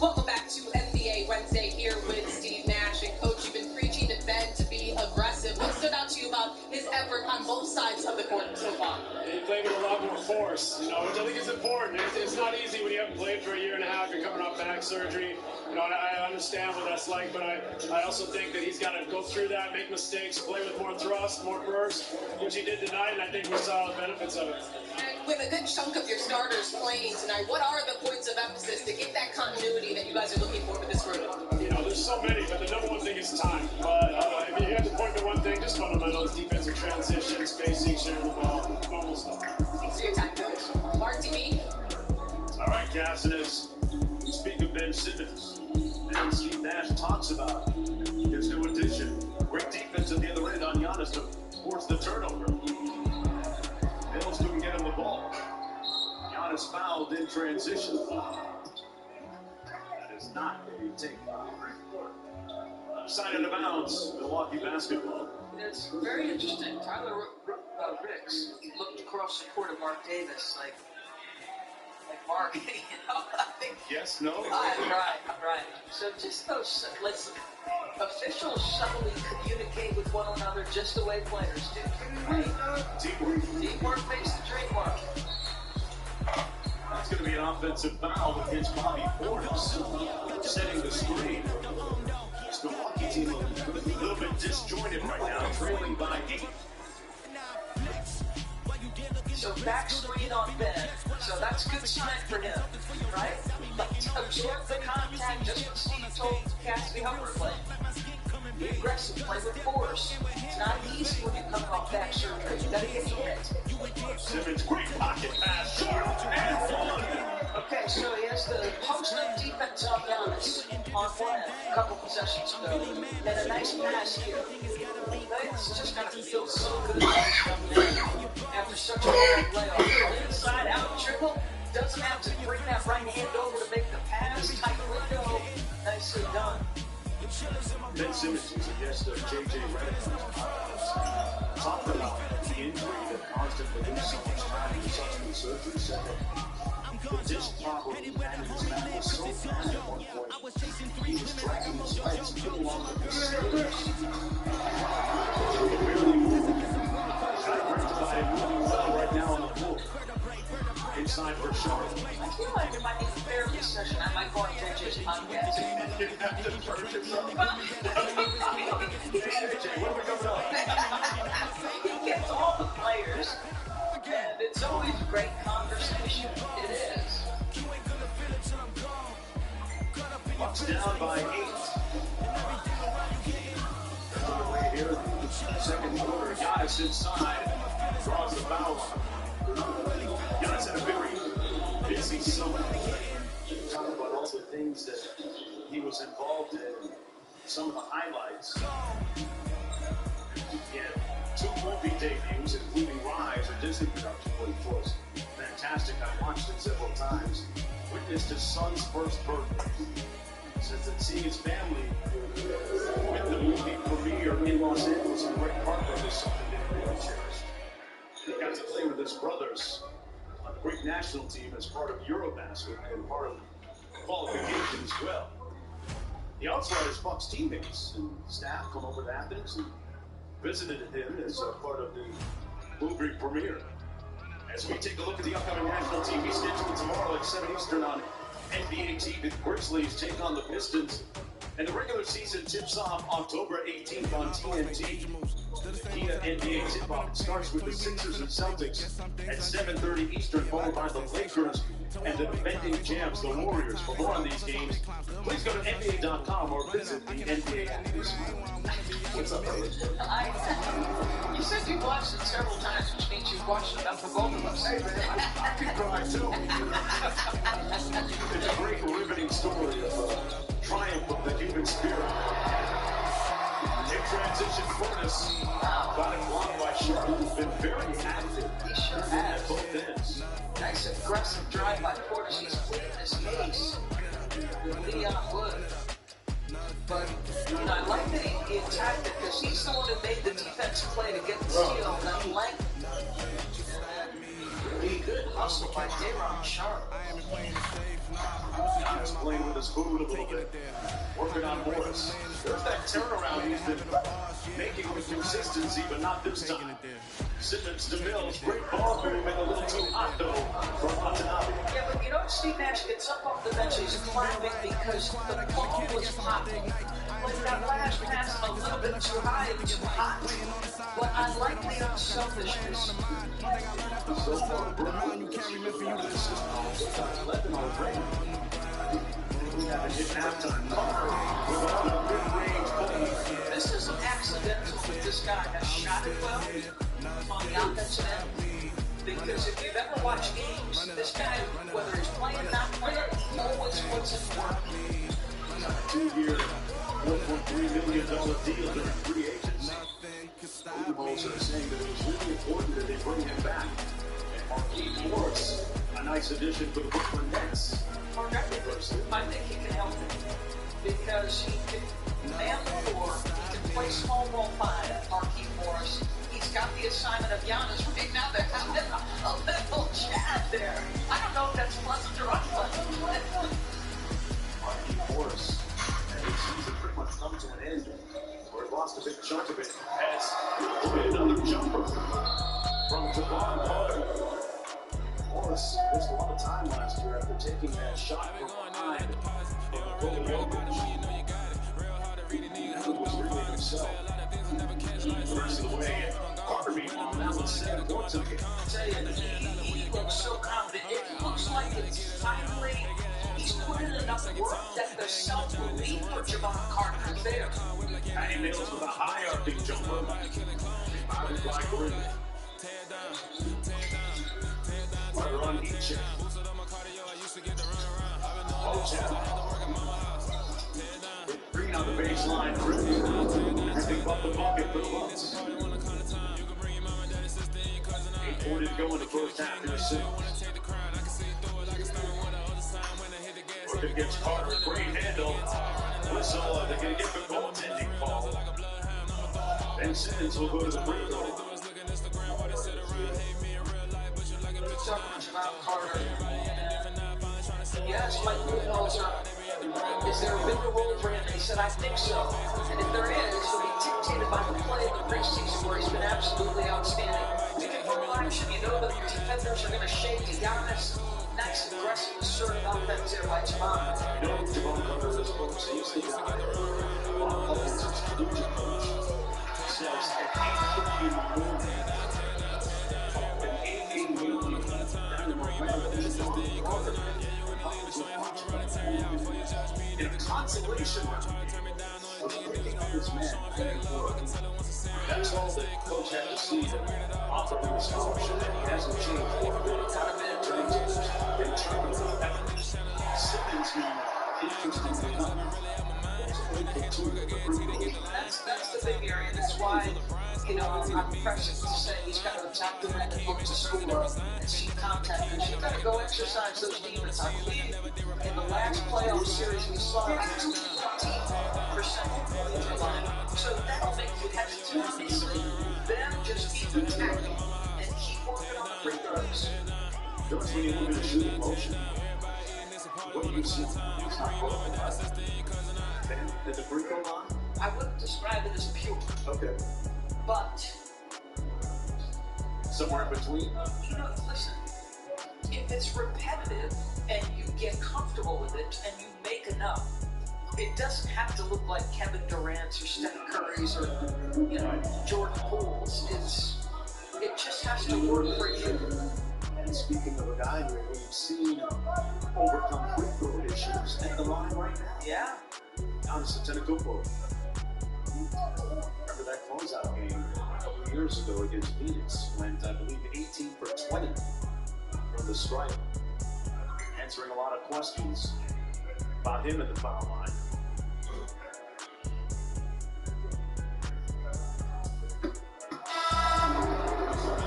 Welcome back to NBA Wednesday here with Steve Nash. And Coach, you've been preaching to Ben to be aggressive. What stood out to you about his effort on both sides of the court so far? He played with a lot more force, which I think is important. It's not easy when you haven't played for a year and a half. You're coming off back surgery. And I understand what that's like, but I also think that he's got to go through that, make mistakes, play with more thrust, more burst, which he did tonight, and I think we saw the benefits of it. And with a good chunk of your starters playing tonight, what are the points of emphasis to get that continuity that you guys are looking for with this group? There's so many, but the number one thing is time. But if you have to point to one thing, just fundamentals, defensive transition, spacing, sharing the ball, normal stuff. See your time, Coach. Mark TV. All right, Cassius. You speak of Ben Simmons, and Steve Nash talks about his new addition. Great defense at the other end on Giannis to force the turnover. Mills couldn't get him the ball. Giannis fouled in transition. That is not a take foul. Side out of bounds, Milwaukee basketball. It's very interesting. Tyler Ricks looked across the court at Mark Davis like Mark, I think. Yes, no? Right. So just those, officials subtly communicate with one another just the way players do. Right? Teamwork makes the dream work. That's going to be an offensive foul against Bobby Portis, setting the screen. This Milwaukee team a little bit disjointed right now, trailing by 8. So back screen on Ben. So that's a good sign for him, right? Like, absorb the contact, just what Steve told Cassidy Humber play. Be aggressive, play with force. It's not easy when you're coming off back surgery. You gotta get hit. Simmons, great pocket pass, short and one. Okay, so he has the post-up defense on Giannis on one a couple possessions ago. And a nice pass here. It's just gonna feel so good after such a long playoff. Inside out dribble, doesn't have to bring that right hand over to make the pass. Tight window, nicely done. Ben Simmons was a guest of J.J. Redick. Talked about the injury that caused him to lose so much time in subsequent surgery. Said that the disc problem he had in his mouth was so bad at one point, he was dragging his legs no longer could stairs. He could barely move. Trying to rectify it moving well right now on the floor. Inside for Charlotte. I feel like if I need a therapy session, I might go on JJ's podcast. He gets all the players, and it's always a great conversation. It is. Bucks down by 8. Underway here, second quarter. Giannis inside, draws the foul line. Giannis had a very busy summer. Talk about all the things that he was involved in, some of the highlights. He had 2 movie debuts, including Rise, a Disney production, which was fantastic. I watched it several times. Witnessed his son's first birthday. Says that seeing his family with the movie premiere in Los Angeles in Great Park is something that he really cherished. He got to play with his brothers on the Greek national team as part of Eurobasket and part of qualification as well. He also had his Bucks teammates and staff come over to Athens and visited him as part of the movie premiere. As we take a look at the upcoming national TV schedule tomorrow at 7 Eastern on NBA TV, the Grizzlies take on the Pistons, and the regular season tips off October 18th on TNT. The NBA tip-off starts with the Sixers and Celtics at 7:30 Eastern, followed by the Lakers and the defending champs, the Warriors. For more on these games, please go to NBA.com or visit the NBA app this month. What's up, brother? You said you watched it several times, which means you've watched it enough for both of us. Hey, man, I can cry, too. It's a great, riveting story of triumph of the human spirit. In transition, Furnace got it blocked by Sharp, who's been very active. He sure has. At both ends. Nice aggressive drive by Portis. He's pleading his case with Leon Wood. But, I like that he attacked it because he's the one who made the defensive play to get the steal and then length. Really good hustle by Day'Ron Sharp. Giannis playing with his food a little bit. Working on Morris. There's that turnaround he's been making with consistency, but not this time. Simmons to Mills. Great ball movement, a little too hot, though, from Watanabe. Yeah, but Steve Nash gets up off the bench. He's clapping because the ball was popping. Like that last pass a little bit too high and too hot. But I like the unselfishness. So far, Brown, you carry me for you. This isn't accidental that this guy has shot it well on the offensive end. Because if you've ever watched games, this guy, whether he's playing or not playing, he always puts in work. 2-year, $1.3 million deal during free agency. The Bulls are saying that it's really important that they bring him back. And Marquise Morris, a nice addition for the Brooklyn Nets. I think he can help him because he can man the floor, he can play small ball 5, Marquise Morris. He's got the assignment of Giannis right now. They're having a little chat there. I don't know if that's pleasant or unpleasant. Marquise Morris, and his season pretty much come to an end, where he lost a big chunk of it. Has another jumper from Javon Carter. Morris missed a lot of time last year after taking that shot from behind. Was really himself. The rest of the way, Carter meanwhile now with 7 points in the game. I tell you, he looks so confident. It looks like it's finally, he's put in enough work that the self-belief for Javon Carter is there. Patty Mills with a high arcing jumper. Rebounded by Green. Carter on each end. Green on the baseline. Nothing but the bucket for the Bucks. 8-4 to go in the first half here, 6. Work against Carter. Great handle. Whistle. They're going to get the goaltending call. Ben Simmons will go to the free throw. So much about Carter. Yes, Mike Budenholzer. Is there a bigger role for him? He said, I think so. And if there is, it'll be dictated by the play of the preseason where he's been absolutely outstanding. We can throw action. You know that the defenders are going to shake to Giannis. Nice, aggressive, assertive offense there by Javon. You know, Javon Carter is supposed to use the guy. Offensive collusion coach says that 8-15 movement. In a consolation round of breaking up his man. That's all that coach had to see to offer him a scholarship, and he hasn't changed one bit. In terms of efforts, Simmons, interestingly enough, that's the big area. That's why, I'm precious to say he's got to attack the rim and look to score and see contact. Because you've got to go exercise those demons. I believe in the last playoff series we saw 20% from the line. So that'll make you hesitant, obviously. Then just keep attacking and keep working on the free throws. That's when you look at the shooting motion. What do you see? It's not broken, right? Did the free throw line? I wouldn't describe it as pure. Okay. But somewhere in between? Listen, if it's repetitive and you get comfortable with it and you make enough, it doesn't have to look like Kevin Durant's or Steph Curry's or, Jordan Poole's. It just has to work for you. And speaking of a guy who we've seen overcome free throw issues at the line right now. Yeah. Giannis Antetokounmpo. Remember that closeout game a couple of years ago against Phoenix, went, I believe, 18 for 20 from the stripe. Answering a lot of questions about him at the foul line.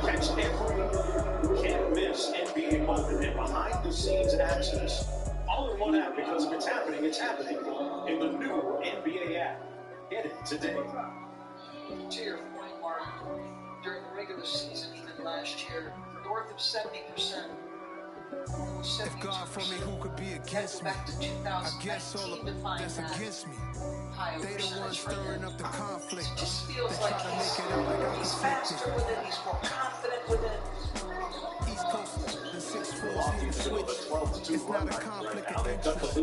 Catch every can't miss NBA moment and behind the scenes access all in one app, because if it's happening in the new NBA app. Get it today. To your point, Mark, during the regular season, even last year, north of 70%. If God for me, who could be against me? I guess all of that's against me. They the ones stirring up the conflict. Just feels they like try to make it out like I'm he's conflicted. faster with it, he's more confident with it. East Coast, the 6-4 need to switch. It's not a conflict of interest.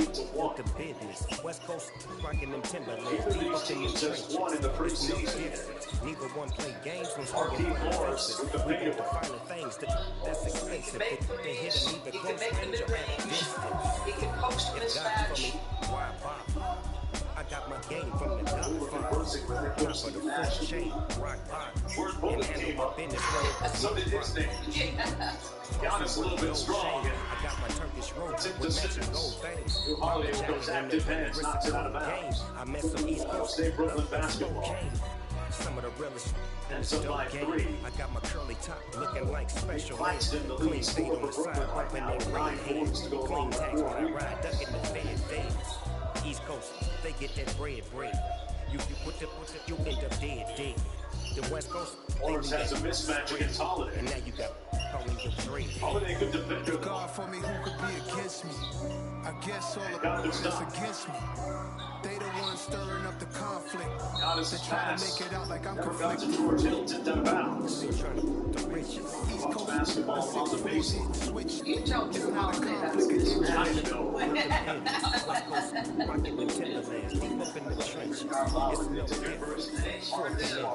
The business. West Coast rocking them Timberlands. Neither of these teams just won in the preseason. Neither one play games when Marquise Morris with the we big the final things that's expensive. They hit an either close range or at a distance. He can post with his badge. Why pop? I got my game from the top for the full chain, rock pop, and handle my business. So did his name. Giannis a little bit strong. I got my Turkish rope Tip with matching decisions. gold things. Drew Holiday with those active hands knocks it out of bounds. I met some East Coast State Brooklyn basketball. Some of the realest And some by game. three. I got my curly top looking like special ed. Claxton, the Clean leading state scorer on the for side, Brooklyn right bumping now. they 9 right points hands. to go Clean along tags with when I four. ride, ducking the feds. East Coast, they get that bread. You end up dead. The West Coast, Warriors has a mismatch against Holiday. and now you got calling your dread. Holiday good defender. If God for me, who could be against me? I guess all of Got them that's stopped. against me. They the ones stirring up the conflict. Giannis' They try to pass. make it out like I'm Never got to conflicted. George Hill, tipped out of bounds. Still trying to put the riches. East Off Coast, basketball on the baseline. switch. You tell It's Drew not a Holiday that's conflict of interest. I know. West Coast, rocking them Timberlands, deep up in the trenches. It's no different. Fourth dimension.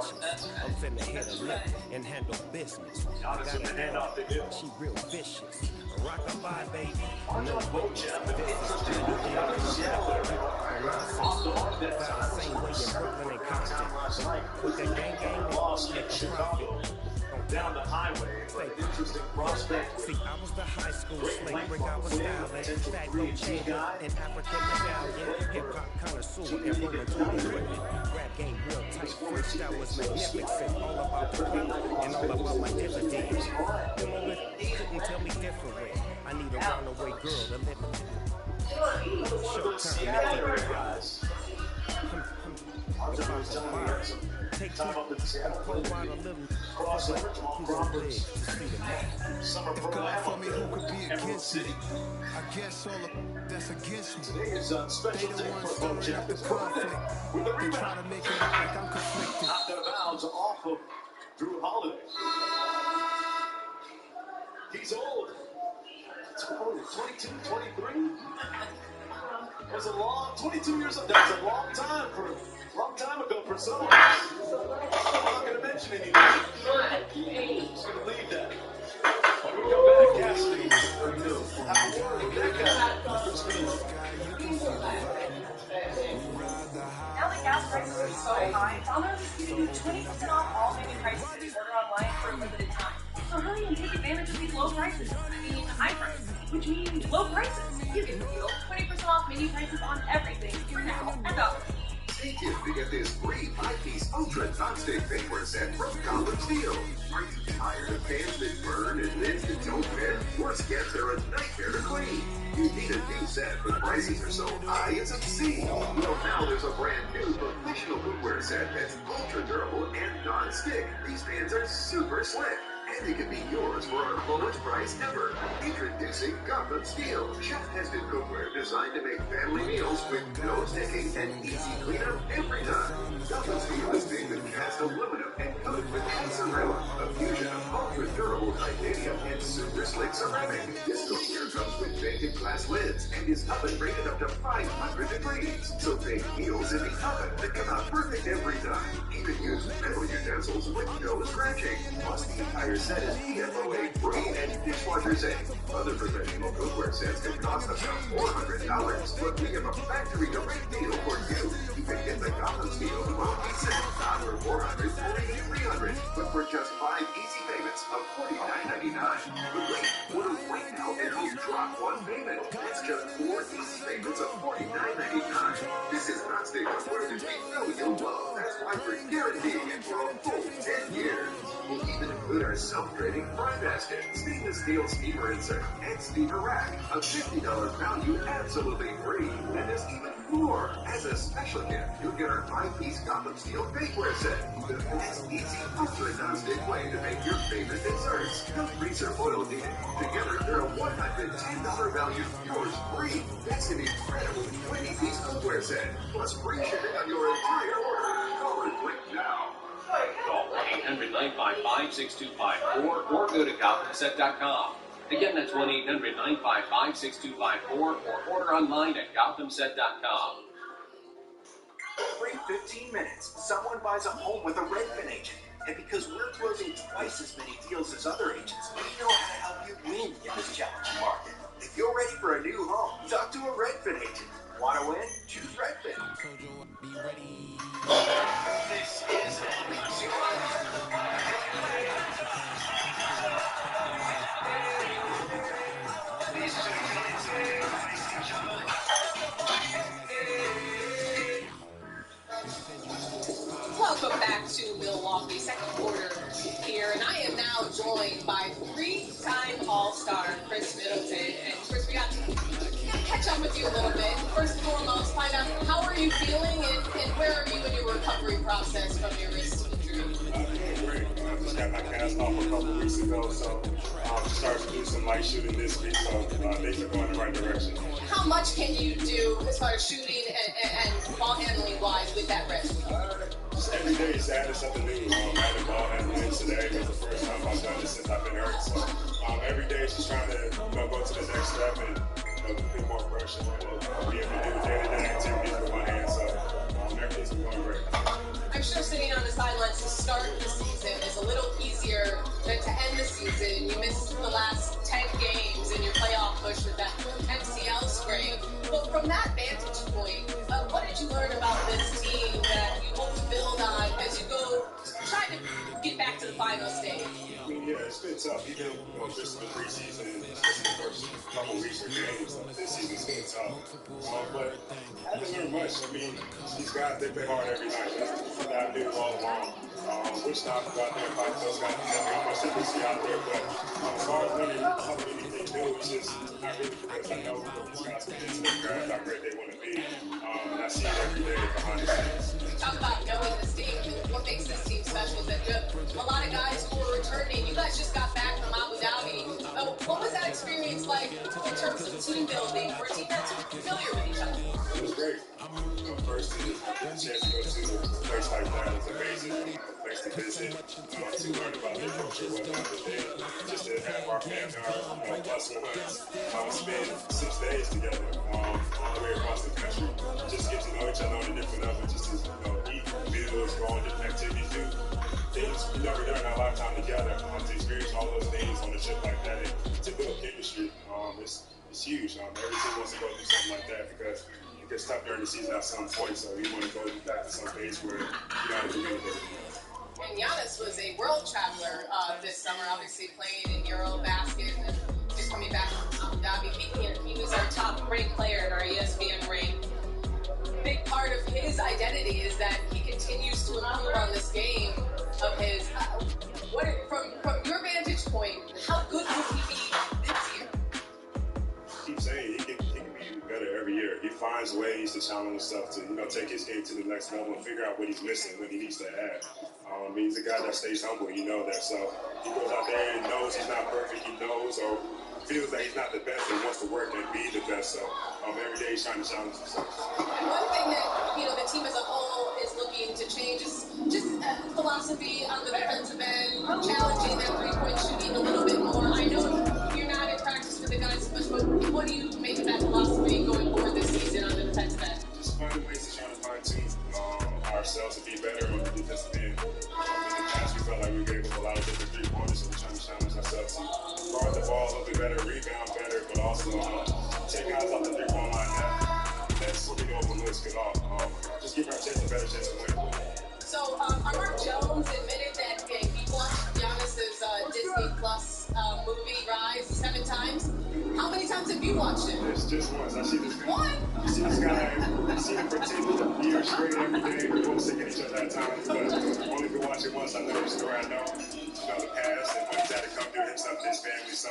I'm finna hit a lip and handle business. Giannis in the handoff to Hill. She real vicious. Rock-a-bye, baby. Watch on Bojan, but interesting. Giannis, yeah, off the mark that time. Same way in Brooklyn and Compton. Last night. Put that gang Lost in Chicago. Down the highway, but an interesting prospect. See, I was the high school Great slave length rig, I was on the styling. potential Fat free no and G change, guy. an African medallion. Hip-hop connoisseur, and rolling through the equipment. Rap game real tight, freestyle was magnificent. All about the beat and all about my dividends. Them only couldn't tell me different. I need a runaway girl to live with. Seattle guys. Take Time up in Seattle. crossover Jamal Crawford. Summer If Pro God for me, who Hamilton. could be Emerald against me? City. I guess all of that's against me. Today is a They special the day ones for stirring Bojan. up the With conflict. the They try rebound. to make it out like I'm conflicted. Knocked out of bounds off of Drew Holiday. He's old. 22, 23. It was a long 22 years old. That was a long time ago for some of us. I'm not going to mention anything. I'm going to leave that. When we come back, Cassidy. Have a word with that guy. Now that gas prices are so high, Domino's is giving you 20% off all menu prices when you order online for a limited time. So hurry and take advantage of these low prices. I mean, high prices, which means low prices. You get the deal. 20% off menu prices on everything now at Domino's. Thank you to get this free 5-piece ultra non-stick bakeware set from Goblin Steel. Are you tired of pans that burn and lids that don't fit? Worse yet, they're a nightmare to clean. You need a new set, but prices are so high it's obscene. Well, now there's a brand new professional cookware set that's ultra durable and non-stick. These pans are super slick. And they can be yours for our lowest price ever. Introducing Gotham Steel. Chef-tested cookware designed to make family meals with no sticking and easy cleanup every time. Gotham Steel is made with cast aluminum and coated with mozzarella, a fusion of ultra-durable titanium and Super Slick Ceramic. This cookware comes with baked glass lids and is oven rated up to 500 degrees. So bake meals in the oven that come out perfect every time. Even use metal utensils with no scratching. Plus, the entire set is PFOA free and dishwasher safe. Other professional cookware sets can cost about $400, but we have a factory direct deal for you. You can get the Gotham Steel 12 set, $400, $300, but for just 5 easy payments of $49.99. But wait, order right now and we'll drop one payment. It's just 4 easy payments of $49.99. This is non-stick cookware that we know you'll love. That's why we're guaranteeing it for a full 10 years. We'll even include our self-draining fry basket, stainless steel steamer insert, and steamer rack. A $50 value absolutely free. And there's even more. As a special gift, you'll get our 5-piece Gotham Steel bakeware set. The fast, easy, ultra-non-stick way to make your favorite desserts. No freezer oil needed. Together, they're a $110 value. Yours free. That's an incredible 20-piece cookware set. Plus free shipping on your entire order. Call and click now. Call 1-800-955-6254 or go to GothamSet.com. Again, that's 1-800-955-6254 or order online at GothamSet.com. Every 15 minutes, someone buys a home with a Redfin agent. And because we're closing twice as many deals as other agents, we know how to help you win in this challenging market. If you're ready for a new home, talk to a Redfin agent. Want to win? Choose Redfin. This is MLG. Welcome back to Milwaukee, second quarter here, and I am now joined by 3-time All-Star Chris Middleton. And Chris, we got to catch up with you a little bit. First and foremost, find out how are you feeling and where are you in your recovery process from your wrist injury? Great. I just got my cast off a couple weeks ago, so started to do some light shooting this week, so things are going in the right direction. How much can you do as far as shooting and ball handling wise with that wrist? Just every day is adding something new. I had a ball handling today. It was the first time I've done this since I've been hurt. So every day is just trying to go to the next step and put more pressure and be able to do day-to-day activities with my hands. So everything's going great. I'm sure sitting on the sidelines to start the season is a little easier than to end the season. You missed the last 10 games in your playoff push with that MCL sprain. But from that vantage point, what did you learn about this team that you hope to build on as you go try to get back to the final stage? I mean, yeah, it's been tough. Even just the preseason and just the first couple weeks of games, this season's been tough. But I haven't learned much. I mean, these guys, they play hard every night. That's what I do all along. Which not go out there and fight those guys. There's not much that we see out there. But as far as learning anything new, it's just not really because I know what these guys can do to their craft, how great they want to be. And I see it every day behind the scenes. Talk about knowing this team. What makes this team special is that you have a lot of guys who are returning. You guys just got back from Abu Dhabi. What was that experience like in terms of team building for a team that's familiar with each other? It was great. First, to get a chance to go to a place like that was amazing. A place to visit, to learn about their culture, whatnot. But then just to have our family, our plus ones, spend 6 days together all the way across the country. Just get to know each other on a different level, just to eat meals, go on different activities, do things we never done in our lifetime together. To experience all those things on a trip like that and to build chemistry, it's huge. Every team wants to go through something like that because it gets tough during the season at some point, so we want to go back to some place where you know how to communicate. And Giannis was a world traveler this summer, obviously playing in Eurobasket and just coming back from Abu Dhabi. He was our top-ranked player in our ESPN rank. Big part of his identity is that he continues to improve on this game of his. From your vantage point, how good would he be this year? I keep saying he can be better every year. He finds ways to challenge himself to take his game to the next level and figure out what he's missing, what he needs to add. He's a guy that stays humble, you know that. So he goes out there and knows he's not perfect. He knows or feels that he's not the best and wants to work and be the best. So every day he's trying to challenge himself. And one thing that the team as a whole is looking to change is just philosophy on the defensive end, challenging that three-point shooting a little bit more. I know to the guys so much, but what do you make of that philosophy going forward this season on the defensive end? Just finding ways to try to fine-tune ourselves to be better on the defensive end. In the past, we felt like we were able to allow different three-pointers, so we're trying to challenge ourselves to guard the ball a little bit better, rebound better, but also take guys off the three-point line now. That's what we go from Lewis get off. Just give our team a better chance to win. So, Mark Jones admitted that he watched Giannis's Disney Plus movie Rise 7 times. How many times have you watched it? It's just once. I see this guy. What? I see this guy. I've seen him for 10 years straight every day. We won't sick at each other at times, but only if we watch it once, I know the story. I know, the past and what he's had to come through himself and his family. So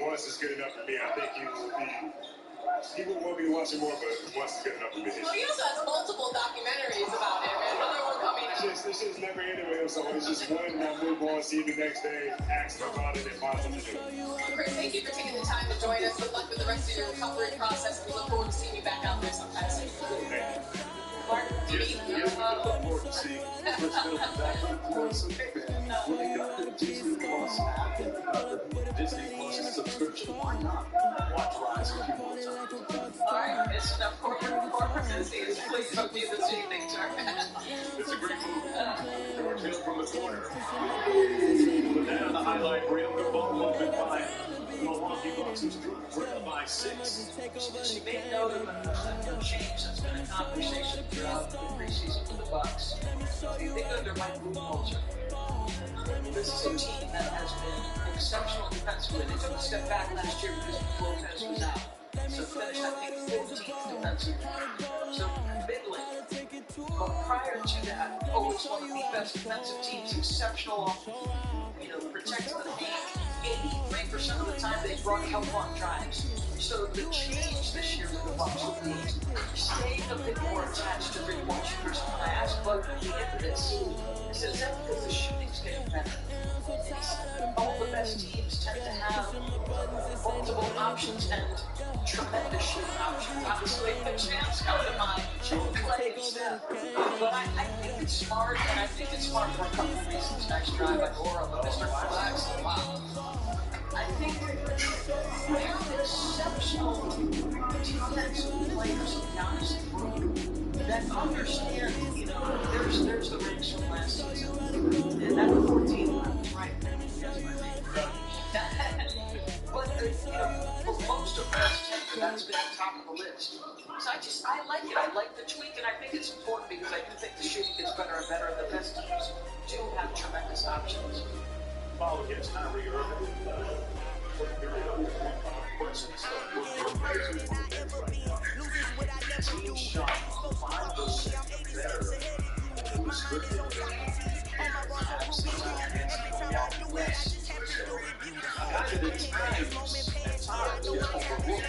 once is good enough for me. I think he will want me to watch it more, but once is good enough for me. Well, he also has multiple documentaries about him, and another one coming up. This shit's never ended with him, so it's just one, and I move on, see the next day, ask him about it, and find something to do. Chris, thank you for taking the time to join us. Good luck with the rest of your recovery process. We look forward to seeing you back out there sometime soon. Mark, do you look forward to seeing Chris back on some when they got the Disney Plus app and the Disney Plus subscription, why not watch Rise a few more times? All right, it's enough corporate business. Please don't do this evening, sir. It's a great move. George Hill from the corner. But now the highlight reel, the ball up and by Milwaukee Bucks, who's driven by 6. She made note of a change that's been a conversation throughout the preseason for the Bucks. They go under Mike Budenholzer. This is a team that has been exceptional defensively. They took a step back last year because Lopez was out. So finished, I think, 14th defensively. So middling. But prior to that, always one of the best defensive teams, exceptional protecting the paint. 83% of the time they brought help on drives. So the change this year for the Bucks will be staying a bit more attached to three-point shooters. And I asked Bud at the end of this, I said, is that because the shooting's getting better? All the best teams tend to have multiple options and tremendous shooting options. Obviously, the champs come to mind, Clay and Steph. But I think it's smart, and I think it's smart for a couple of reasons. Nice drive by Gora, but Mr. Flax, wow. I think they're exceptional defensive players, honestly, that understand, there's the rings from last season. And that 14 right. But, for most of us, that's been the top of the list. So I like it. I like the tweak, and I think it's important because I do think the shooting gets better and better, and the best teams do have tremendous options. Foul against Kyrie Irving. Team shot 5% better than was scripted against the West. Kind of at times gets overlooked.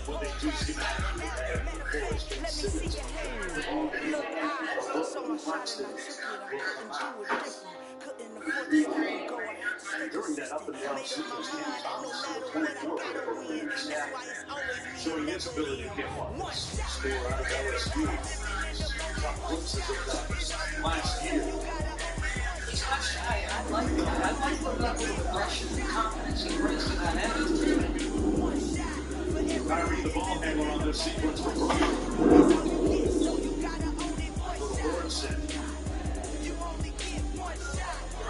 What they do schematically before it's been Simmons. During that up and down sequence, showing his ability to get one score out of LSU. Top glimpses of that last year. He's not shy. I like that. I like the level of aggression and confidence he brings to that end. Kyrie, the ball handler on this sequence for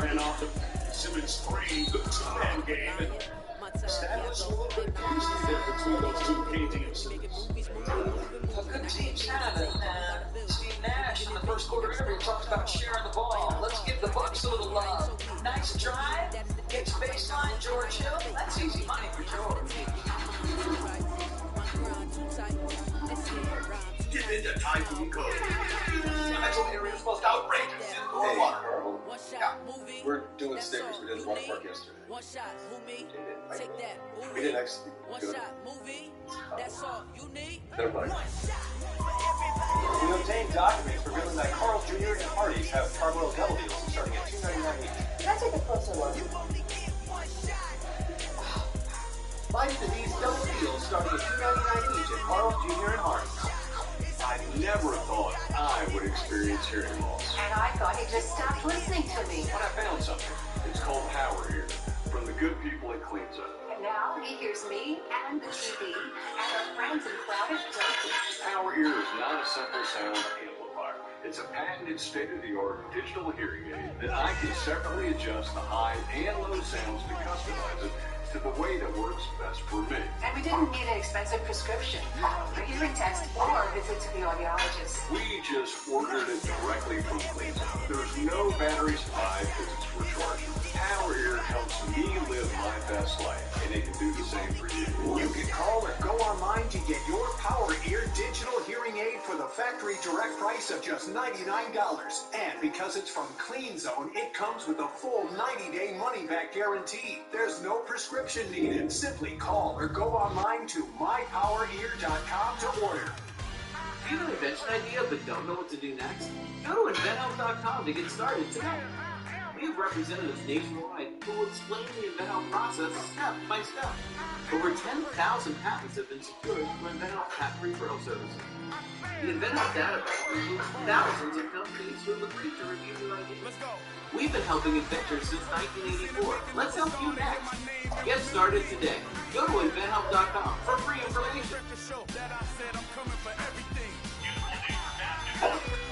ran off the Simmons screen, good two-man game, and status a little bit closely there between those two KD and Simmons. A good team's had it. Steve Nash in the first quarter interview talked about sharing the ball. Let's give the Bucks a little love. Nice drive, gets baseline, George Hill. That's easy money for George. Get into Typhoon Cove. The metro area's most outrageous indoor water park. Yeah, we're doing stickers. We did the water park yesterday. We did actually good. They're right. We obtained documents revealing that Carl Jr. and Hardee's have Carmel Devil deals starting at $2.99 each. Can I take a closer look? Buy into these double deals starting at $2.99 each at Carl Jr. and Hardee's. I never thought I would experience hearing loss. And I thought he just stopped listening to me. But I found something. It's called Power Ear from the good people at CleanZone. And now he hears me and the TV and our friends in crowded places. Power Ear is not a simple sound amplifier. It's a patented state-of-the-art digital hearing aid that I can separately adjust the high and low sounds to customize it to the way that works best for me. And we didn't need an expensive prescription, a hearing test, or a visit to the audiologist. We just ordered it directly from CleanZone. There's no battery supply because it's for charging. Power Ear helps me live my best life, and it can do the same for you. You can call or go online to get your Power Ear digital hearing aid for the factory direct price of just $99. And because it's from CleanZone, it comes with a full 90-day money-back guarantee. There's no prescription needed. Simply call or go online to mypowerear.com to order. Do you have an invention idea but don't know what to do next? Go to InventHelp.com to get started today. We have representatives nationwide who will explain the InventHelp process step by step. Over 10,000 patents have been secured through InventHelp patent referral services. The InventHelp database includes thousands of companies who have agreed to review new ideas. We've been helping inventors since 1984. Let's help you next. Get started today. Go to InventHelp.com for free information.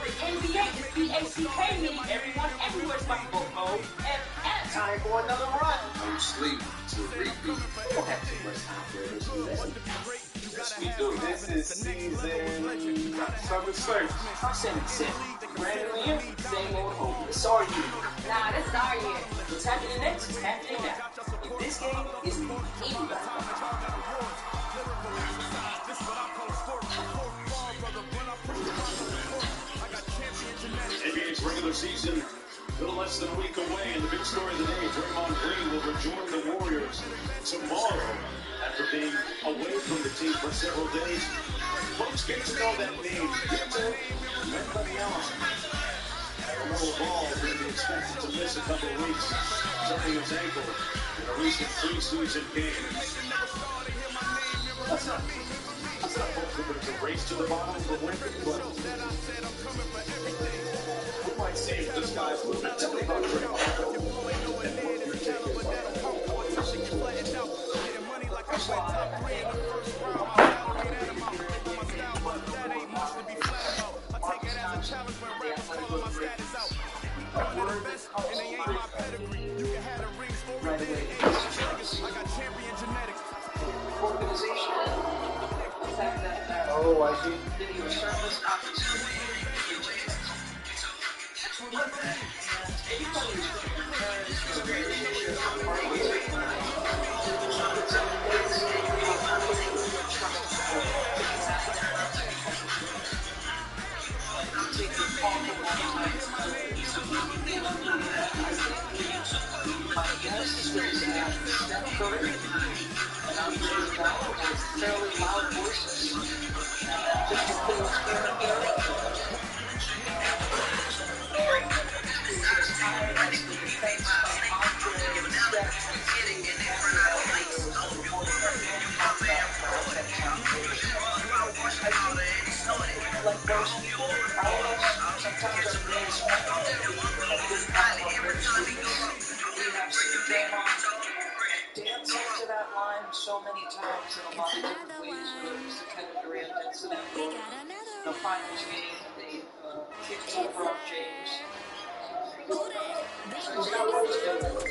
The NBA is BACK, meaning everyone everywhere's basketball mode. And time for another run. I'm sleeping to repeat. We don't have too much time for this. Yes, we do. This is season 7-6. I'm 7-7. Brand new year, same old hope. It's our year. Nah, this is our year. What's happening next is happening now. If this game is anybody. NBA's regular season, a little less than a week away, and the big story of the day, Draymond Green will rejoin the Warriors tomorrow after being away from the team for several days. Folks get to know that name, Victor Wembanyama. Little Ball is going to be expected to miss a couple of weeks, turning his ankle in a recent preseason game. That's not folks, but it's a race to the bottom for Wemby, but we might see if this guy's moving. Tell me about Draymond and what your take is on Oh, I see. So many times in a lot of different ways, whether it was the Kevin Durant incident or the finals game, they kicked LeBron James.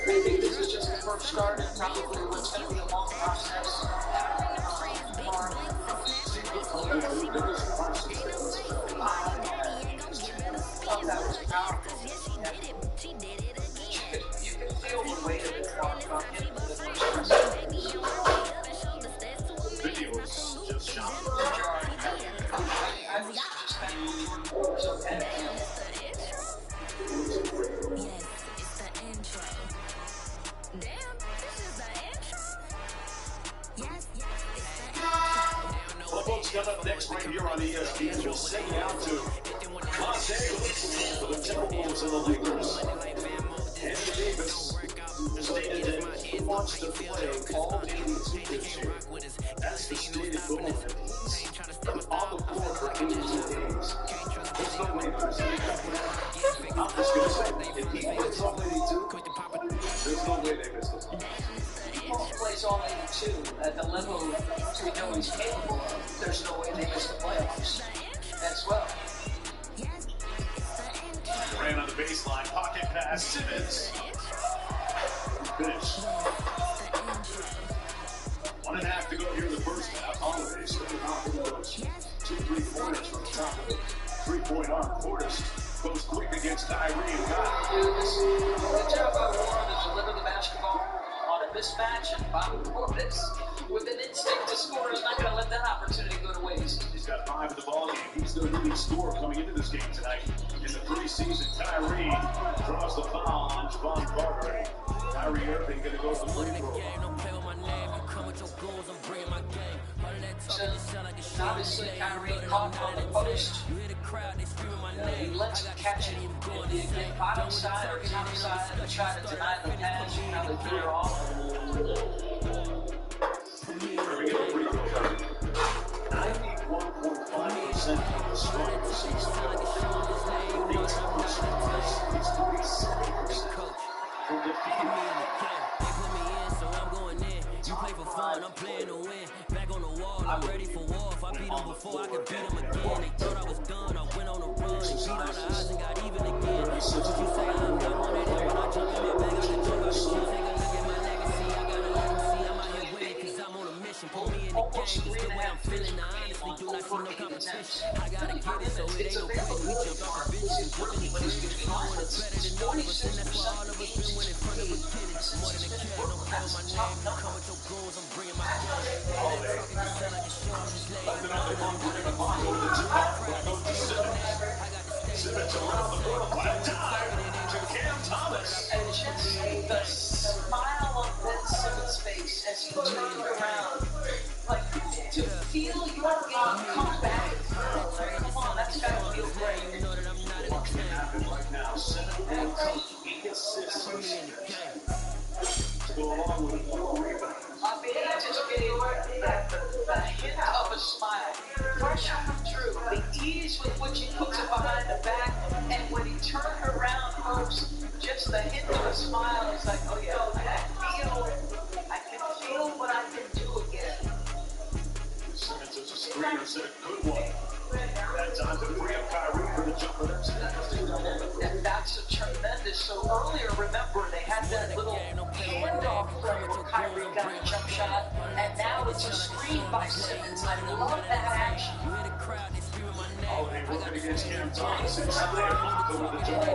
I think this is just the first start and probably what's going to be a long process. That was powerful. You can feel the weight of it walking on into the first video was just shot. Well, folks, coming up next right here on ESPN, we'll send you out to Los Angeles for the Timberwolves and the Lakers. Anthony Davis stated that he wants to play all 82 this year. That's the stated goal. On the floor for 82 games. It's the which we know he's capable of, there's no way they miss the playoffs as well. Ran on the baseline, pocket pass, Simmons. Finish. 1.5 to go here in the first half. Holiday starting off with those 2 3-pointers from the top of the three-point arc. Portis goes quick against Kyrie and Kyle. Good job by Warren to deliver the basketball on a mismatch, and Bob Portis, with an instinct to score, is not going to let that opportunity go to waste. He's got 5 in the ball game. He's the leading scorer coming into this game tonight. In the preseason, Kyrie draws the foul on Javon Carter. Kyrie Irving going to go to the free throw. So, obviously, Kyrie caught on the post. He lets him catch it in the bottom side or top side to try to deny the pass. Now they threw it off. Irving in the free throw. 91.5% of the strike this season. 18%. He's 47% from the field. You play for fun, I'm playing to win. Back on the wall, I'm ready for war. If I beat them before, I could beat them again. They thought I was done, I went on a run. And beat all the odds and got even again. What you say, I'm not one of them. When I jump in that bag, I can jump out the gym. Take a look at my legacy, I gotta let them see I'm out here winning, cause I'm on a mission. Put me in the game, it's the way I'm feeling. I honestly do not see no competition. I gotta get it, so it ain't no quitting. We jumped off the benches and jumped in the kitchen. No one is better than none of us, and that's why all of us been winning from the beginning. More than a kid, don't play with my name. You come with your goons, I'm bringing my gun. Simmons around the ball. What a dive to Cam Thomas. And just the smile on Ben Simmons' face as he turned around. Like, to feel your game come back. Come on, that's gotta feel great. Watching it happen right now. 7 and coach, 8 assists to go along with 4 rebounds. I mean, he just gave the hint of a smile. Fresh come through. The ease with which he puts it behind the back, and when he turned around, folks, just the hint of a smile. It's like, oh yeah, I can feel what I can do again. Simmons is a screener, set a good one. That time to free up Kyrie for the jumper. And that's a tremendous. So earlier, remember, they had that little handoff play where Kyrie got a jump shot, and now it's a screen by Simmons. I love that action. Holiday working against Cam Thomas inside. Over the jumper.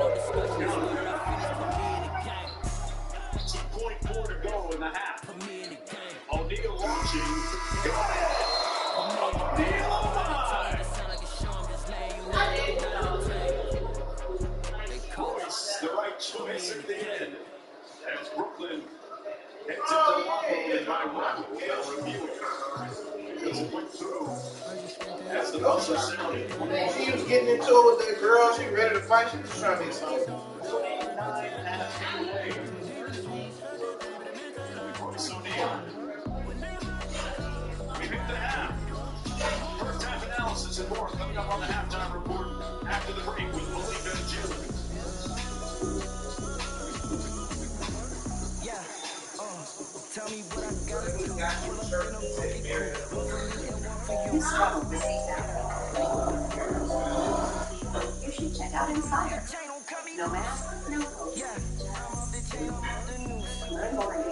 2.4 to go in the half. O'Neal launching. Got it. O'Neal alive. Royce, the right choice at the end. As Brooklyn heads into Waco and by Waco, they'll review it. Because it went through. As the buzzer sounded. She was getting into it with that girl. She ready to fight. She was trying to make something. 9.5 away. Royce O'Neal. We hit the half. First half analysis and more coming up on the halftime report after the break with Malik and Jim. Yeah, tell me what I gotta do. You should check out Inspire. No mask, no clothes. Learn more at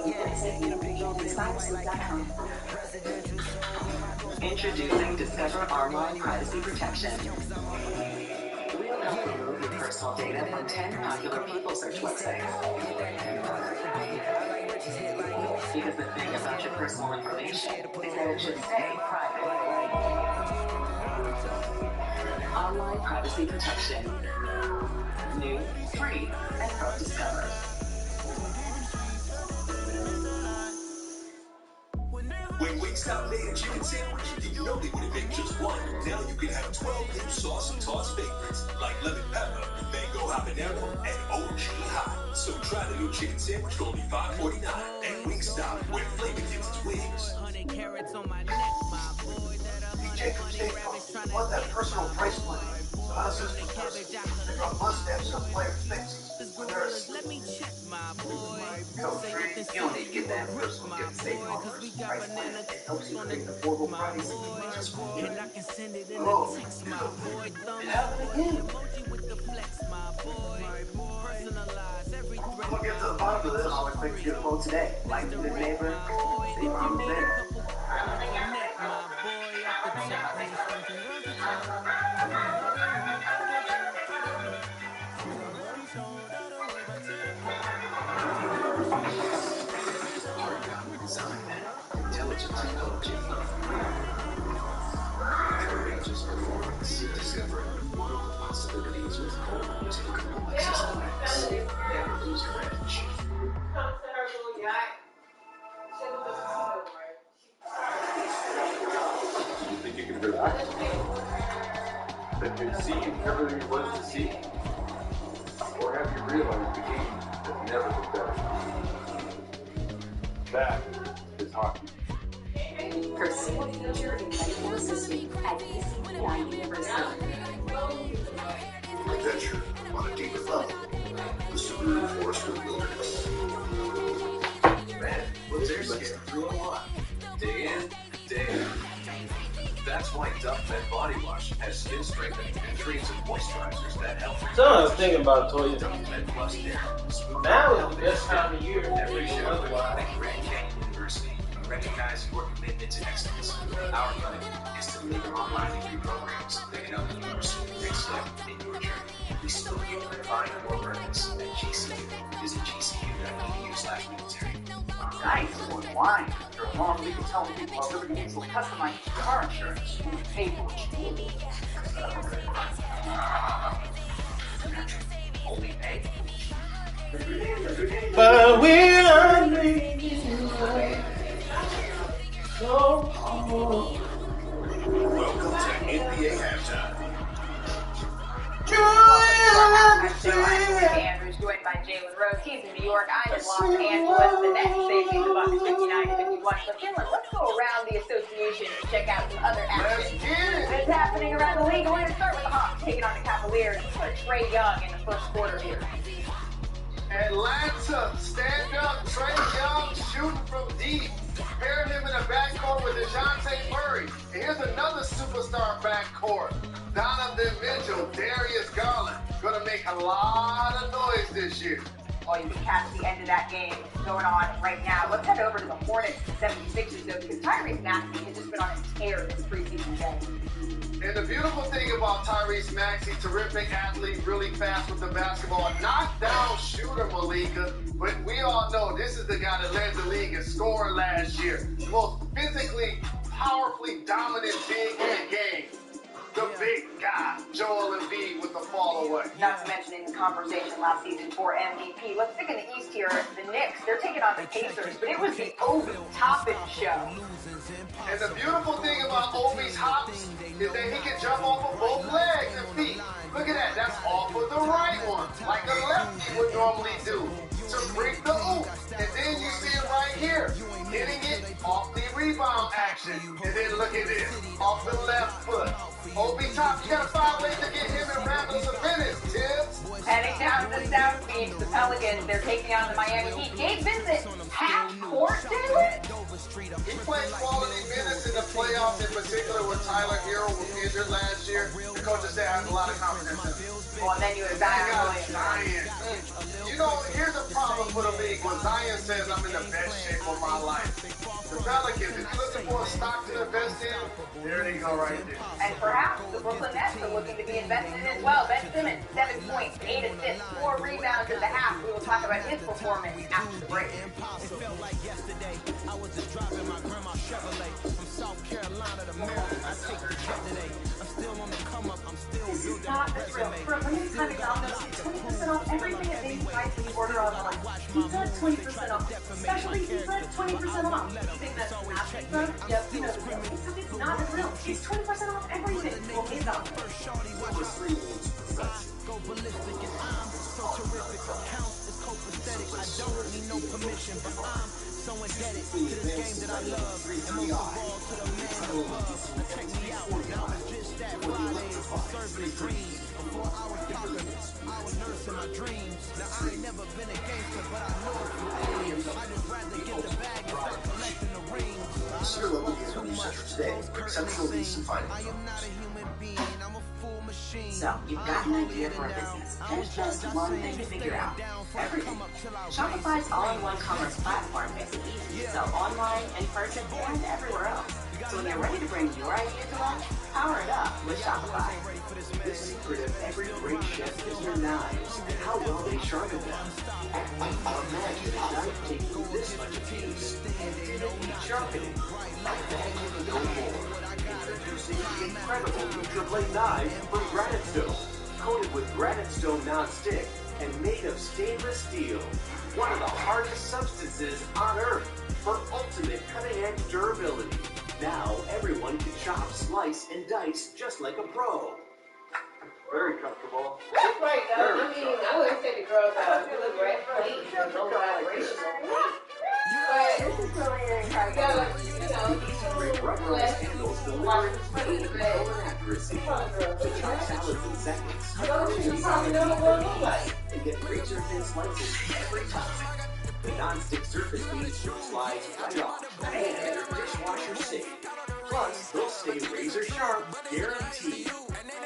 inspiresleep.com. Introducing Discover Online Privacy Protection. We'll help you remove your personal data from 10 popular people search websites. Because the thing about your personal information is that it should stay private. Online Privacy Protection. New, free, and from Discover. When Wingstop made a chicken sandwich, you know they wouldn't make just one. Now you can have 12 new sauce and toss favorites, like lemon pepper, mango habanero, and OG hot. So try the new chicken sandwich for only $5.49 at Wingstop, where flavor gets its wings. DJ from State Farm. Want that personal price plan? Not a system person. They got mustache some player fixes. When they're asleep. Coach. You don't need to get that personal gift save on versus price plan. It helps you create the affordable price. Just one year. Oh, it happened again. I'm gonna get to the bottom of this. I'll click your quote today. Like a good neighbor, they are there. Hardbound design, intelligent technology, outrageous performance. Discover a world of possibilities with whole music Lexus LX. Never lose your edge. You think you can relax? That you've seen everything there was to see? Or have you realized the game has never been better? That is hockey. Pursue a future in medical assisting at UCPI University. Adventure on a deeper level. The Subaru Forester Wilderness. Man, what's your skin through a lot? Day in, day out. That's why Duff Med Body Wash has skin strengthening and creams and moisturizers that help. So I was thinking about Toya. Duff Med Plus Care. Now is the best time of year. Every show at Grand Canyon University. Recognize your commitment to excellence. Our commitment is to deliver online degree programs that can help you pursue the next step in your journey. We salute you to find your purpose at GCU. Visit gcu.edu/military. Nice one line. After a long week of telling people how Liberty Mutual customized car insurance, you pay for what you need. Only pay. But we're unleashing so Welcome to NBA Halftime. Andrews, joined by Jalen Rose. He's in New York. I'm in Los Angeles. The Nets facing the Bucks 59-51. But Finland, let's go around the association and check out some other action that's happening around the league. We're going to start with the Hawks taking on the Cavaliers. Trae Young in the first quarter here. Atlanta, stand up. Trae Young shooting from deep. Paired him in the backcourt with DeJounte Murray. And here's another superstar backcourt. Donovan Mitchell, Darius Garland. Gonna make a lot of noise this year. Oh, you can catch the end of that game going on right now. Let's head over to the Hornets 76ers, though, because Tyrese Maxey has just been on a tear this preseason game. And the beautiful thing about Tyrese Maxey, terrific athlete, really fast with the basketball, knockdown shooter, Malika. But we all know this is the guy that led the league in scoring last year. The most physically, powerfully dominant big in the game. The big guy, Joel Embiid, with the fall away. Not to mention in the conversation last season for MVP. Let's stick in the East here. The Knicks, they're taking on the Pacers, but it was the Obi Toppin show. And the beautiful thing about Obi's hops is that he can jump off of both legs and feet. Look at that, that's off of the right one, like a lefty would normally do, to bring the oop. And then you see it right here, hitting it off the rebound action. And then look at this, off the left foot. Obi Top, you gotta find ways to get him and Randall some minutes, Tibbs. Heading down to the South Beach, the Pelicans, they're taking on the Miami Heat. Gabe Vincent, half court to it? He played quality minutes in the playoffs, in particular when Tyler Hero was injured last year. The coaches said I have a lot of confidence in him. Well, and then you had Zion. You know, here's a problem for the league. When Zion says I'm in the best shape of my life. The Pelicans, if you're looking for a stock to invest in, there they go right there. And perhaps the Brooklyn Nets are looking to be invested in as well. Ben Simmons, 7 points, 8 assists, 4 rebounds in the half. We will talk about his performance after the break. It felt like yesterday. I was just driving my grandma's Chevrolet from South Carolina to Maryland. I take the jet today. I'm still on the come up. I'm still building Not as real. For a limited time at Domino's, get 20% off everything at any price when you order online. Pizza, 20% off. Specialty pizza, 20% off. You think that's not pizza? Yep, you know the deal. Except it's not as real. It's 20% off everything. Only at Domino's. Go ballistic and I'm so terrific. Counts is copacetic. I don't need no permission, but I'm so indebted to this game that I love. And most of all to the man above. Now check me out. Now it's just that Friday. Serving dreams. Before I was younger, I was nursing my dreams. Now I ain't never been a gangster, but I know a few things. I See your local vehicle center today. Central Lease and Finance. So, you've got an idea for a business. There's just one thing to figure out. Everything. Shopify's all-in-one commerce platform makes it easy to sell online, in person, and everywhere else. So when you're ready to bring your idea to life, power it up with Shopify. The secret of every great chef is their knives and how well they sharpen them. Imagine a knife taking this much abuse and didn't need sharpening. Imagine no more. Introducing the incredible NutriBlade knife from Granite Stone. Coated with Granite Stone non-stick and made of stainless steel. One of the hardest substances on earth for ultimate cutting-edge durability. Now everyone can chop, slice, and dice just like a pro. Very comfortable. That's right, though. I mean, I wouldn't say the girls are good, right? Please, there's no vibration. But this is really incredible. Great rubberized handles deliver incredible control and accuracy. To chop salads in seconds. And get razor-thin slices every time. The non-stick surface beads slides right off. And they're dishwasher safe. Plus, they'll stay razor sharp, guaranteed.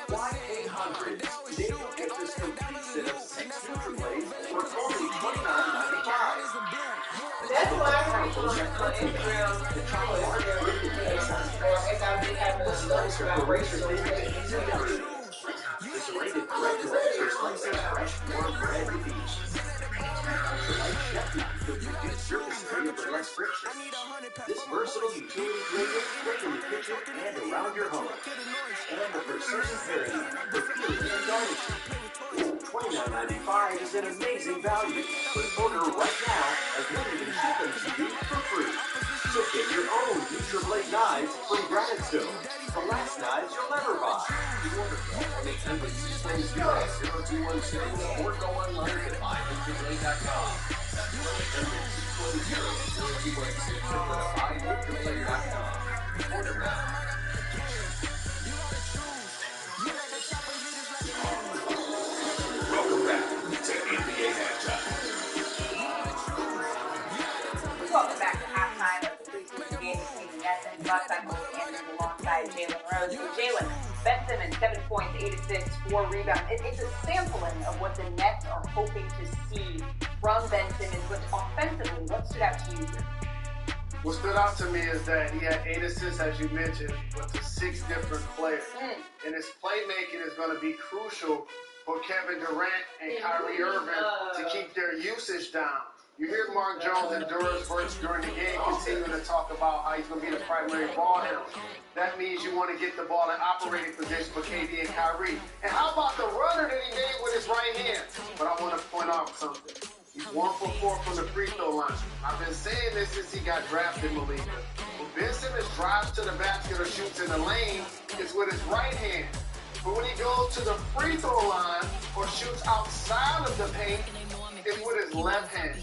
Why pay hundreds? Today you'll get this complete set of 6 NutriBlades for only $29.95. That's why I'm on Instagram. Slicer for razor-thin and easy delivery. This rated bread for slicing fresh, warm bread with ease. The light chef knife to reduce surface area for less friction. This versatile utility blade is great in the kitchen and around your home. And the precision parity for peeling and garnishing. $29.95 is an amazing value. But order right now as limited shipping to you for free. So get your own NutriBlade knives from Granite Stone. The last knives you'll ever buy. Make MLG S1 W15 or go online to buyNutriBlade.com. Order now. Welcome back to NBA Halftime. Welcome back to halftime of the preseason game between the Nets and Bucks. I'm Melissa Andrews alongside Jalen Rose. So Jalen, Ben Simmons, 7 points, 8 assists, 4 rebounds. It's a sampling of what the Nets are hoping to see from Ben Simmons, but offensively, what stood out to you here? What stood out to me is that he had 8 assists, as you mentioned, but to 6 different players. And his playmaking is going to be crucial for Kevin Durant and Kyrie Irving to keep their usage down. You hear Mark Jones and Doris Burks during the game continuing to talk about how he's going to be the primary ball handler. That means you want to get the ball in operating position for KD and Kyrie. And how about the runner that he made with his right hand? But I want to point out something. He's 1 for 4 from the free throw line. I've been saying this since he got drafted, Malika. When Ben Simmons drives to the basket or shoots in the lane, it's with his right hand. But when he goes to the free throw line or shoots outside of the paint, it's with his left hand.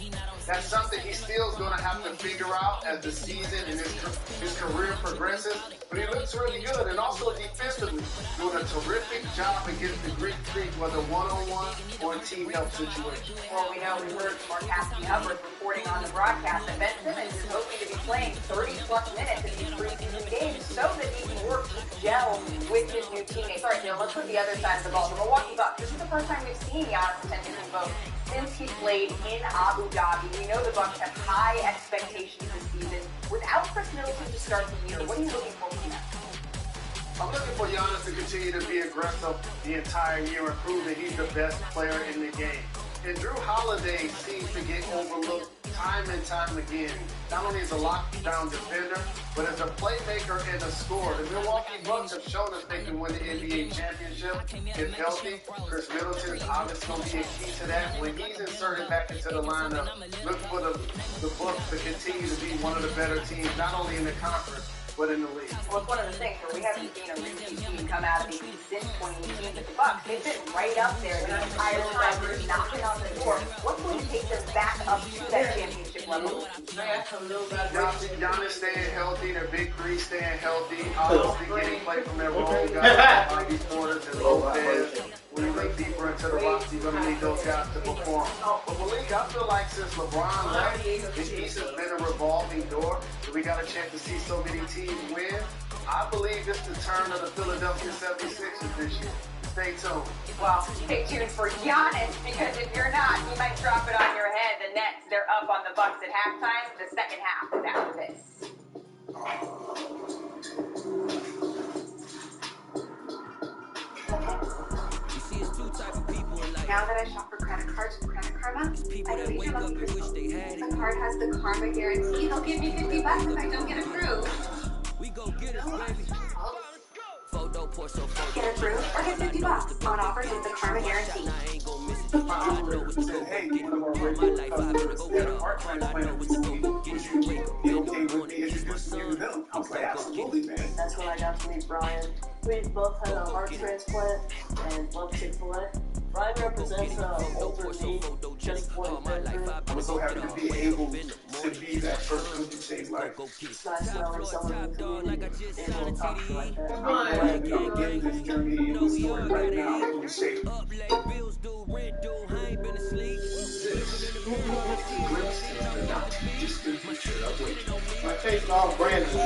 That's something he still is going to have to figure out as the season and his career progresses. But he looks really good, and also defensively, doing a terrific job against the Greek Freak, whether one-on-one or a team help situation. Well, we know we heard from Cassie Hubbard reporting on the broadcast that Ben Simmons is hoping to be playing 30-plus minutes in these preseason games so that he can work to gel with his new teammates. All right, Jill, let's look at the other side of the ball. The Milwaukee Bucks, this is the first time we've seen Giannis Antetokounmpo since he played in Abu Dhabi. We know the Bucks have high expectations this season. Without Chris Middleton to start the year, what are you looking for from that? I'm looking for Giannis to continue to be aggressive the entire year and prove that he's the best player in the game. And Drew Holiday seems to get overlooked time and time again. Not only as a lockdown defender, but as a playmaker and a scorer. The Milwaukee Bucks have shown us they can win the NBA championship if healthy. Chris Middleton is obviously going to be a key to that. When he's inserted back into the lineup, look for the Bucks to continue to be one of the better teams, not only in the conference, but in the league. Well, it's one of the things where we haven't seen a repeat team come out of the East since 2018, but the Bucks, they've been right up there the entire time. They're knocking on the door. What's going to take them back up to that championship level? Giannis staying healthy, their big three staying healthy, obviously getting play from their role guys, Bobby Portis and Lopez, When you look deeper into the roster, you're going to need those guys to perform. But Malik, I feel like since LeBron left, the East has been a revolving door. We got a chance to see so many teams win. I believe it's the turn of the Philadelphia 76ers this year. Stay tuned. Well, stay tuned for Giannis, because if you're not, you might drop it on your head. The Nets, they're up on the Bucks at halftime. The second half is after this. Now that I shop for credit cards with Credit Karma, I know you're looking for something. The card has the Karma guarantee. They'll give me $50 if I don't get approved. We go get it, baby. Get approved or get $50 on offers with the Karma guarantee. Hey, one of our regular customers, they had a heart transplant recently. Would you be okay with me introducing you to them? I was like, absolutely, man. That's when I got to meet Brian. We both had a heart transplant and love Chick-fil-A. Brian represents older me, just one veteran. I'm so happy to be able to be that person who saved life. It's nice knowing someone in the community and will talk to you like that. I'm glad that I'm getting this journey in the story right now. You're safe. My taste all brand new.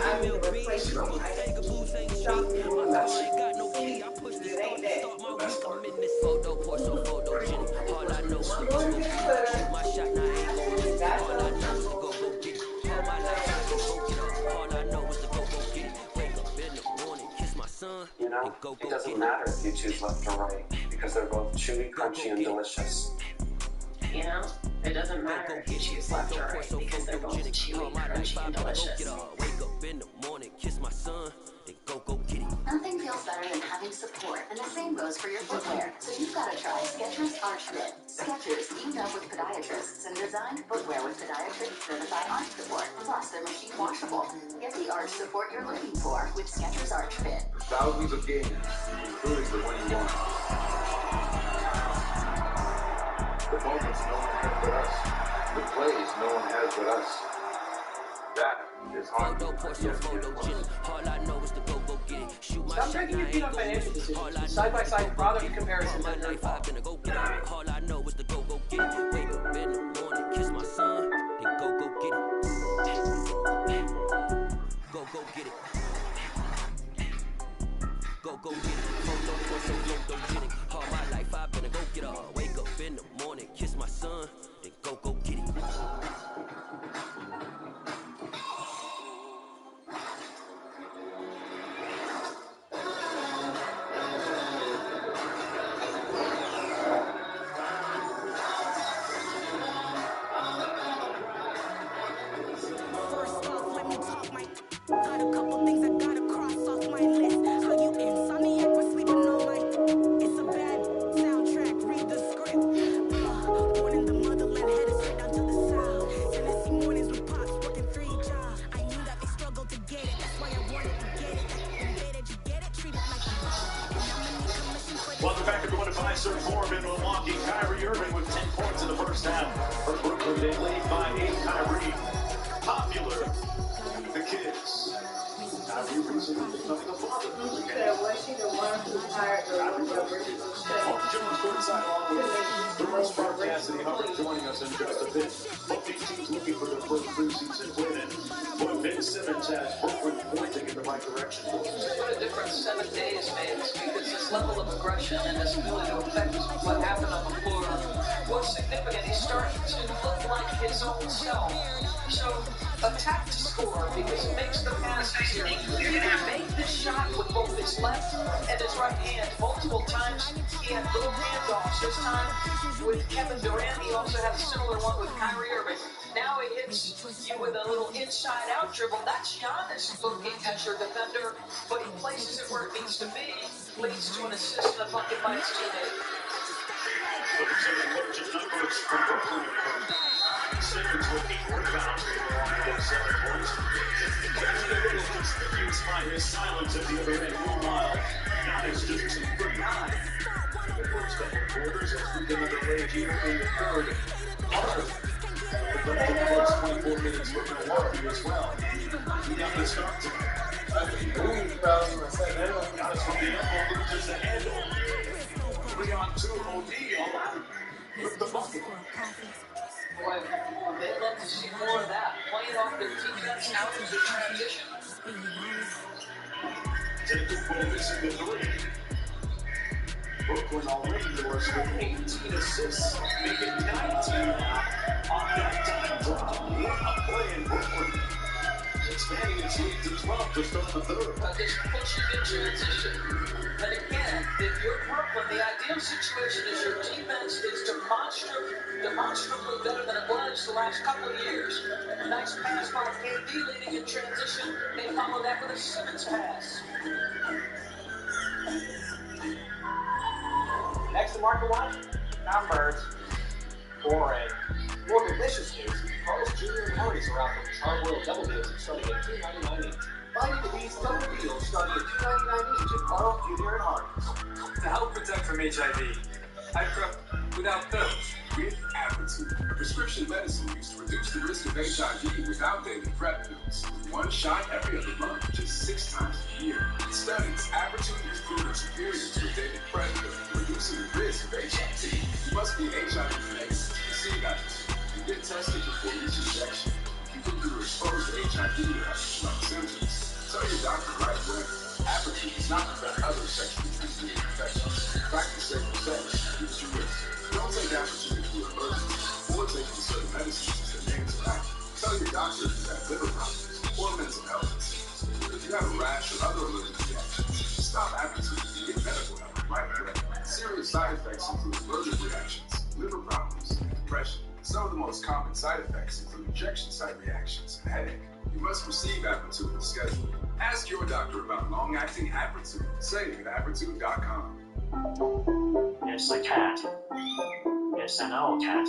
I mean, replacement. I shop for that. It ain't that. You know, it doesn't matter if you choose left or right, because they're both chewy, crunchy, and delicious. You know, it doesn't matter if you choose left or right, because they're both chewy, crunchy, and delicious. Wake up in the morning, kiss my son, then go get it. Nothing feels better than having support, and the same goes for your footwear. So you've got to try Skechers Arch Fit. Skechers teamed up with podiatrists and designed footwear with podiatrist-certified arch support. Plus, they're machine washable. Get the arch support you're looking for with Skechers Arch Fit. Thousands of games, including the one you want. The moments no one has but us. The plays no one has but us. That is hard. All I know is to go get it. Shoot my Stop dragging your feet on financial decisions. Side-by-side product comparison. All I know is to go get it. Wake up in the morning, kiss my son, then go get it. Go get it. Go get it. All my life I've been a go getter. Wake up in the morning, kiss my son, then go get it. Got a couple things I gotta cross off my list. How you insomniac for sleeping all night? It's a bad soundtrack, read the script. Born in the motherland, headed straight down to the south. Tennessee mornings with pops, working 3 jobs. I knew that they struggled to get it, that's why I wanted to get it. You get it, treat it like a boss. Welcome back everyone to 5-Serve Forum in Milwaukee. Kyrie Irving with 10 points in the first half. For Brooklyn, they lead by 8. Kyrie, popular. The kids. Kyrie recently becoming a father. Mark Jones courtside along with the Russ Park Cassidy Hubbard joining us in just a bit. Both these teams looking for their first preseason win. And boy, Ben Simmons has Brooklyn pointing in the right direction. What a difference 7 days makes, because this level of aggression and this ability to affect what happened on the floor was significant. He's starting to look like his own self. So attack to score, because it makes the pass easier. He can make this shot with both his left and his right hand. Multiple times he had little handoffs. This time with Kevin Durant, he also had a similar one with Kyrie Irving. Now he hits you with a little inside-out dribble. That's Giannis looking at your defender, but he places it where it needs to be. Leads to an assist and a bucket by his teammate. Looking at the legend numbers from Brooklyn. Simmons with 8 rebounds and 7 points. Kyrie contributes by his silence at the other end. Meanwhile, Giannis just too pretty high. The first couple quarters as we get underway here in the third quarter. The first 24 minutes for Milwaukee as well. We got the start tonight. missing the three. Brooklyn already yours with 18 assists, making 19 now on that time drop. What a play in Brooklyn. Expanding its lead to 12 to start the third. This pushing in transition. And again, if you're Brooklyn, the ideal situation is your defense is demonstrably better than it was the last couple of years. A nice pass by KD leading in transition. They follow that with a Simmons pass. Next to Market Watch, numbers. Boring. More delicious news, Carl's Jr. and Hardee's are offering Charbroiled double deals starting at $2.99 each. Find these double deals starting at $2.99 each at Carl's Jr. and Hardee's. To help protect from HIV, I prep without pills. With Apretude, a prescription medicine used to reduce the risk of HIV without daily PrEP pills. One shot every other month, just 6 times a year. In studies, Apretude is proven superior to a daily PrEP pill, reducing the risk of HIV. You must be HIV negative to receive Apretude. You get tested before each injection. People who are exposed to HIV have strong symptoms. Tell your doctor right away. Apretude does not prevent other sexually transmitted infections. Practice safer sex. Use your risk. Don't take Apretude for emergencies or taking certain medicines as the names of action. Tell your doctor if you have liver problems or mental health issues. If you have a rash or other allergic reactions, stop Apretude and get medical help right away. Serious side effects include allergic reactions, liver problems, and depression. Some of the most common side effects include injection site reactions and headache. You must receive Apretude with schedule. Ask your doctor about long-acting Apretude. Say it at Apretude.com. It's a cat. It's an old cat.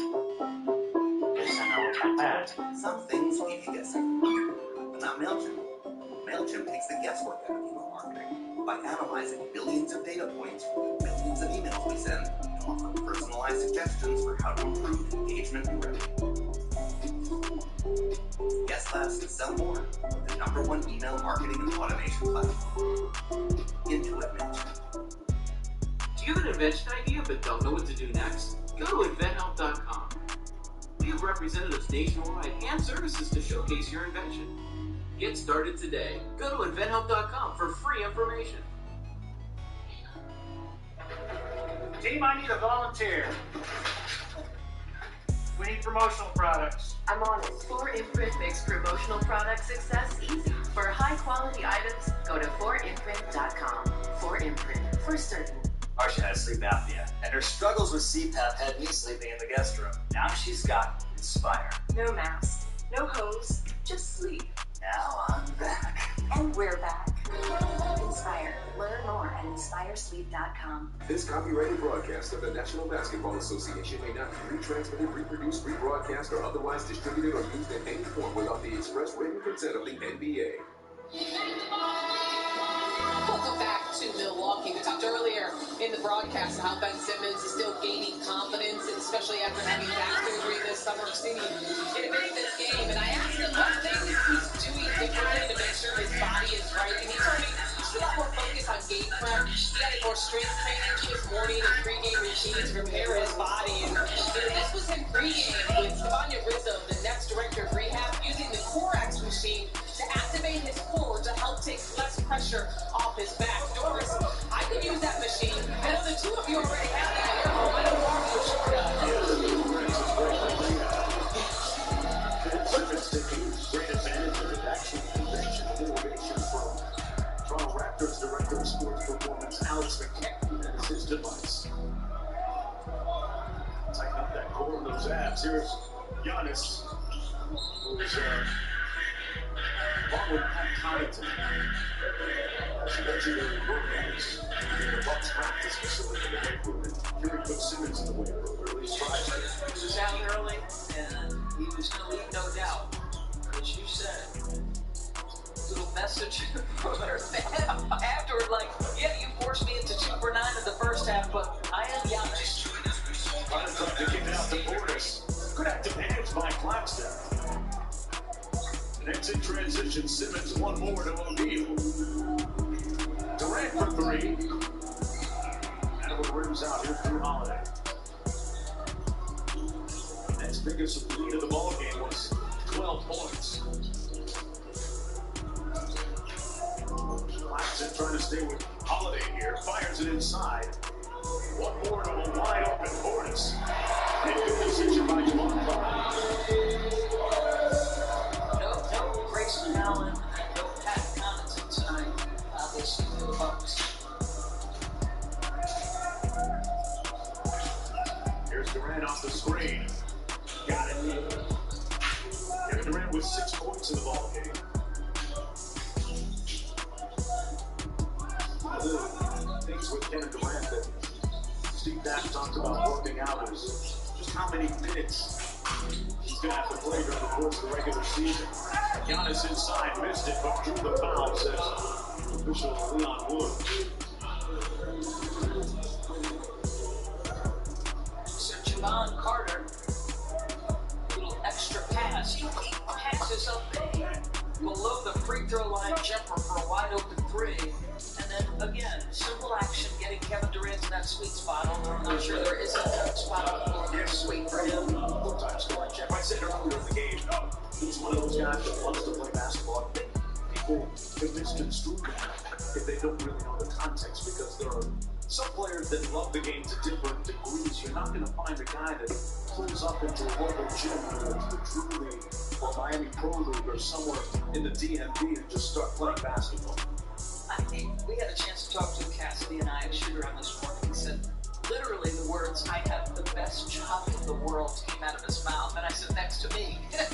It's an old cat bat. Some things leave you guessing, but not MailChimp. MailChimp takes the guesswork out of email marketing by analyzing billions of data points from the billions of emails we send to offer personalized suggestions for how to improve engagement and revenue. Guess less and sell more with the #1 email marketing and automation platform. Intuit MailChimp. Do you have an invention idea but don't know what to do next? Go to InventHelp.com. We have representatives nationwide and services to showcase your invention. Get started today. Go to InventHelp.com for free information. Team, I need a volunteer. We need promotional products. I'm on it. 4imprint makes promotional product success easy. For high-quality items, go to 4imprint.com. 4imprint, for certain. Marcia has sleep apnea, and her struggles with CPAP had me sleeping in the guest room. Now she's got Inspire. No mask, no hose, just sleep. Now I'm back. And we're back. Inspire. Learn more at inspiresleep.com. This copyrighted broadcast of the National Basketball Association may not be retransmitted, reproduced, rebroadcast, or otherwise distributed or used in any form without the express written consent of the NBA. Welcome back to Milwaukee. We talked earlier in the broadcast how Ben Simmons is still gaining confidence, especially after having back surgery this summer, exceeding in a this game. And I asked him what things he's doing differently to make sure his body is right. And he told me he's a lot more focused on game prep. He added more strength training to his morning and pregame routine to prepare his body. And this was him pregame with Stefania Rizzo, the next director of rehab, using the Corax machine to activate his core to help take less pressure off his back. Doris, I could use that machine. I know the two of you already have that at your home. I know Mark for sure does. Simmons taking great advantage of his action, invention, and innovation from Toronto Raptors Director of Sports Performance, Alex McKechnie, and his device. Tighten up that core of those abs. Here's Giannis, who's along with Pat Connaughton. Legendary workouts in the Bucks practice facility in the weight room. Here we put Simmons in the weight room. Early strides. He was out early, and he was going to leave, no doubt. As you said, little message from her afterward, like, yeah, you forced me into 2 for 9 in the first half, but I am Giannis. Runs up to kick it out to Portis. Good active hands by Claxton. Next in transition, Simmons one more to O'Neal. Durant for 3. And it rims out here through Holiday. Next biggest lead of the ballgame was 12 points. Claxton trying to stay with Holiday here. Fires it inside. One more to a wide open Hornets. And good decision by Javon Clyde. No Grayson Allen, no Pat Connaughton tonight. Obviously for the Bucks. Here's Durant off the screen. Got it. Kevin Durant with 6 points in the ball game. One of the things with Kevin Durant that Steve Nash talked about working out is just how many minutes he's going to have to play during the course of the regular season. Giannis inside, missed it, but drew the foul, says official Leon Wood. So Javon Carter, little extra pass. He passes up below the free throw line jumper for a wide open 3. And then again, simple action, getting Kevin Durant in that sweet spot. Although I'm not sure there isn't a spot on the floor that's sweet for him. Full-time scoring check. I said earlier in the game, he's one of those guys that loves to play basketball. I think people can misconstrue that if they don't really know the context, because there are some players that love the game to different degrees. You're not going to find a guy that pulls up into a local gym, whether it's the Drew League or Miami Pro League or somewhere in the DMV, and just start playing basketball. We had a chance to talk to Cassidy and I at Sugar on this morning. He said, literally the words, "I have the best job in the world," came out of his mouth. And I said, "Next to me." This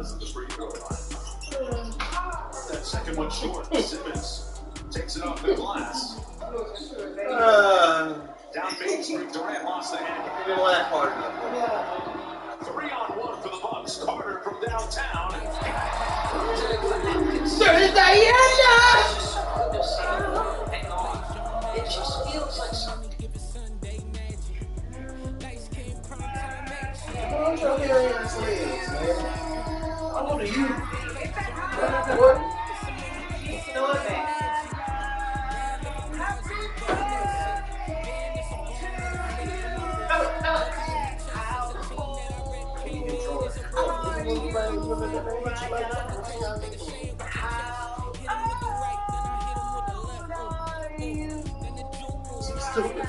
is the free throw line. That second one short. Simmons takes it off the glass. Down Main Street, Durant lost the hand. Even last part of it. 3-on-1 for the Bucks. Carter from downtown. It just feels like something. What's your hair in his legs, man? How old are you? What? You know what, man? Stupid.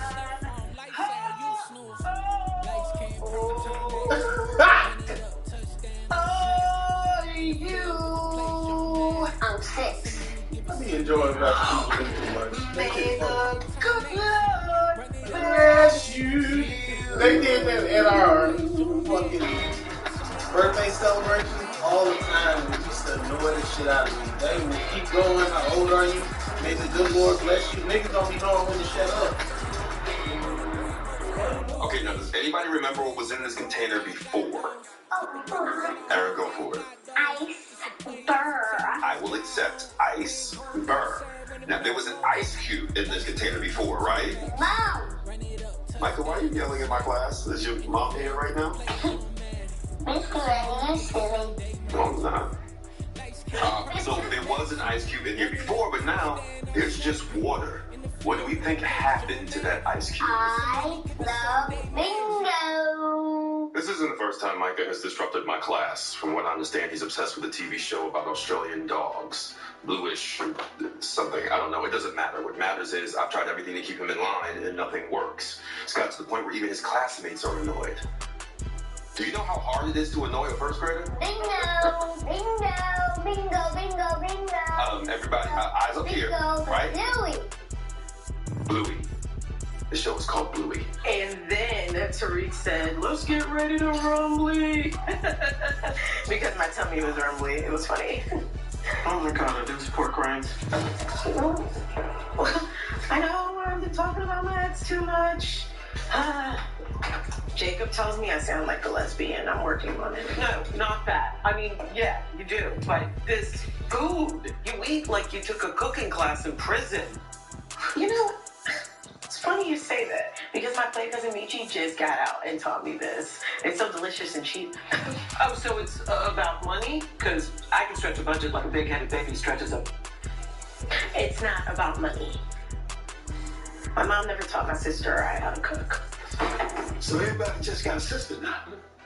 I'm 6. I be enjoying watching people too much. May the good Lord bless you. They did that at our fucking birthday celebration all the time. They used to annoy the shit out of me. They would keep going. How old are you? May the good Lord bless you. Niggas don't be knowing when to shut up. Okay, now does anybody remember what was in this container before? Aaron, go for it. Iceberg. I will accept iceberg. Now, there was an ice cube in this container before, right? Mom. Michael, why are you yelling at my class? Is your mom here right now? Mr. Rennie, silly. No, I'm not. So there was an ice cube in here before, but now there's just water. What do we think happened to that ice cube? I love bingo. This isn't the first time Micah has disrupted my class. From what I understand, he's obsessed with a TV show about Australian dogs. Bluish or something. I don't know. It doesn't matter. What matters is I've tried everything to keep him in line and nothing works. It's got to the point where even his classmates are annoyed. Do you know how hard it is to annoy a first grader? Bingo, bingo, bingo, bingo, bingo. Everybody, eyes up here, right? Bluey. Bluey. The show is called Bluey. And then Tariq said, "Let's get ready to rumbly." Because my tummy was rumbly. It was funny. Oh my god, I do support crimes. I know I've been talking about my ex too much. Jacob tells me I sound like a lesbian. I'm working on it. No, not that. I mean, yeah, you do. But this food, you eat like you took a cooking class in prison. You know, it's funny you say that, because my play cousin Michi just got out and taught me this. It's so delicious and cheap. Oh, so it's about money? Because I can stretch a budget like a big-headed baby stretches a... It's not about money. My mom never taught my sister or I how to cook. So everybody just got a sister now.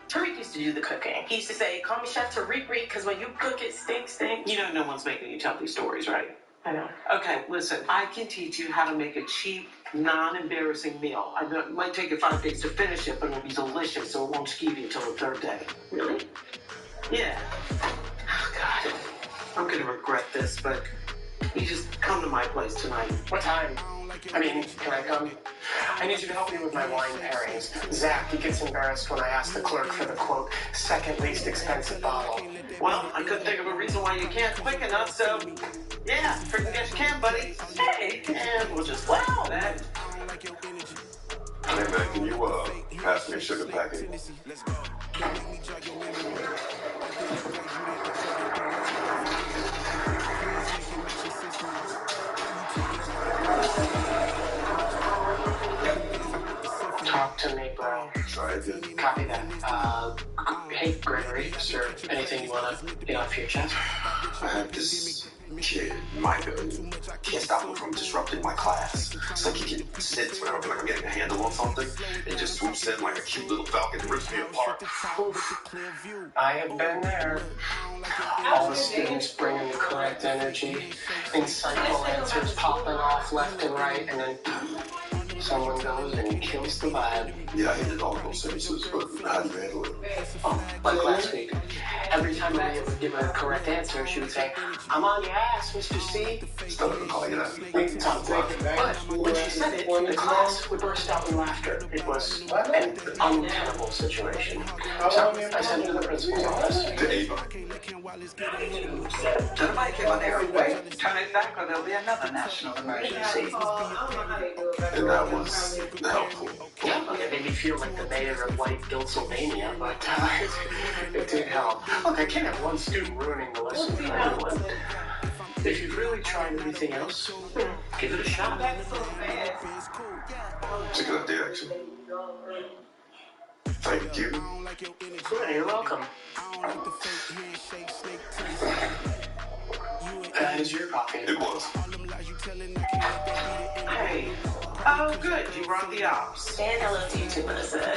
Tariq used to do the cooking. He used to say, call me Chef Tariq, because when you cook it, stink. You know no one's making you tell these stories, right? I know. Okay, listen, I can teach you how to make a cheap, non-embarrassing meal. It might take you 5 days to finish it, but it'll be delicious, so it won't skeeve you until the 3rd day. Really? Yeah. Oh, God. I'm gonna regret this, but you just come to my place tonight. What time? I mean, can I come? I need you to help me with my wine pairings. Zach, he gets embarrassed when I ask the clerk for the, quote, second least expensive bottle. Well, I couldn't think of a reason why you can't quick enough, so yeah, freaking guess you can, buddy. Hey, and we'll just laugh at that. Hey man, can you pass me a sugar packet? Talk to me, bro. Sorry, I did. Copy that. Hey, Gregory, is there anything you want to get off your chest? I have this kid, Micah, who can't stop him from disrupting my class. It's like he can sit whenever I feel like I'm getting a handle on something and just swoops in like a cute little falcon and rips me apart. I have been there. All the students bringing the correct energy, insightful answers popping off left and right, and then someone goes and kills the vibe. Yeah, I hated all those sentences, but how do you handle it? Oh, like last week. Every time Maria would give a correct answer, she would say, I'm on your ass, Mr. C. Still never call you that. We can talk about it. But when she said it, the class would burst out in laughter. It was an untenable situation. So I sent it to the principal's office. To Ava. Don't make it on their own way. Turn it back or there'll be another national emergency. And that was helpful. Yeah, it made me feel like the mayor of white Gilsylvania, but it did help. Look, I can't have one student ruining the lesson for everyone. If you've really tried everything else, give it a shot. It's a good idea, actually. Thank you. You're welcome. That is your coffee. It was. Hey. Oh, good. You brought the ops. And hello to you too, Melissa.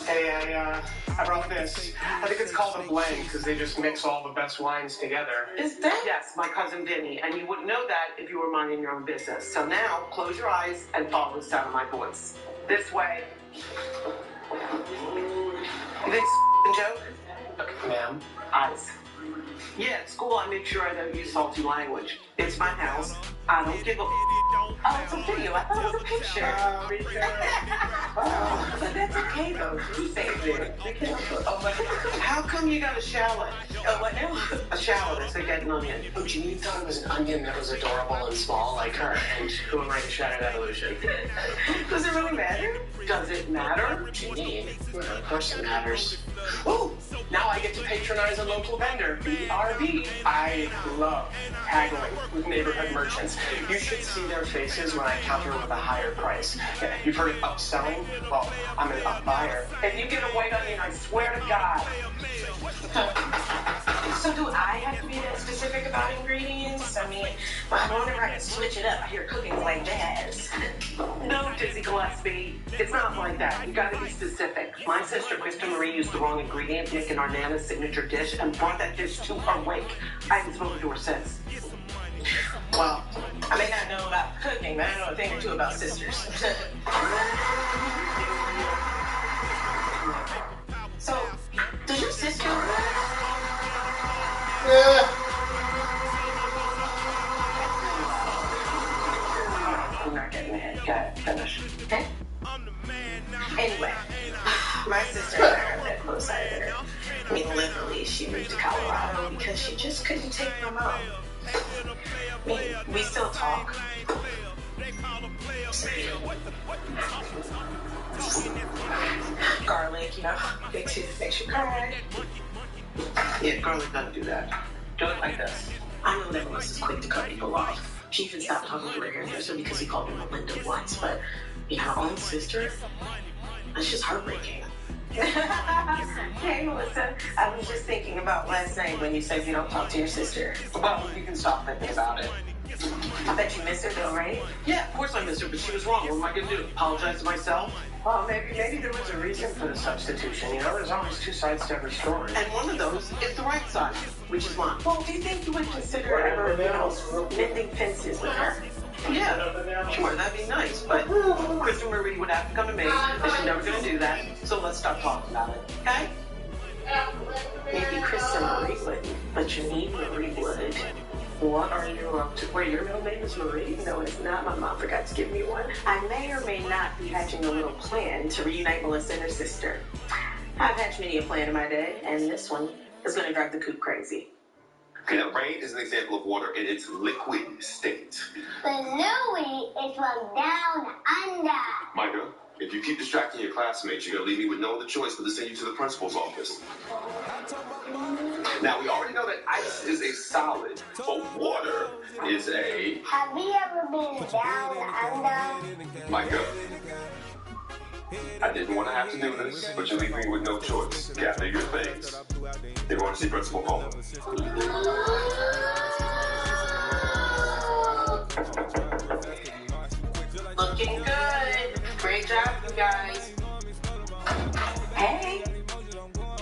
Hey, I brought this. I think it's called a blend because they just mix all the best wines together. Is that? Yes, my cousin Vinny. And you wouldn't know that if you were minding your own business. So now, close your eyes and follow the sound of my voice. This way. You think it's a joke? Ma'am? Eyes. Yeah, at school I make sure I don't use salty language. It's my house. I don't give a Oh, it's a video. I thought it was a picture. But that's okay, though. You saved it. Oh, my God. How come you got a shallot? Oh, what now? A shallot. It's like an onion. Oh, Janine thought it was an onion that was adorable and small like her. And who am I to shatter that illusion? Does it really matter? Does it matter? Janine? Of course it matters. Oh, now I get to patronize a local vendor, BRB. I love haggling with neighborhood merchants. You should see their faces when I counter with a higher price. You've heard of upselling? Well, I'm an up buyer. If you get a white onion, I swear to God. So do I have to be that specific about ingredients? I mean, whenever I can switch it up, I hear cooking like jazz. No, Dizzy Gillespie. It's not like that. You gotta be specific. My sister, Krista Marie, used the wrong ingredient in our Nana's signature dish and brought that dish to her wake. I haven't spoken to her since. Well, I may not know about cooking, but I know a thing or two about sisters. So, does your sister... I'm not getting ahead. Got it. Finish. Okay. Anyway, my sister and I are that close either. I mean, literally, she moved to Colorado because she just couldn't take my mom. I mean, we still talk. Garlic, you know, makes you cry. Yeah, garlic doesn't do that. Do it like this. I know that Melissa's quick to cut people off. She even stopped talking to her hairdresser because he called her Melinda once, but, you know, her own sister? That's just heartbreaking. Hey, Melissa, I was just thinking about last night when you said you don't talk to your sister. Well, you can stop thinking about it. I bet you miss her though, right? Yeah, of course I miss her, but she was wrong. What am I going to do? Apologize to myself? Well, maybe there was a reason for the substitution. You know, there's always two sides to every story. And one of those is the right side, which is mine. Well, do you think you would consider ever, mending fences with her? Yeah, sure, that'd be nice, but Kristen Marie would have to come to me, and she's never going to do that, so let's stop talking about it, okay? Maybe Kristen Marie wouldn't, but Janine Marie would. What are you up to? Wait, your middle name is Marie? No, it's not. My mom forgot to give me one. I may or may not be hatching a little plan to reunite Melissa and her sister. I've hatched many a plan in my day, and this one is going to drive the coop crazy. Okay, now rain is an example of water in its liquid state. But Louie is from down under. Micah, if you keep distracting your classmates, you're going to leave me with no other choice but to send you to the principal's office. Now, we already know that ice is a solid, but water is a... Have you ever been down under? Micah, I didn't want to have to do this, but you're leaving me with no choice. Gather your things. They're going to see Principal Palmer. Looking good. Great job, you guys. Hey.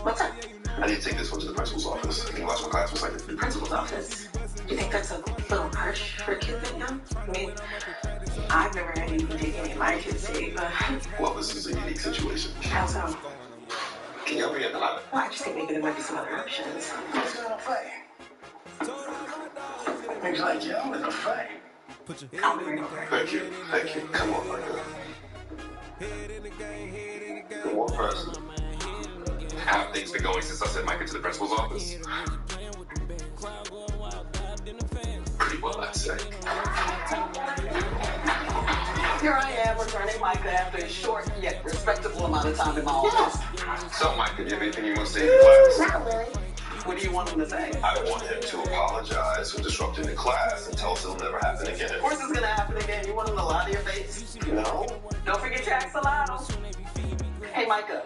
What's up? I need to take this one to the principal's office. I think last one class was like The principal's office? You think that's a little harsh for a kid that young? I mean, I've never had anything take any of my kids to, but... Well, this is a unique situation. How so? Can you help me at the lab? Well, I just think maybe there might be some other options. What's going on, Faye? Looks like you're with a Faye. I'll be right over. Thank you. Thank you. Come on, Micah. The one person. How have things been going since I sent Micah to the principal's office? Pretty well, I'd say. Here I am returning Micah after a short yet respectable amount of time in my office. So, Micah, do you have anything you want to say in class? Not really. What do you want him to say? I want him to apologize for disrupting the class and tell us it'll never happen again. Of course it's going to happen again. You want him to lie to your face? No. Don't forget your axolotl. Hey, Micah,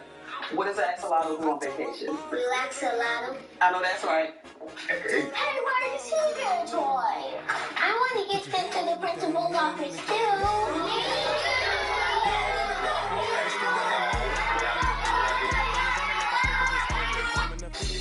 what does an axolotl do on vacation? Relax a lot. I know that's right. Hey. Hey, where's the Sugar toy? I want to get them to the principal's office too.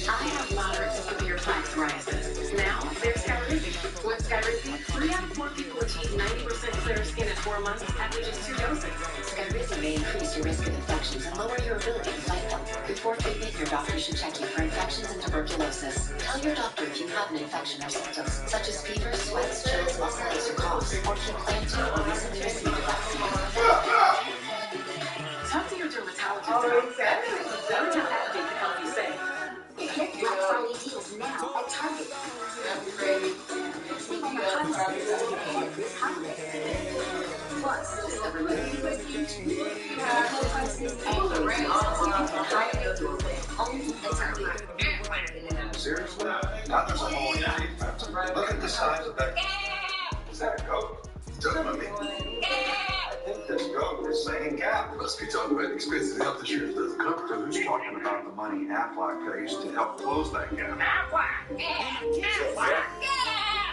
I have moderate to severe plaque psoriasis. Now, there's Skyrizi. What's Skyrizi? 3 out of 4 people achieve 90% clear skin in 4 months after just 2 doses. Skyrizi may increase your risk of infections and lower your ability to fight them. Before treatment, your doctor should check you for infections and tuberculosis. Tell your doctor if you have an infection or symptoms, such as fever, sweats, chills, muscle aches, or coughs, or if you plan to or recently received a vaccine. Talk to your dermatologist about exactly. Learn how Activate can help you save. Get Black Friday deals now at Target. Plus, discover limited prestige, low prices, and the rate higher only at Target. Seriously? Not just a whole night. Look at the size of that. Is that a goat? Talking about me? I think this goat is saying Gap. Must be talking about expensive health insurance doesn't cover So who's talking about the money Aflac pays to help close that gap?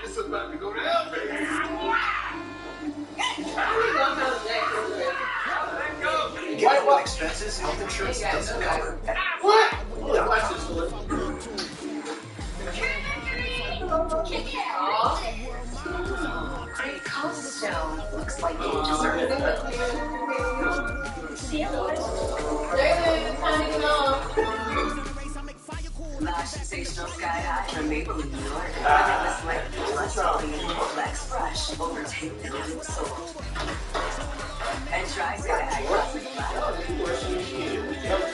This is about to go to hell, baby. What expenses health insurance doesn't cover? What? Great Cobblestone. Looks like you deserve it. Lush, sensational sky high from Maple, New York. Limitless length, plus volume, flex brush, over 10 million sold. And try sky high classic black.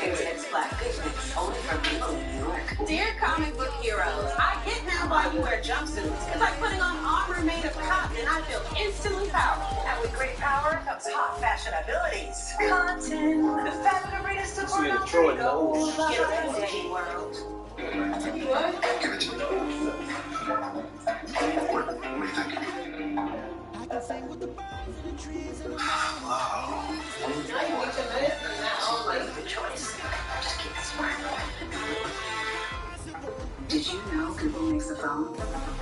Intense black goodness, only from Maple, New York. Dear comic book heroes, I get now why you wear jumpsuits. It's like putting on armor made of cotton and I feel instantly powerful. And with great power comes hot fashion abilities. Cotton, the fabricator's to See the Troy nose. Get ready, Daddy World. Give it to me. What do you think? Good choice. Just keep it smart. Did you know Google makes a phone?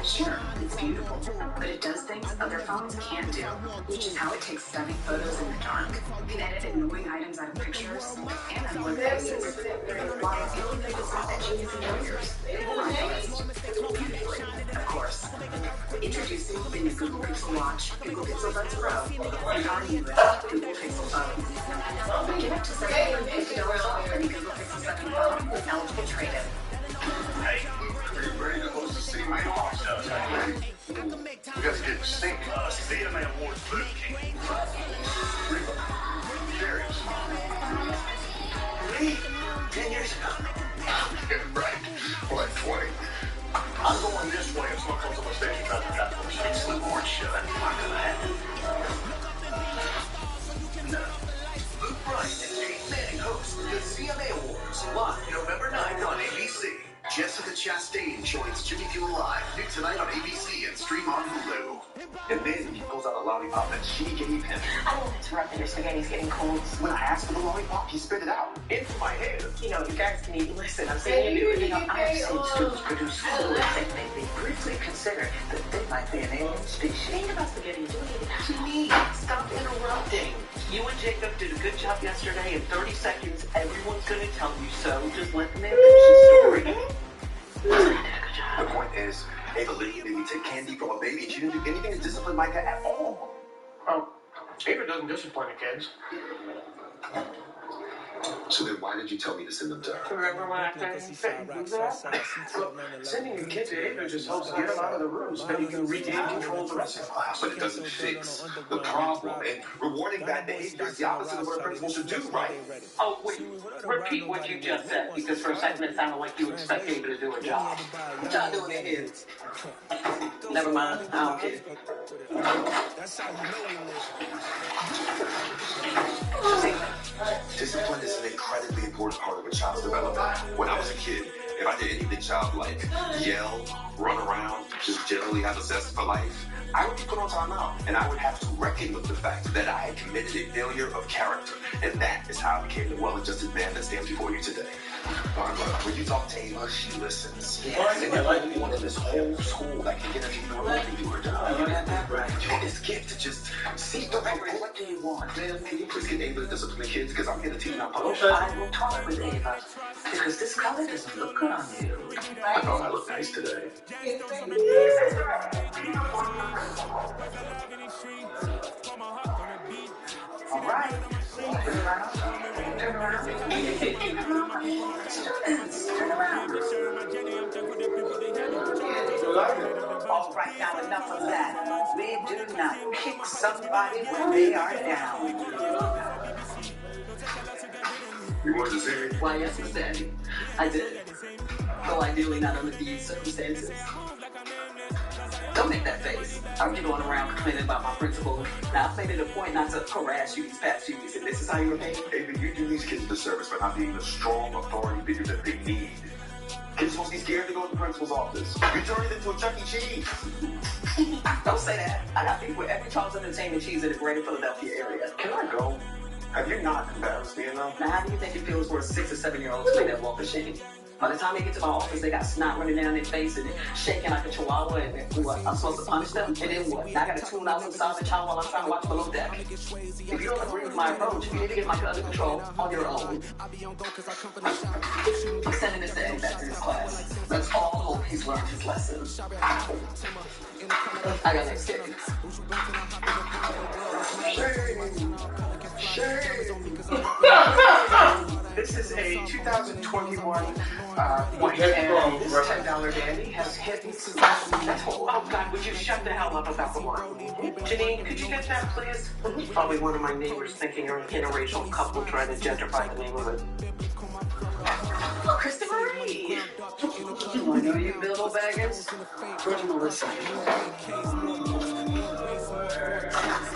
Sure, it's beautiful, but it does things other phones can't do, which is how it takes stunning photos in the dark. Can edit annoying items out of pictures and unload faces. While the only thing that's not that genius in yours, beautifully, of course. Introducing the new Google Pixel Watch, Google Pixel Buds Pro, and our newest Google Pixel phone. Get up to $750 off any Google Pixel 7 phone with eligible trade-in. Hey, are you ready to host the CMA Awards? We got to get the sync. CMA Awards Boot King. Serious. Me? 10 years ago. Yeah, right. Like 20. I'm going this way. It's not close to my station traffic platform. It's the award show. Not gonna happen. No. Luke Bryan and Jane Manning host the CMA Awards live November 9th on ABC. Jessica Chastain joins Jimmy Kimmel Live new tonight on ABC and stream on Hulu. And then he pulls out a lollipop that she gave him. I don't interrupt that your spaghetti's getting cold. When I asked for the lollipop, he spit it out into my hand. You know, you guys can even listen. I'm saying you do. I've seen students produce foods that they briefly consider that they might be an alien species. Think about spaghetti. You need stop interrupting. You and Jacob did a good job yesterday. In 30 seconds, everyone's going to tell you so. Just let them finish the story. The point is, Ava literally made me take candy from a baby. She didn't do anything to discipline Micah at all. Oh, Ava doesn't discipline the kids. So then why did you tell me to send them to her? Remember when I told you that? Look, sending a kid to Ava just helps get him out of the room so that he can regain control of the rest of the class. But it doesn't fix the problem. And rewarding bad behavior is the opposite of what a principal should do, right? Oh, wait. Repeat what you just said, because for a second it sounded like you expect Ava to do her job. What y'all doing in here? Never mind. I don't care. Discipline is an incredibly important part of a child's development. When I was a kid, if I did anything childlike, yell, run around, just generally have a zest for life, I would be put on timeout, and I would have to reckon with the fact that I had committed a failure of character, and that is how I became the well-adjusted man that stands before you today. Barbara, when you talk to Ava, she listens. Yes. And you're the only one in this whole school that can get her to do remotely do her job. You got that right. You want this kid to just see the right. What do you want? Man, can you please get Ava to discipline the kids? Because I'm here to teach them how to I will talk with Ava, because this color doesn't look good on you. I thought I looked nice today. All right. Turn around. Turn around. Students, turn around. All right, now enough of that. We do not pick somebody when they are down. You wanted to see me? Why, yes, Mr. Andy. I did. Though ideally not under these circumstances. Don't make that face. I'm going around complaining about my principal. Now, I've made it a point not to harass you these past few weeks, and this is how you repay me? Ava, you do these kids a disservice by not being the strong authority figure that they need. Kids supposed to be scared to go to the principal's office. You turned it into a Chuck E. Cheese. Don't say that. I got people with every child's entertainment cheese in the greater Philadelphia area. Can I go? Have you not embarrassed me enough? Now, how do you think it feels for a 6 or 7-year-old to make that walk of shame? By the time they get to my office, they got snot running down their face and shaking like a chihuahua, and what? I'm supposed to punish them? And then what? Now I got to tune out some solid child while I'm trying to watch Below Deck. If you don't agree with my approach, you need to get Micah under control on your own. I'm sending this Eddie back to his class. Let's all hope he's learned his lesson. I got next game. This is a 2021 white and this $10 dandy has hit. Oh God, would you shut the hell up about the wine? Janine, could you get that, please? Probably one of my neighbors thinking you're an interracial couple trying to gentrify the neighborhood. Oh, Christopher Marie! I know you, Bilbo Baggins. Where's Melissa?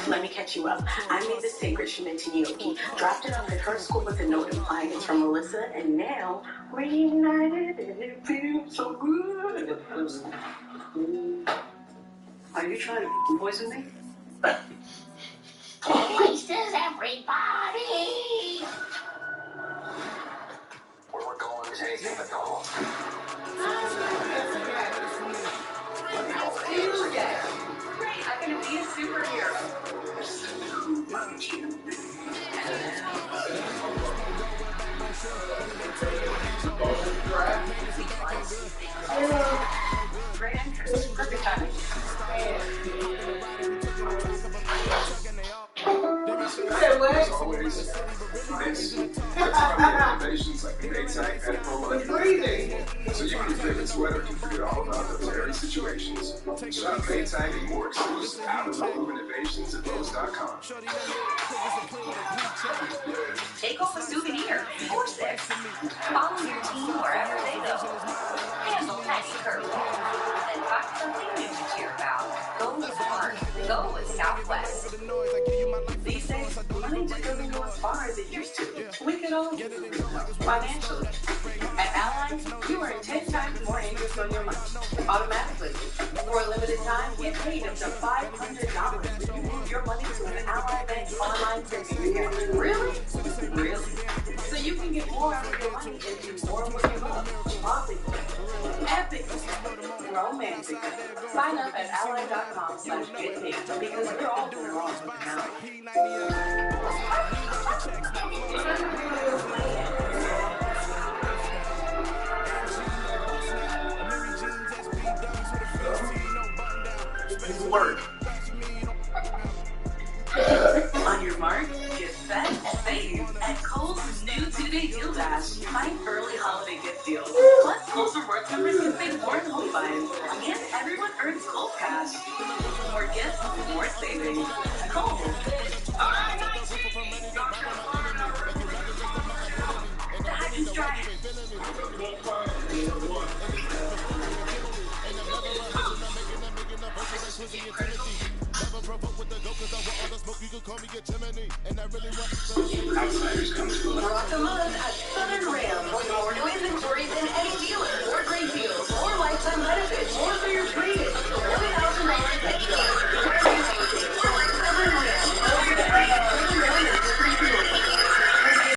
Let me catch you up. I made the sacred Shimenti gnocchi, dropped it off at her school with a note implying it's from Melissa, and now we're united and it feels so good. Are you trying to poison me? Places, everybody! Where we're going is anything but gold. Great, I'm gonna be a superhero. Great entrance. Perfect timing. As always, this innovations like the Maytag and promo. So you and your favorite sweater can forget all about those airy situations. Shop Maytag and more exclusive out-of-the-blue innovations at Lowe's.com. Take home a souvenir or six. Follow your team wherever they go. Handle petty curveballs. Then find something new to cheer about. Go with Smart. Go with Southwest. These days, money just doesn't go as far as it used to. We could all use a little help financially. At Ally, you earn 10 times more interest on your money automatically. For a limited time, get paid up to $500 when you move your money to an Ally Bank online savings account. Really? Really? So you can get more out of your money and do more of what you love. Tropical, epic, romantic. Sign up at ally.com/getpaid because we're all doing wrong with Ally. Word. On your mark, get set, save at Kohl's new 2-day deal dash. Find early holiday gift deals. Plus, Kohl's Rewards members can save more in home buys. And everyone earns Kohl's cash. More gifts, more savings. Kohl's. All right, guys. Dive and strike. Outsiders come to Rock a month at Southern Rail. More new inventory than any dealer. More great deals. More lifetime